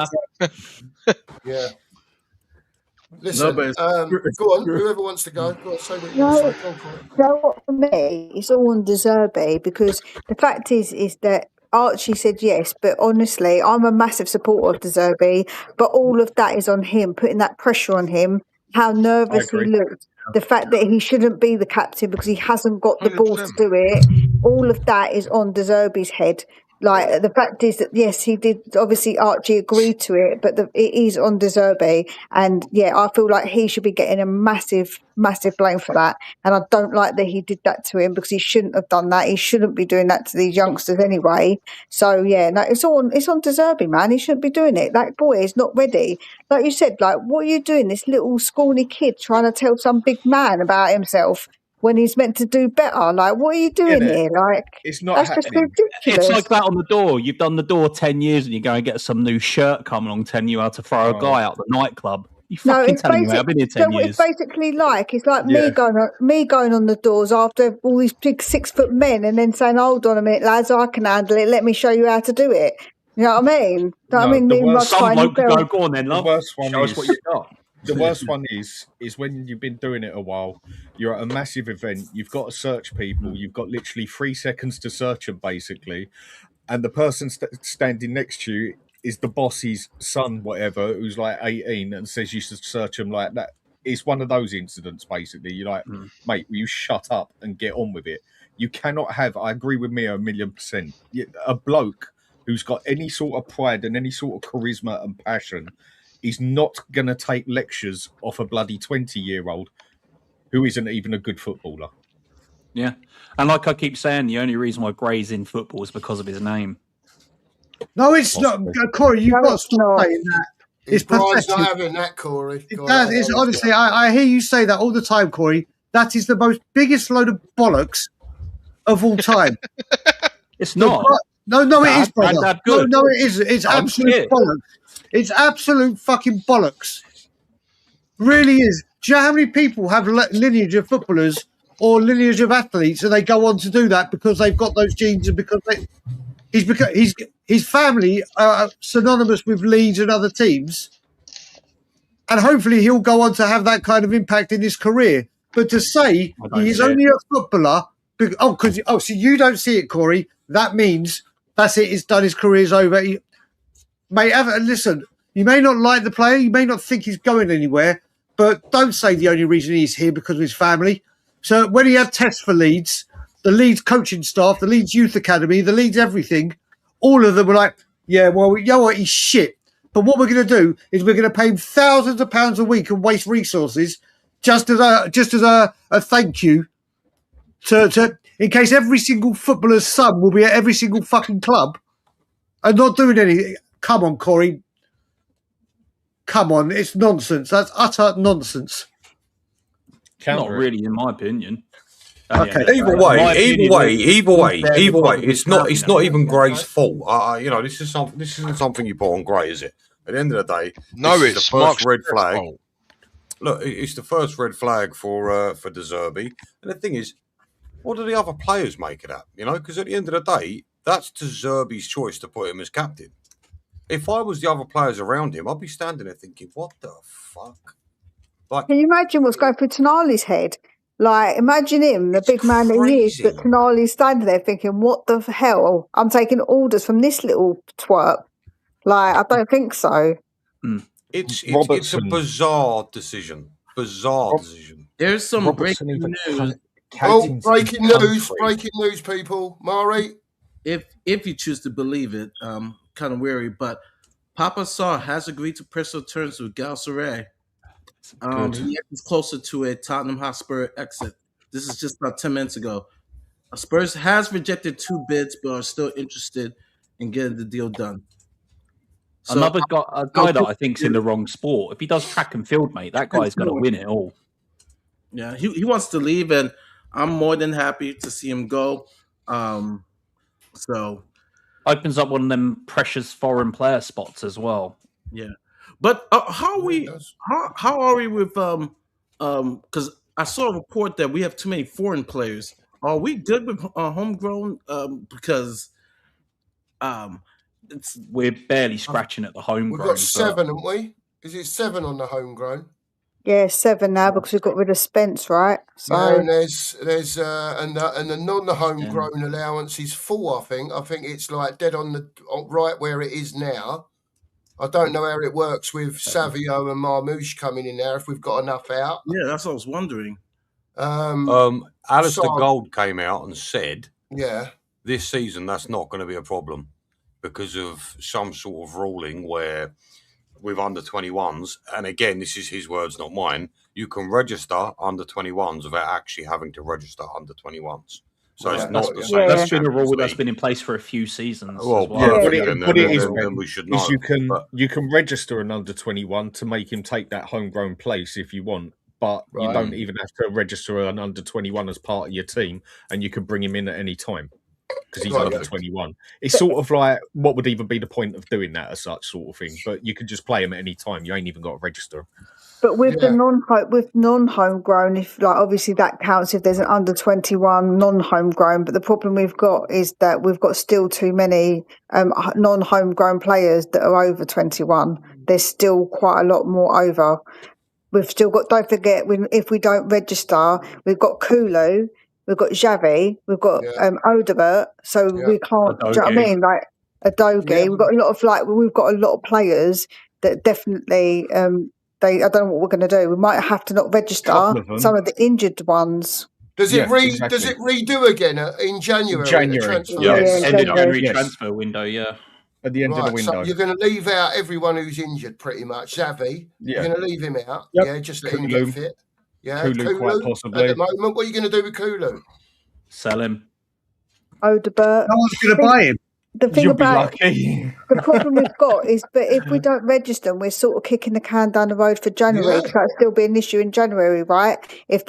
Yeah. Listen, go on. Whoever wants to go, go on, say what you want to say. Go on, Corey. You know what, for me, it's all on De Zerbi, because the fact is that Archie said yes, but honestly, I'm a massive supporter of De Zerbi, but all of that is on him, putting that pressure on him, how nervous he looked, the fact that he shouldn't be the captain because he hasn't got the balls to do it, all of that is on De Zerbi's head. Like, the fact is that, yes, he did, obviously Archie agreed to it, but it is on De Zerbi. And yeah, I feel like he should be getting a massive, massive blame for that. And I don't like that he did that to him, because he shouldn't have done that. He shouldn't be doing that to these youngsters anyway. So yeah, no, it's on De Zerbi, man. He shouldn't be doing it. That boy is not ready. Like you said, like, what are you doing? This little scrawny kid trying to tell some big man about himself when he's meant to do better. Like, what are you doing here? Like, it's not that's happening. just ridiculous. It's like that on the door. You've done the door 10 years and you go and get some new shirt come along telling you how to throw a guy out the nightclub. You fucking telling me, I've been here 10 years. It's basically like, it's like me going on the doors after all these big 6 foot men and then saying, "Hold on a minute, lads, I can handle it. Let me show you how to do it." You know what I mean? Some bloke could go on then, love. The worst one Show us is, what you got. The worst one is when you've been doing it a while, you're at a massive event, you've got to search people, you've got literally 3 seconds to search them, basically, and the person standing next to you is the boss's son, whatever, who's like 18 and says you should search them like that. It's one of those incidents, basically. You're like, mate, will you shut up and get on with it? You cannot have, I agree with Mia 1,000,000%, a bloke who's got any sort of pride and any sort of charisma and passion. He's not going to take lectures off a bloody 20-year-old who isn't even a good footballer. Yeah. And like I keep saying, the only reason why Gray's in football is because of his name. No, it's not. Corey, you've got to stop saying that. It's Brian's pathetic. not having that, Corey. It's honestly, I hear you say that all the time, Corey. That is the most biggest load of bollocks of all time. It's not. No, it is, brother. No, it isn't. It's absolute bollocks. It's absolute fucking bollocks. Really is. Do you know how many people have lineage of footballers or lineage of athletes and they go on to do that because they've got those genes and because his family are synonymous with Leeds and other teams, and hopefully he'll go on to have that kind of impact in his career. But to say he's only a footballer, so you don't see it, Corey, that means that's it, it's done, his career's over. Listen, you may not like the player, you may not think he's going anywhere, but don't say the only reason he's here because of his family. So when he had tests for Leeds, the Leeds coaching staff, the Leeds Youth Academy, the Leeds everything, all of them were like, yeah, well, you know what, he's shit. But what we're going to do is we're going to pay him thousands of pounds a week and waste resources just as a thank you to in case every single footballer's son will be at every single fucking club and not doing anything. Come on, Corey. Come on, it's nonsense. That's utter nonsense. Not really, in my opinion. Okay. Either way, it's not even Gray's fault. This isn't something you put on Gray, is it? At the end of the day, No, this is it's the first Mark red flag. fault. Look, it's the first red flag for De Zerbi. And the thing is, what do the other players make of that? You know, because at the end of the day, that's De Zerbi's choice to put him as captain. If I was the other players around him, I'd be standing there thinking, what the fuck? Like, can you imagine what's going through Tonali's head? Like, imagine him, the big man that he is, but Tonali's standing there thinking, what the hell? I'm taking orders from this little twerp. Like, I don't think so. It's a bizarre decision. Decision. There's some breaking news. Breaking news, people. Mari? If you choose to believe it, kind of weary, but Papa Sarr has agreed to personal terms with Galatasaray. He is closer to a Tottenham Hotspur exit. This is just about 10 minutes ago. Spurs has rejected 2 bids, but are still interested in getting the deal done. So, Another guy that I think's in the wrong sport. If he does track and field, mate, that guy's going to win it all. Yeah, he wants to leave, and I'm more than happy to see him go. So opens up one of them precious foreign player spots as well. Yeah, but how are we? How are we with Because I saw a report that we have too many foreign players. Are we good with homegrown? Because we're barely scratching at the homegrown. We've got 7, haven't we? Is it 7 on the homegrown? Yeah, 7 now because we've got rid of Spence, right? So No, and there's and the non-homegrown allowance is 4. I think it's like dead on right where it is now. I don't know how it works with Savio and Marmouche coming in there if we've got enough out. Yeah, that's what I was wondering. Alistair Gold came out and said, "Yeah, this season that's not going to be a problem because of some sort of ruling where with under 21s, and again, this is his words, not mine. You can register under 21s without actually having to register under 21s. So it's not the same. That's been a rule that's been in place for a few seasons. Well, then we should know. Is you can register an under 21 to make him take that homegrown place if you want, but you don't even have to register an under 21 as part of your team, and you can bring him in at any time because he's under 21. It's sort of like, what would even be the point of doing that as such sort of thing? But you can just play him at any time. You ain't even got to register. But with the non-homegrown, if like obviously that counts if there's an under 21 non-homegrown. But the problem we've got is that we've got still too many non-homegrown players that are over 21. There's still quite a lot more over. We've still got. Don't forget, if we don't register, we've got Kulu, we've got Xavi, we've got Odobert. So we can't. Do you know what I mean? Like Adogi. Yeah. We've got a lot of players that definitely. I don't know what we're going to do. We might have to not register some of the injured ones. Does it redo again in January? January transfer window. Yeah, at the end of the window. So you're going to leave out everyone who's injured, pretty much. Xavi, you're going to leave him out. Yep. Yeah, just let him get fit. Yeah, Kulu quite possibly. At the moment, what are you going to do with Kulu? Sell him. Odobert. No one's going to buy him. The thing about the problem we've got is, but if we don't register, we're sort of kicking the can down the road for January. Because that'll still be an issue in January, right? If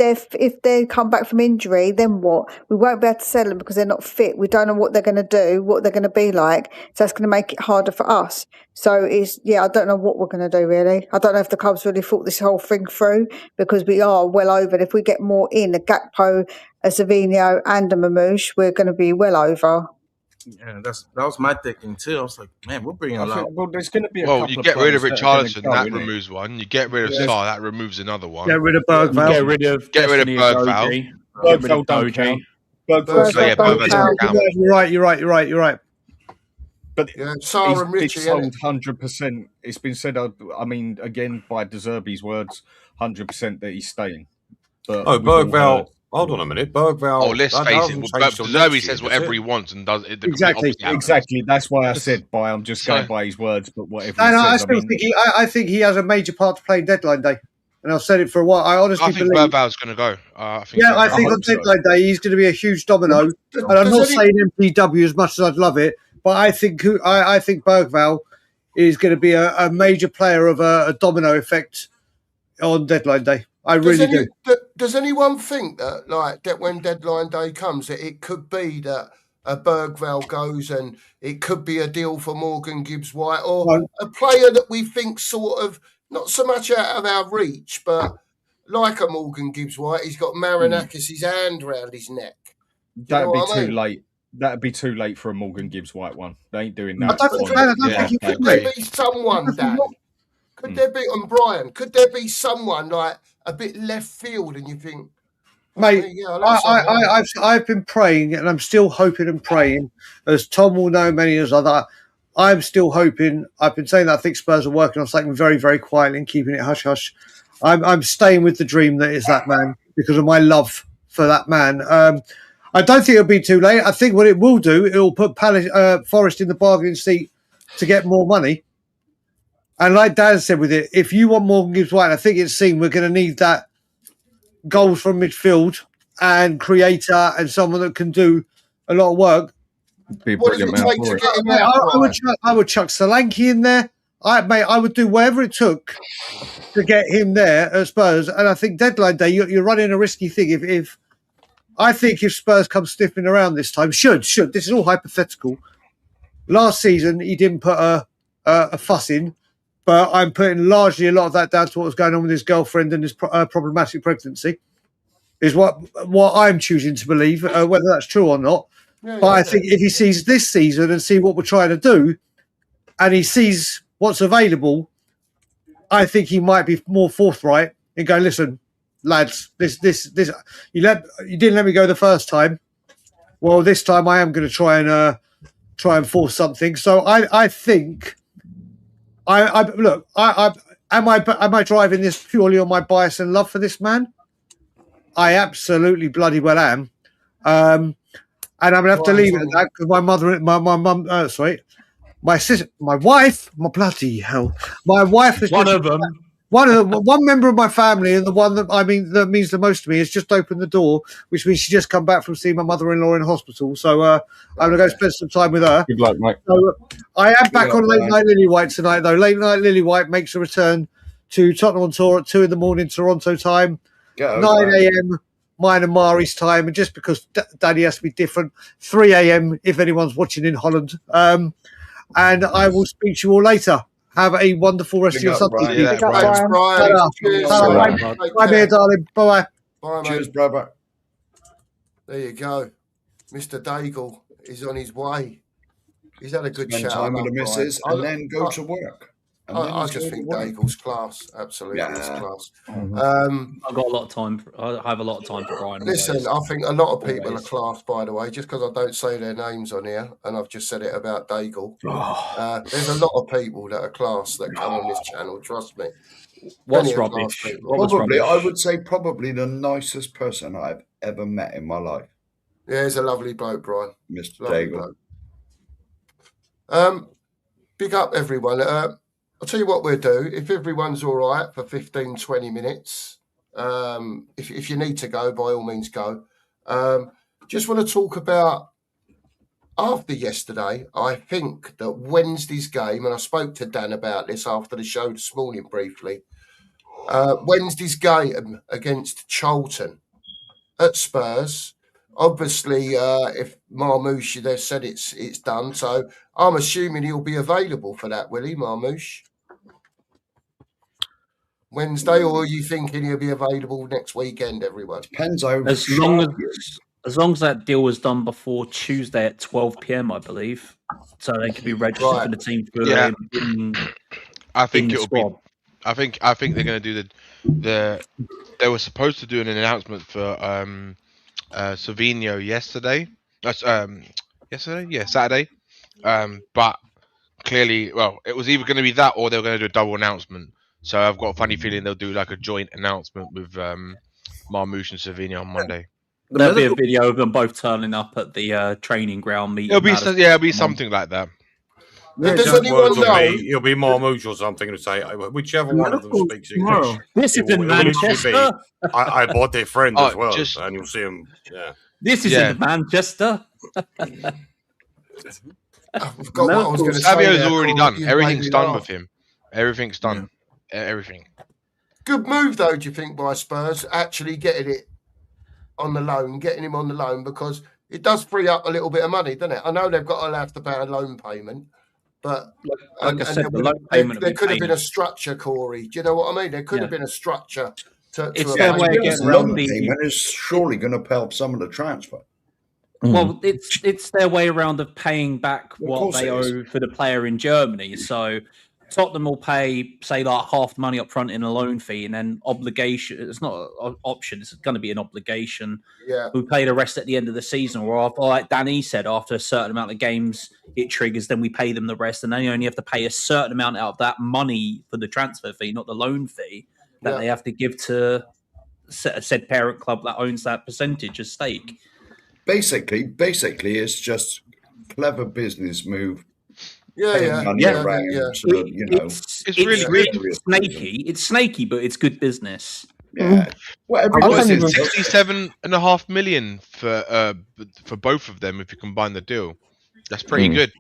they come back from injury, then what? We won't be able to sell them because they're not fit. We don't know what they're going to do, what they're going to be like. So that's going to make it harder for us. So I don't know what we're going to do really. I don't know if the club's really thought this whole thing through because we are well over. And if we get more in, a Gakpo, a Savinho, and a Mamouche, we're going to be well over. Yeah, that was my thinking too. I was like, man, we're bringing a lot. Well, there's going to be. You get rid of Richarlison, that removes one. You get rid of Sarr, that removes another one. Get rid of Bergvall. Get rid of Bergvall. Get rid of Doji. You're right. But Sarr and Richie, sold 100%. It's been said. I mean, again, by De Zerbi's words, 100% that he's staying. But Bergvall. Hold on a minute, Bergvall. Oh, let's face it. De Zerbi says whatever he wants and does it. Exactly. That's why I said I'm just going by his words. But whatever. I think he has a major part to play in deadline day, and I've said it for a while. I honestly think believe Bergvall's going to go. I think on deadline day he's going to be a huge domino. And I'm not saying MPW as much as I'd love it, but I think Bergvall is going to be a major player of a domino effect on deadline day. I really do. Does anyone think that when deadline day comes, that it could be that Bergvall goes and it could be a deal for Morgan Gibbs-White, or a player that we think sort of not so much out of our reach, but like a Morgan Gibbs-White, he's got Marinakis' hand round his neck. That'd be too late. That'd be too late for a Morgan Gibbs-White one. They ain't doing that. Could there be someone, Dan? Could there be, on Brian, could there be someone like a bit left field and you think, mate, I've been praying and I'm still hoping and praying, as Tom will know, many as other. I'm still hoping. I've been saying that I think Spurs are working on something very, very quietly and keeping it hush-hush. I'm staying with the dream that is that man because of my love for that man. I don't think it'll be too late. I think what it will do, it will put Forest in the bargaining seat to get more money. And like Dan said with it, if you want Morgan Gibbs-White, I think it's seen we're going to need that goals from midfield and creator and someone that can do a lot of work. Be a brilliant man for it. I would chuck Solanke in there. I would do whatever it took to get him there at Spurs. And I think deadline day, you're running a risky thing. If Spurs come sniffing around this time, should this is all hypothetical. Last season he didn't put a fuss in, but I'm putting largely a lot of that down to what was going on with his girlfriend and his problematic pregnancy. Is what I'm choosing to believe, whether that's true or not. But I think if he sees this season and see what we're trying to do, and he sees what's available, I think he might be more forthright and go, listen, lads, this you didn't let me go the first time. Well, this time I am going to try and force something. So I think am I driving this purely on my bias and love for this man? I absolutely bloody well am. And I'm going to have to leave it at that because my sister, my wife, my bloody hell, my wife is one member of my family, and the one that means the most to me has just opened the door, which means she just come back from seeing my mother-in-law in hospital. So I'm going to go spend some time with her. Good luck, mate. So I am back on Late Night Lillywhite tonight, though. Late Night Lillywhite makes a return to Tottenham on Tour at 2 a.m. Toronto time. 9 a.m. mine and Mari's time, and just because Daddy has to be different, 3 a.m. if anyone's watching in Holland. And I will speak to you all later. Have a wonderful rest of your Sunday. Thanks, Brian. Bye, here, darling. Bye. Bye, mate. Cheers, brother. There you go. Mr. Daigle is on his way. He's had a good Spend chat. time with the missus and then go to work. I just think Daigle's class. Absolutely, it's class. I've got a lot of time. I have a lot of time for Brian. Listen, I think a lot of people are class, by the way, just because I don't say their names on here, and I've just said it about Daigle. There's a lot of people that are class that come on this channel, trust me. What's rubbish? I would say probably the nicest person I've ever met in my life. Yeah, he's a lovely bloke, Brian. Mr. Daigle. Big up, everyone. I'll tell you what we'll do. If everyone's all right for 15, 20 minutes, if you need to go, by all means go. Just want to talk about, after yesterday, I think that Wednesday's game, and I spoke to Dan about this after the show this morning briefly, Wednesday's game against Charlton at Spurs. Obviously, if Marmoush, they've said it's done, so I'm assuming he'll be available for that, will he, Marmoush? Wednesday, or are you thinking he'll be available next weekend, everyone? Depends over. As long as that deal was done before Tuesday at 12 p.m, I believe, so they could be registered for the team. I think it'll be. I think they're going to do the. They were supposed to do an announcement for Savinho yesterday. Saturday. But clearly, well, it was either going to be that or they were going to do a double announcement. So I've got a funny feeling they'll do like a joint announcement with Marmoush and Savinho on Monday. There'll be a video of them both turning up at the training ground meeting. It'll be something like that. Does anyone know? It'll be Marmoush or something to say whichever one of them speaks English. This is in Manchester. I bought their friend as well, and you'll see him. Yeah. This is in Manchester. I forgot what I was going to say. Savio's already done. Everything's done with him. Everything's done. Everything. Good move, though, do you think, by Spurs, actually getting him on the loan, because it does free up a little bit of money, doesn't it? I know they've got to have to pay a loan payment, but like I said, the loan payment there could have been a structure, Corey. Do you know what I mean? There could have been a structure to It's a their way of payment. getting loan around the. payment is surely going to help some of the transfer. Well, it's their way around of paying back what course they it is. owe for the player in Germany. So Tottenham will pay, say, like half the money up front in a loan fee, and then obligation. It's not an option; it's going to be an obligation. Yeah. We pay the rest at the end of the season, or after, like Danny said, after a certain amount of games it triggers, then we pay them the rest, and they only have to pay a certain amount out of that money for the transfer fee, not the loan fee that they have to give to said parent club that owns that percentage of stake. Basically, it's just clever business move. Money Yeah. around, so that, you know, It's really good. Snaky. It's snaky, but it's good business. yeah. Well, Was it everybody, 67.5 million for both of them if you combine the deal? That's pretty good.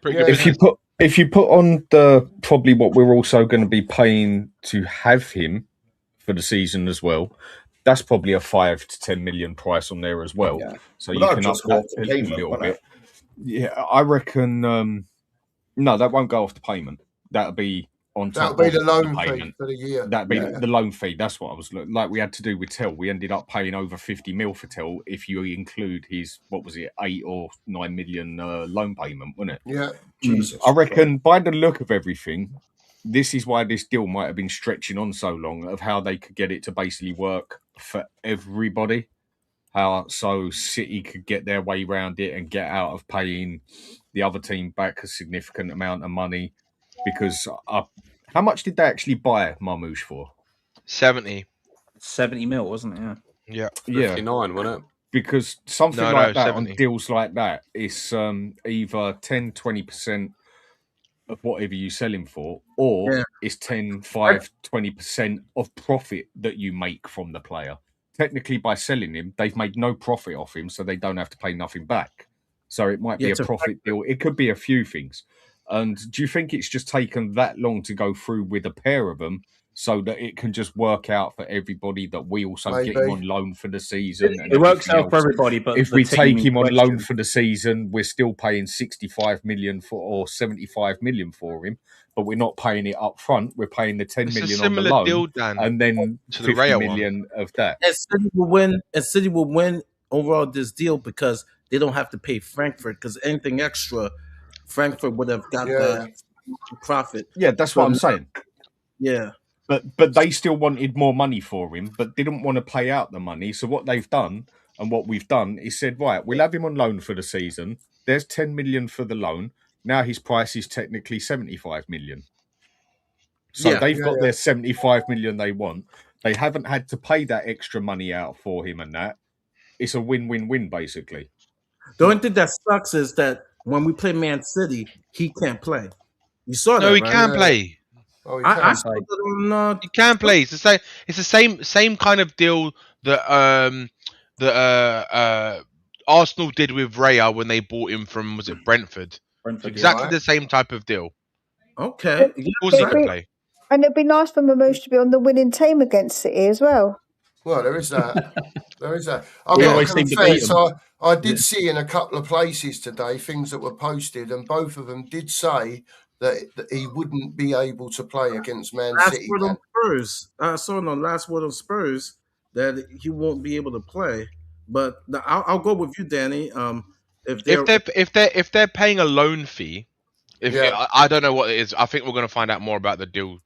Pretty good. If you put on the probably what we're also going to be paying to have him for the season as well, that's probably a 5 to 10 million price on there as well. Yeah. So Well, you that'll can up just go off that the a payment, little won't bit. it? Yeah, I reckon. No, that won't go off the payment. That'll be on top. That'll be the of loan payment fee for the year. That'd be the loan fee. That's what I was like. We had to do with Tell. We ended up paying over 50 mil for Tell if you include his 8 or 9 million loan payment, wasn't it? Yeah. Jesus. I reckon by the look of everything, this is why this deal might have been stretching on so long, of how they could get it to basically work for everybody. How so City could get their way around it and get out of paying the other team back a significant amount of money. Because how much did they actually buy Marmoush for? 70 mil, wasn't it? Yeah. 59, wasn't it? Because something No, like that 70. on deals like that is either 10, 20% of whatever you sell him for, or it's 10, 5, 20% of profit that you make from the player. Technically, by selling him, they've made no profit off him, so they don't have to pay nothing back. So it might be a profit deal. It could be a few things. And do you think it's just taken that long to go through with a pair of them so that it can just work out for everybody that we also get him on loan for the season? It works out for everybody, but if the we team take in him on question- loan for the season, we're still paying 65 million or 75 million for him, but we're not paying it up front. We're paying the 10 It's a million on the similar loan, deal, Dan, and then to the 50 Rayo million of that. And City will win. And City will win overall this deal because they don't have to pay Frankfurt, because anything extra, Frankfurt would have got the profit. Yeah, that's what I'm saying. Yeah. But they still wanted more money for him, but didn't want to pay out the money. So what they've done and what we've done is said, right, we'll have him on loan for the season. There's 10 million for the loan. Now his price is technically 75 million. So they've got their 75 million they want. They haven't had to pay that extra money out for him and that. It's a win-win-win, basically. The only thing that sucks is that when we play Man City, he can't play. You saw that, No, he right? can play. Oh, he I can. saw that on, He can play. It's the same kind of deal that Arsenal did with Raya when they bought him from, was it Brentford? Exactly the same type of deal. Okay. Of course he can play. And it'd be nice for Mamouche to be on the winning team against City as well. Well, there is that. There is that. I've We got always to seem to beat confess, I did see in a couple of places today things that were posted, and both of them did say that he wouldn't be able to play against Man Last City. word on Spurs. I saw on the last word on Spurs that he won't be able to play. But I'll go with you, Danny. If they're paying a loan fee, I don't know what it is. I think we're going to find out more about the deal.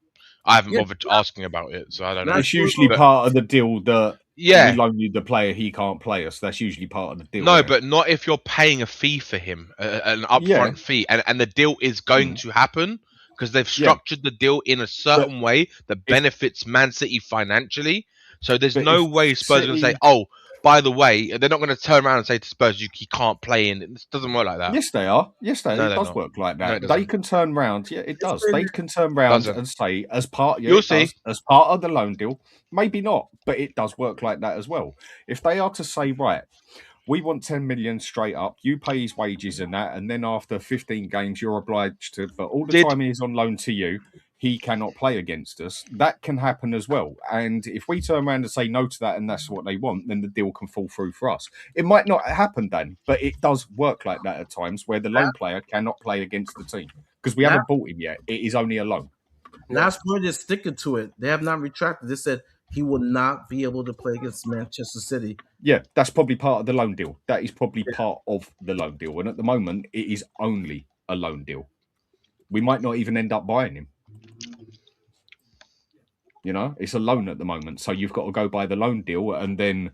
I haven't bothered asking about it, so I don't know. It's usually part of the deal that we loan you the player, he can't play us. That's usually part of the deal. No, but not if you're paying a fee for him, an upfront fee, and the deal is going to happen because they've structured the deal in a certain way that benefits Man City financially. So there's no way Spurs are going to say, "Oh, by the way," they're not going to turn around and say to Spurs, "He can't play in." It doesn't work like that. Yes, they are. Yes, it does work like that. They can turn round. Yeah, it does. They can turn round and say, as part, as part of the loan deal, maybe not, but it does work like that as well. If they are to say, right, we want 10 million straight up, you pay his wages and that, and then after 15 games, you're obliged to, for all the time he's on loan to you, he cannot play against us. That can happen as well. And if we turn around and say no to that and that's what they want, then the deal can fall through for us. It might not happen, Dan, but it does work like that at times where the loan player cannot play against the team because we haven't bought him yet. It is only a loan. Last point is sticking to it. They have not retracted. They said he will not be able to play against Manchester City. Yeah, that's probably part of the loan deal. That is probably part of the loan deal. And at the moment, it is only a loan deal. We might not even end up buying him. You know, it's a loan at the moment. So you've got to go by the loan deal. And then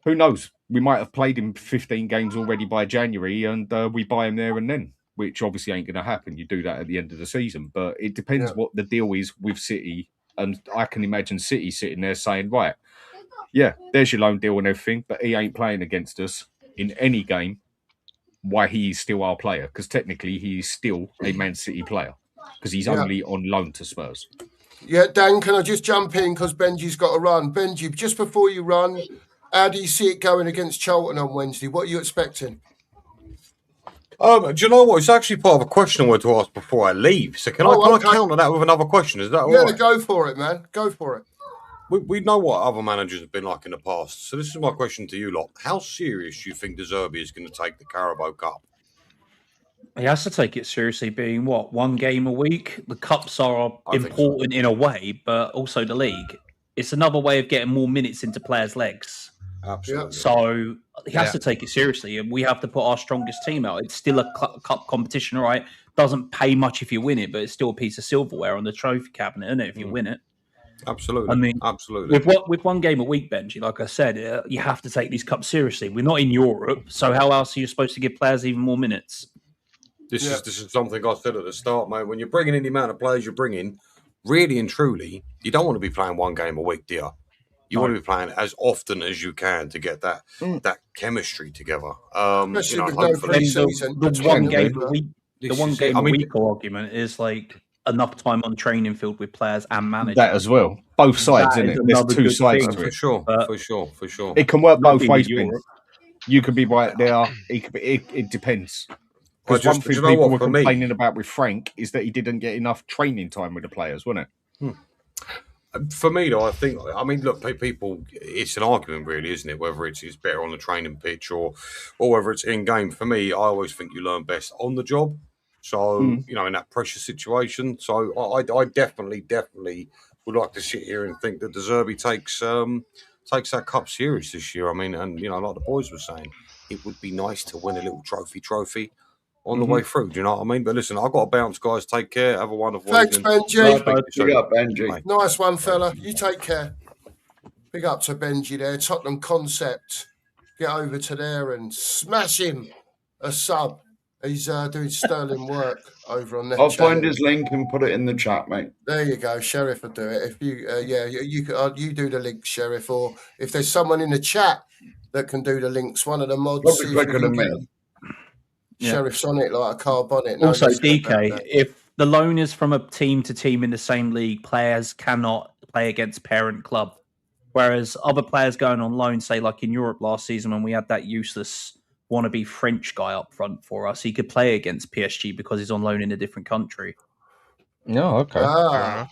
who knows? We might have played him 15 games already by January and we buy him there and then, which obviously ain't going to happen. You do that at the end of the season. But it depends what the deal is with City. And I can imagine City sitting there saying, right, yeah, there's your loan deal and everything, but he ain't playing against us in any game. Why he's still our player? Because technically he's still a Man City player because he's only on loan to Spurs. Yeah, Dan, can I just jump in because Benji's got to run? Benji, just before you run, how do you see it going against Charlton on Wednesday? What are you expecting? Do you know what? It's actually part of a question I wanted to ask before I leave. So can I counter that with another question? Is that all right? Yeah, go for it, man. Go for it. We know what other managers have been like in the past. So this is my question to you lot. How serious do you think De Zerbi is going to take the Carabao Cup? He has to take it seriously, being one game a week. The cups are important in a way, but also the league. It's another way of getting more minutes into players' legs. Absolutely. So he has to take it seriously, and we have to put our strongest team out. It's still a cup competition, right? Doesn't pay much if you win it, but it's still a piece of silverware on the trophy cabinet, isn't it? If you win it. Absolutely. I mean, absolutely. With one game a week, Benji, like I said, you have to take these cups seriously. We're not in Europe, so how else are you supposed to give players even more minutes? This is something I said at the start, mate. When you're bringing in the amount of players you're bringing, really and truly, you don't want to be playing one game a week, do you? You want to be playing as often as you can to get that chemistry together. Especially with no pre-season. The one game a week argument is like enough time on training field with players and managers. That as well. Both sides, isn't it? There's two sides to it. For sure. It can work both ways, Ben. You could be right there. It depends. Because one thing people were complaining about with Frank is that he didn't get enough training time with the players, wasn't it? For me, though, I mean, look, people, it's an argument, really, isn't it? Whether it's better on the training pitch or whether it's in game. For me, I always think you learn best on the job. So, you know, in that pressure situation. So, I definitely would like to sit here and think that De Zerbi takes that cup serious this year. I mean, and, you know, like the boys were saying, it would be nice to win a little trophy on the way through. Do you know what I mean? But listen, I've got to bounce, guys. Take care. Have a wonderful evening. Thanks, Benji. Big up, Benji. Nice one, fella. You take care. Big up to Benji there. Tottenham Concept. Get over to there and smash him a sub. He's doing sterling work over on that. I'll find his link and put it in the chat, mate. There you go. Sheriff will do it. If you, you do the link, Sheriff, or if there's someone in the chat that can do the links, one of the mods. Probably quicker than me. Sheriff's on it like a car bonnet. Also, DK, if the loan is from a team to team in the same league, players cannot play against parent club. Whereas other players going on loan, say like in Europe last season when we had that useless wannabe French guy up front for us, he could play against PSG because he's on loan in a different country. No, okay. I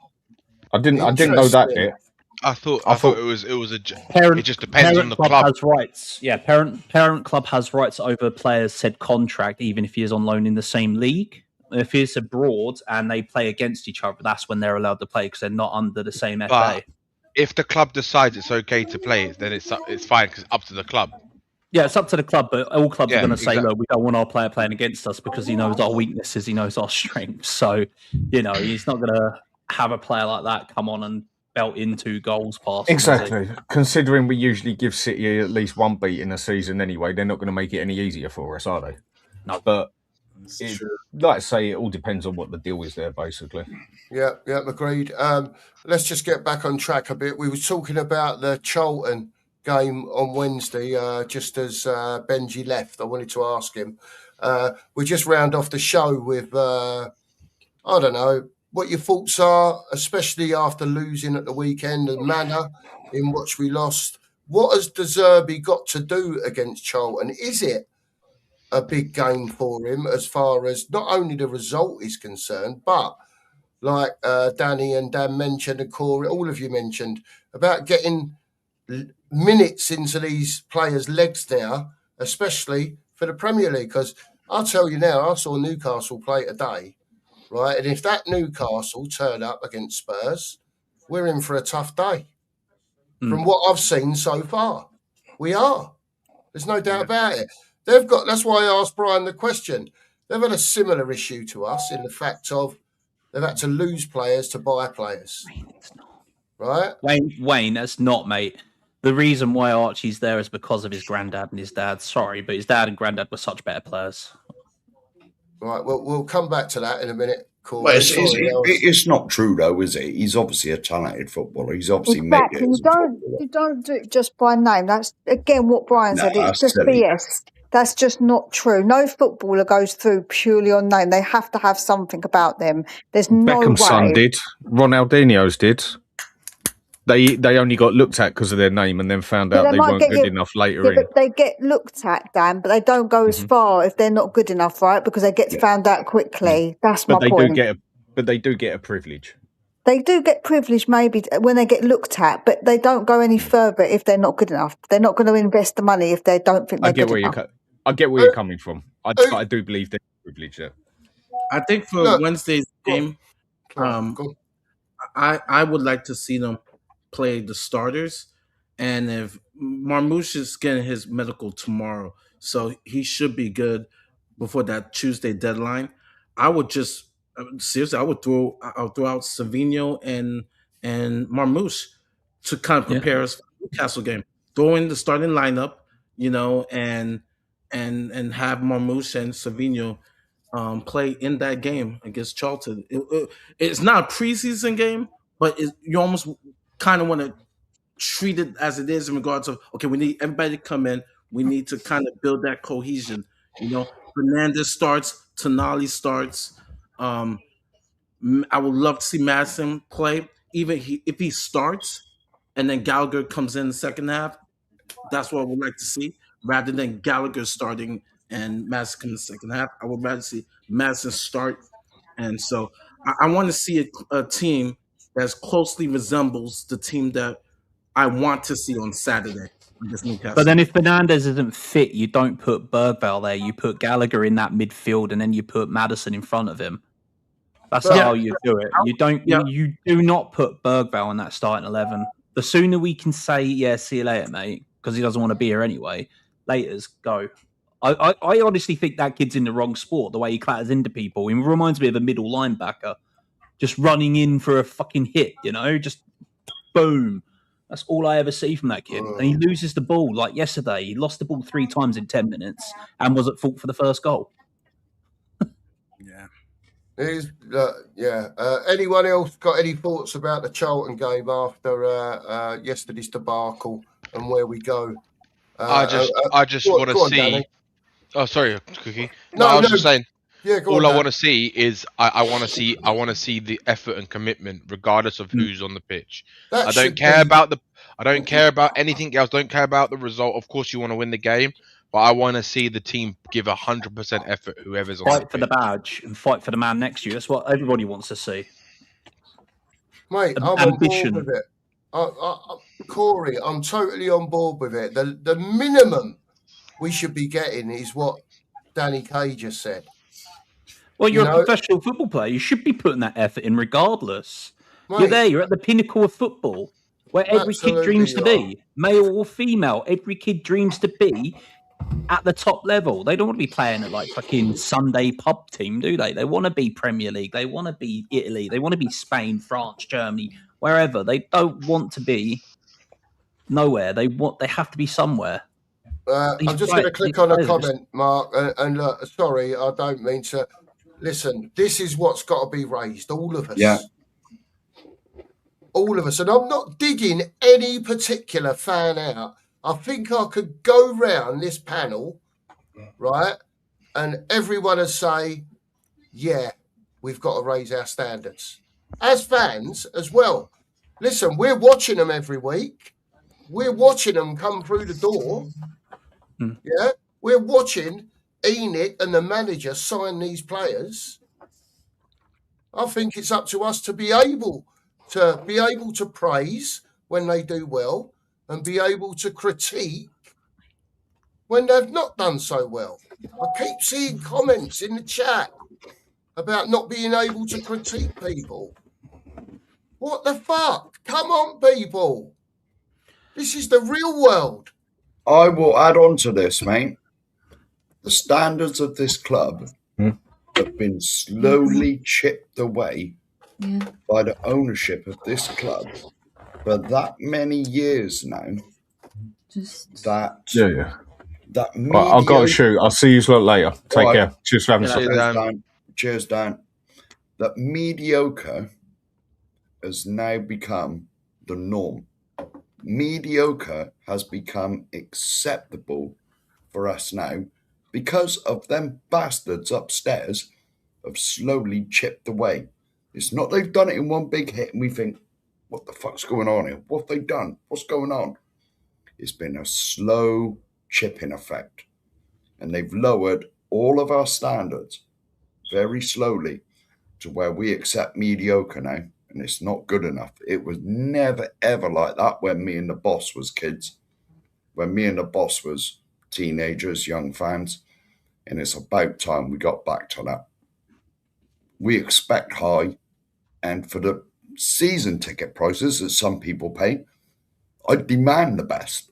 didn't know that bit. I thought it was a parent. It just depends on the club. Has rights. Yeah, parent club has rights over players' said contract, even if he is on loan in the same league. If he's abroad and they play against each other, that's when they're allowed to play because they're not under the same FA. If the club decides it's okay to play, then it's fine because it's up to the club. Yeah, it's up to the club, but all clubs are going to say, look, we don't want our player playing against us because he knows our weaknesses, he knows our strengths. So, you know, he's not going to have a player like that come on and belt into goals past. Exactly. Considering we usually give City at least one beat in a season anyway, they're not going to make it any easier for us, are they? No. But like I say, it all depends on what the deal is there, basically. Yeah, agreed. Let's just get back on track a bit. We were talking about the Charlton game on Wednesday, just as Benji left. I wanted to ask him. We just round off the show with, I don't know, what your thoughts are, especially after losing at the weekend, the manner in which we lost. What has De Zerbi got to do against Charlton? Is it a big game for him as far as not only the result is concerned, but like Danny and Dan mentioned, and Corey, all of you mentioned, about getting minutes into these players' legs now, especially for the Premier League. Because I'll tell you now, I saw Newcastle play today, right? And if that Newcastle turn up against Spurs, we're in for a tough day. From what I've seen so far, we are. There's no doubt about it. They've got. That's why I asked Brian the question. They've had a similar issue to us in the fact of they've had to lose players to buy players. Right? Wayne, that's not, mate. The reason why Archie's there is because of his granddad and his dad. Sorry, but his dad and granddad were such better players. Right. Well, we'll come back to that in a minute. Cool. Well, it's not true though, is it? He's obviously a talented footballer. He's obviously made it. You don't do it just by name. That's again what Brian said. It's just silly. BS. That's just not true. No footballer goes through purely on name. They have to have something about them. There's no way. Beckham's son did. Ronaldinho's did. They only got looked at because of their name and then found out they weren't good enough later in. But they get looked at, Dan, but they don't go as far if they're not good enough, right? Because they get found out quickly. That's my point. But they do get a privilege. They do get privilege maybe when they get looked at, but they don't go any further if they're not good enough. They're not going to invest the money if they don't think they're good enough. I get where you're coming from. I do believe there's privilege there. I think for Wednesday's game, I would like to see them play the starters, and if Marmoush is getting his medical tomorrow, so he should be good before that Tuesday deadline. I would just seriously, I'll throw out Savinho and Marmoush to kind of prepare us for the Newcastle game. Throw in the starting lineup, and have Marmoush and Savinho play in that game against Charlton. It's not a preseason game, but you almost kind of want to treat it as it is in regards of, okay, we need everybody to come in. We need to kind of build that cohesion. Fernandez starts, Tonali starts. I would love to see Madison play. Even if he starts and then Gallagher comes in the second half, that's what I would like to see. Rather than Gallagher starting and Madison in the second half, I would rather see Madison start. And so I want to see a team that closely resembles the team that I want to see on Saturday against Newcastle. But then if Fernandez isn't fit, you don't put Bergvall there. You put Gallagher in that midfield, and then you put Maddison in front of him. That's how you do it. You don't. You do not put Bergvall in that starting 11. The sooner we can say, "Yeah, see you later, mate," because he doesn't want to be here anyway. Later's go. I honestly think that kid's in the wrong sport. The way he clatters into people, he reminds me of a middle linebacker, just running in for a fucking hit. Just boom. That's all I ever see from that kid. And he loses the ball. Like yesterday, he lost the ball 3 times in 10 minutes and was at fault for the first goal. Anyone else got any thoughts about the Charlton game after yesterday's debacle and where we go? I just want to see. Danny. Oh, sorry, Cookie. No, I was just saying. Yeah, all I want to see is I want to see the effort and commitment, regardless of who's on the pitch. I don't care about anything else. Don't care about the result. Of course, you want to win the game, but I want to see the team give 100% effort. Whoever's on fight for the badge and fight for the man next to you. That's what everybody wants to see. Mate, I'm ambition. On board with it. Corey, I'm totally on board with it. The minimum we should be getting is what Danny Kaye just said. Well, you're a professional football player. You should be putting that effort in regardless. Mate, you're there. You're at the pinnacle of football where every kid dreams to be. Male or female, every kid dreams to be at the top level. They don't want to be playing at like fucking Sunday pub team, do they? They want to be Premier League. They want to be Italy. They want to be Spain, France, Germany, wherever. They don't want to be nowhere. They have to be somewhere. I'm just going to click on a comment, Mark. And look, sorry, I don't mean to... Listen, this is what's got to be raised, all of us. Yeah. All of us. And I'm not digging any particular fan out. I think I could go round this panel, right, and everyone would say, yeah, we've got to raise our standards. As fans as well. Listen, we're watching them every week. We're watching them come through the door. Yeah? We're watching... ENIC and the manager sign these players. I think it's up to us to be able to praise when they do well and be able to critique when they've not done so well. I keep seeing comments in the chat about not being able to critique people. What the fuck? Come on, people. This is the real world. I will add on to this, mate. The standards of this club have been slowly chipped away by the ownership of this club for that many years now. That Right, I've got to shoot. I'll see you later. Take care. Cheers for having us. Cheers, Dan. That mediocre has now become the norm. Mediocre has become acceptable for us now because of them bastards upstairs have slowly chipped away. It's not they've done it in one big hit and we think, what the fuck's going on here? What have they done? What's going on? It's been a slow chipping effect. And they've lowered all of our standards very slowly to where we accept mediocre now. And it's not good enough. It was never, ever like that when me and the boss was kids. When me and the boss was teenagers, young fans. And it's about time we got back to that. We expect high. And for the season ticket prices that some people pay, I demand the best.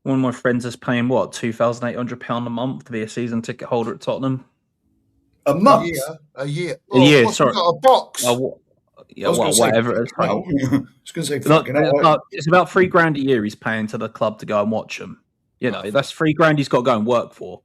One of my friends is paying, what, £2,800 a month to be a season ticket holder at Tottenham? A month? A year. A year, sorry. Got a box. Yeah, whatever it is. I was going to say, it's about $3,000 a year he's paying to the club to go and watch them. You know, that's $3,000 he's got to go and work for.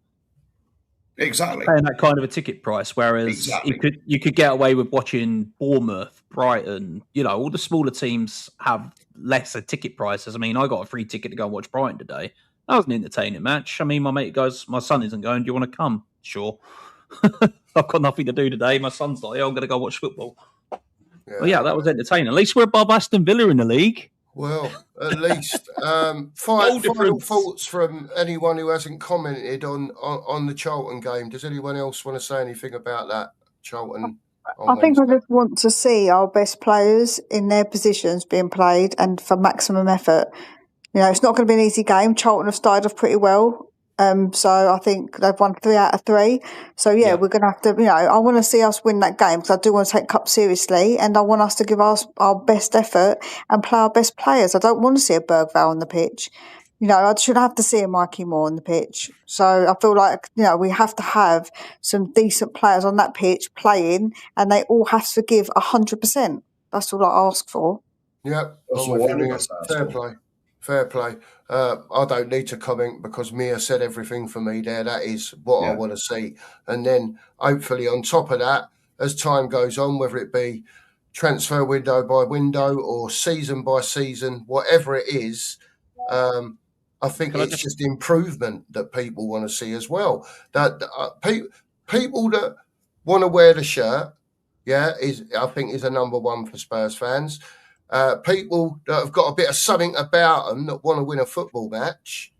Exactly. Paying that kind of a ticket price, whereas you could get away with watching Bournemouth, Brighton, you know, all the smaller teams have lesser ticket prices. I mean, I got a free ticket to go and watch Brighton today. That was an entertaining match. I mean, my mate goes, my son isn't going, do you want to come? Sure. I've got nothing to do today. My son's like, I'm going to go watch football. Well, yeah, that was entertaining. At least we're above Aston Villa in the league. Well, at least final thoughts from anyone who hasn't commented on the Charlton game. Does anyone else want to say anything about that, Charlton? I think I just want to see our best players in their positions being played and for maximum effort. You know, it's not going to be an easy game. Charlton have started off pretty well. So I think they've won 3 out of 3. So, yeah, we're going to have to, you know, I want to see us win that game because I do want to take Cup seriously and I want us to give us our best effort and play our best players. I don't want to see a Bergvall on the pitch. You know, I should have to see a Mikey Moore on the pitch. So I feel like, you know, we have to have some decent players on that pitch playing and they all have to give 100%. That's all I ask for. Yep. Fair play. Fair play. I don't need to comment because Mia said everything for me there. That is what I want to see. And then hopefully on top of that, as time goes on, whether it be transfer window by window or season by season, whatever it is, I think it's just improvement that people want to see as well. That people that want to wear the shirt, I think is a number one for Spurs fans. People that have got a bit of something about them that want to win a football match,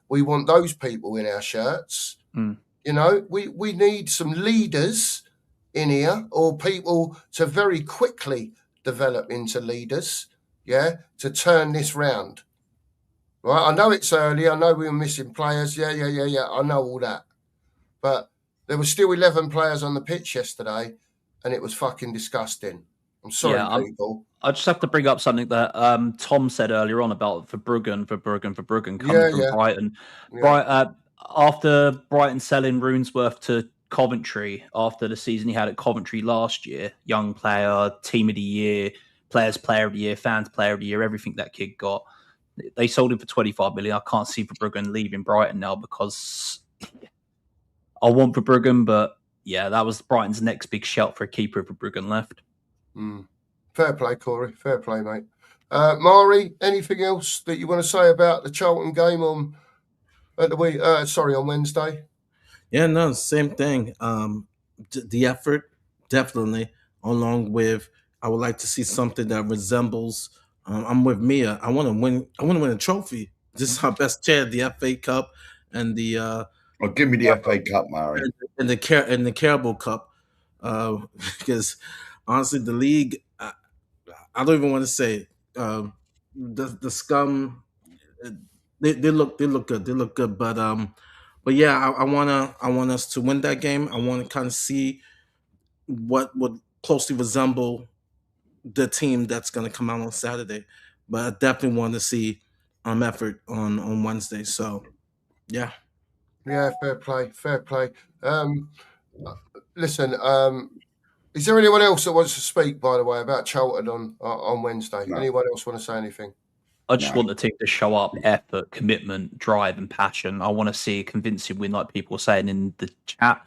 we want those people in our shirts. You know, we need some leaders in here or people to very quickly develop into leaders, to turn this round. Right? I know it's early. I know we were missing players. Yeah. I know all that. But there were still 11 players on the pitch yesterday and it was fucking disgusting. I'm sorry, people. I just have to bring up something that Tom said earlier on about Verbruggen coming from Brighton. Yeah. After Brighton selling Runesworth to Coventry after the season he had at Coventry last year, young player, team of the year, players player of the year, fans player of the year, everything that kid got. They sold him for 25 million. I can't see Verbruggen leaving Brighton now because I want Verbruggen, but that was Brighton's next big shout for a keeper if Verbruggen left. Fair play, Corey. Fair play, mate. Mari, anything else that you want to say about the Charlton game on Wednesday? Yeah, no, same thing. The effort, definitely, along with I would like to see something that resembles. I'm with Mia. I want to win. I want to win a trophy. This is our best chance: the FA Cup and the. Give me the FA Cup, Mari, and the Carabao Cup. because honestly, the league, I don't even want to say it. The scum, they look good. They look good, but yeah, I want us to win that game. I want to kind of see what would closely resemble the team that's going to come out on Saturday. But I definitely want to see effort on Wednesday. So yeah. Yeah, fair play, fair play. Listen, is there anyone else that wants to speak, by the way, about Charlton on Wednesday? No. Anyone else want to say anything? I just want the team to show up, effort, commitment, drive, and passion. I want to see a convincing win, like people were saying in the chat.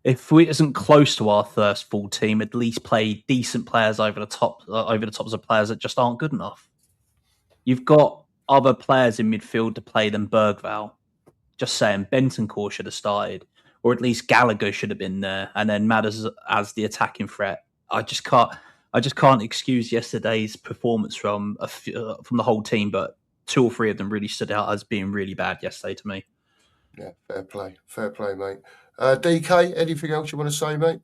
If we isn't close to our first full team, at least play decent players over the tops of players that just aren't good enough. You've got other players in midfield to play than Bergvall. Just saying, Bentancur should have started, or at least Gallagher should have been there, and then Madders as the attacking threat. I just can't excuse yesterday's performance from the whole team, but 2 or 3 of them really stood out as being really bad yesterday to me. Yeah, fair play, mate. DK, anything else you want to say, mate?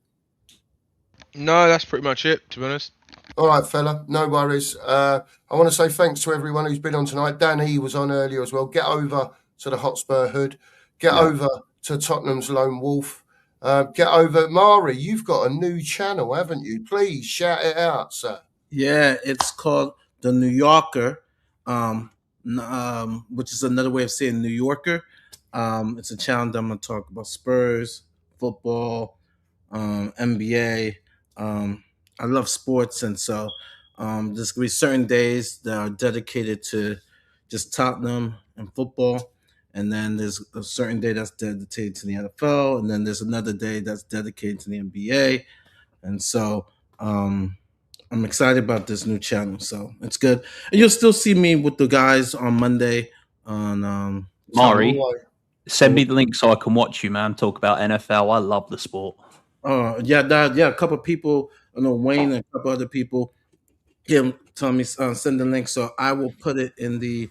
No, that's pretty much it, to be honest. All right, fella, no worries. I want to say thanks to everyone who's been on tonight. Dan E was on earlier as well. Get over to the Hotspur Hood. Get over to Tottenham's Lone Wolf. Get over, Mari. You've got a new channel, haven't you? Please shout it out, sir. Yeah, it's called The New Yorker, which is another way of saying New Yorker. It's a channel that I'm going to talk about Spurs, football, NBA. I love sports, and so there's going to be certain days that are dedicated to just Tottenham and football. And then there's a certain day that's dedicated to the NFL. And then there's another day that's dedicated to the NBA. And so I'm excited about this new channel. So it's good. And you'll still see me with the guys on Monday on Mari, send me the link so I can watch you, man, talk about NFL. I love the sport. Yeah, a couple of people, I know Wayne and a couple other people, tell me send the link. So I will put it in the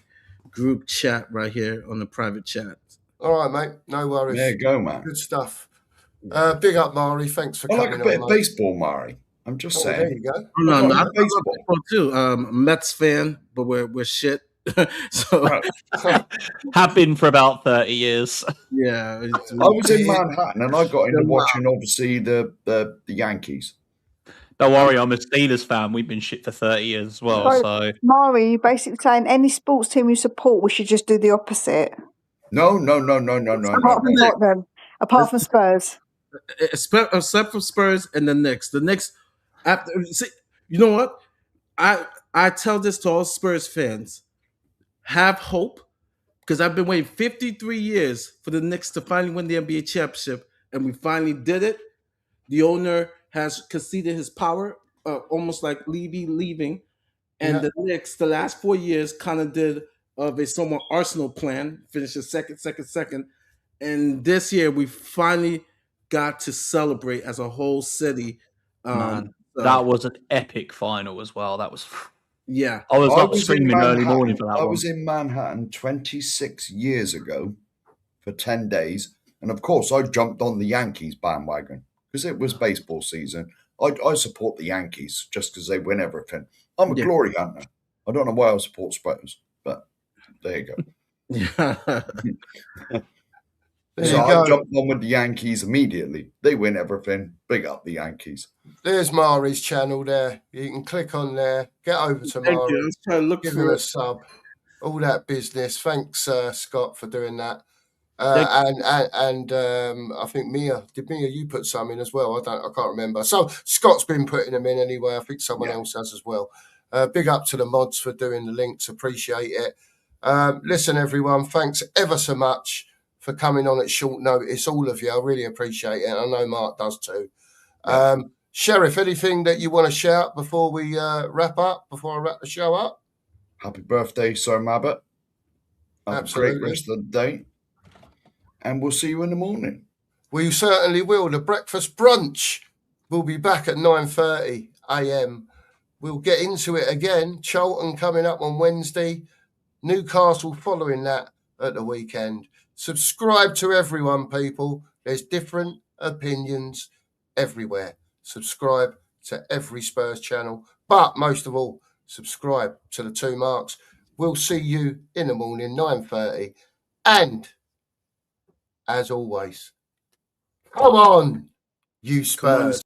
group chat right here on the private chat. All right, mate. No worries. There you go, man. Good stuff. Big up, Mari. Thanks for coming on. I like a bit of baseball, Mari. I'm just saying. There you go. No, I baseball too. Mets fan, but we're shit. So have been for about 30 years. Yeah, I was in Manhattan and I got into watching obviously the Yankees. Don't worry, I'm a Steelers fan. We've been shit for 30 years as well. So Mari, you're basically saying any sports team you support, we should just do the opposite. No. Apart from Spurs. Except for Spurs and the Knicks. The Knicks, after, see, you know what? I tell this to all Spurs fans. Have hope, because I've been waiting 53 years for the Knicks to finally win the NBA championship, and we finally did it. The owner has conceded his power, almost like Levy leaving, and the Knicks, the last 4 years, kind of did of a somewhat Arsenal plan, finished second, and this year we finally got to celebrate as a whole city. Man, that was an epic final as well. That was. Yeah, I was up screaming early morning for that. I was in Manhattan 26 years ago for 10 days, and of course I jumped on the Yankees bandwagon because it was baseball season. I support the Yankees just because they win everything. I'm a glory hunter. I don't know why I support Spurs, but there you go. So I jumped on with the Yankees immediately. They win everything. Big up the Yankees. There's Mari's channel there. You can click on there. Get over to Mari. Give him a sub. All that business. Thanks, Scott, for doing that. And I think Mia, you put some in as well? I can't remember. So Scott's been putting them in anyway. I think someone else has as well. Big up to the mods for doing the links. Appreciate it. Listen, everyone, thanks ever so much for coming on at short notice, all of you. I really appreciate it. I know Mark does too. Sheriff, anything that you want to shout before we wrap up, before I wrap the show up? Happy birthday, Sir Mabbott. Have a great rest of the day. And we'll see you in the morning. We certainly will. The breakfast brunch will be back at 9:30 a.m. We'll get into it again. Charlton coming up on Wednesday. Newcastle following that at the weekend. Subscribe to everyone, people. There's different opinions everywhere. subscribe to every Spurs channel, but most of all, subscribe to the Two Marks. We'll see you in the morning, 9:30. And as always, come on, you Spurs.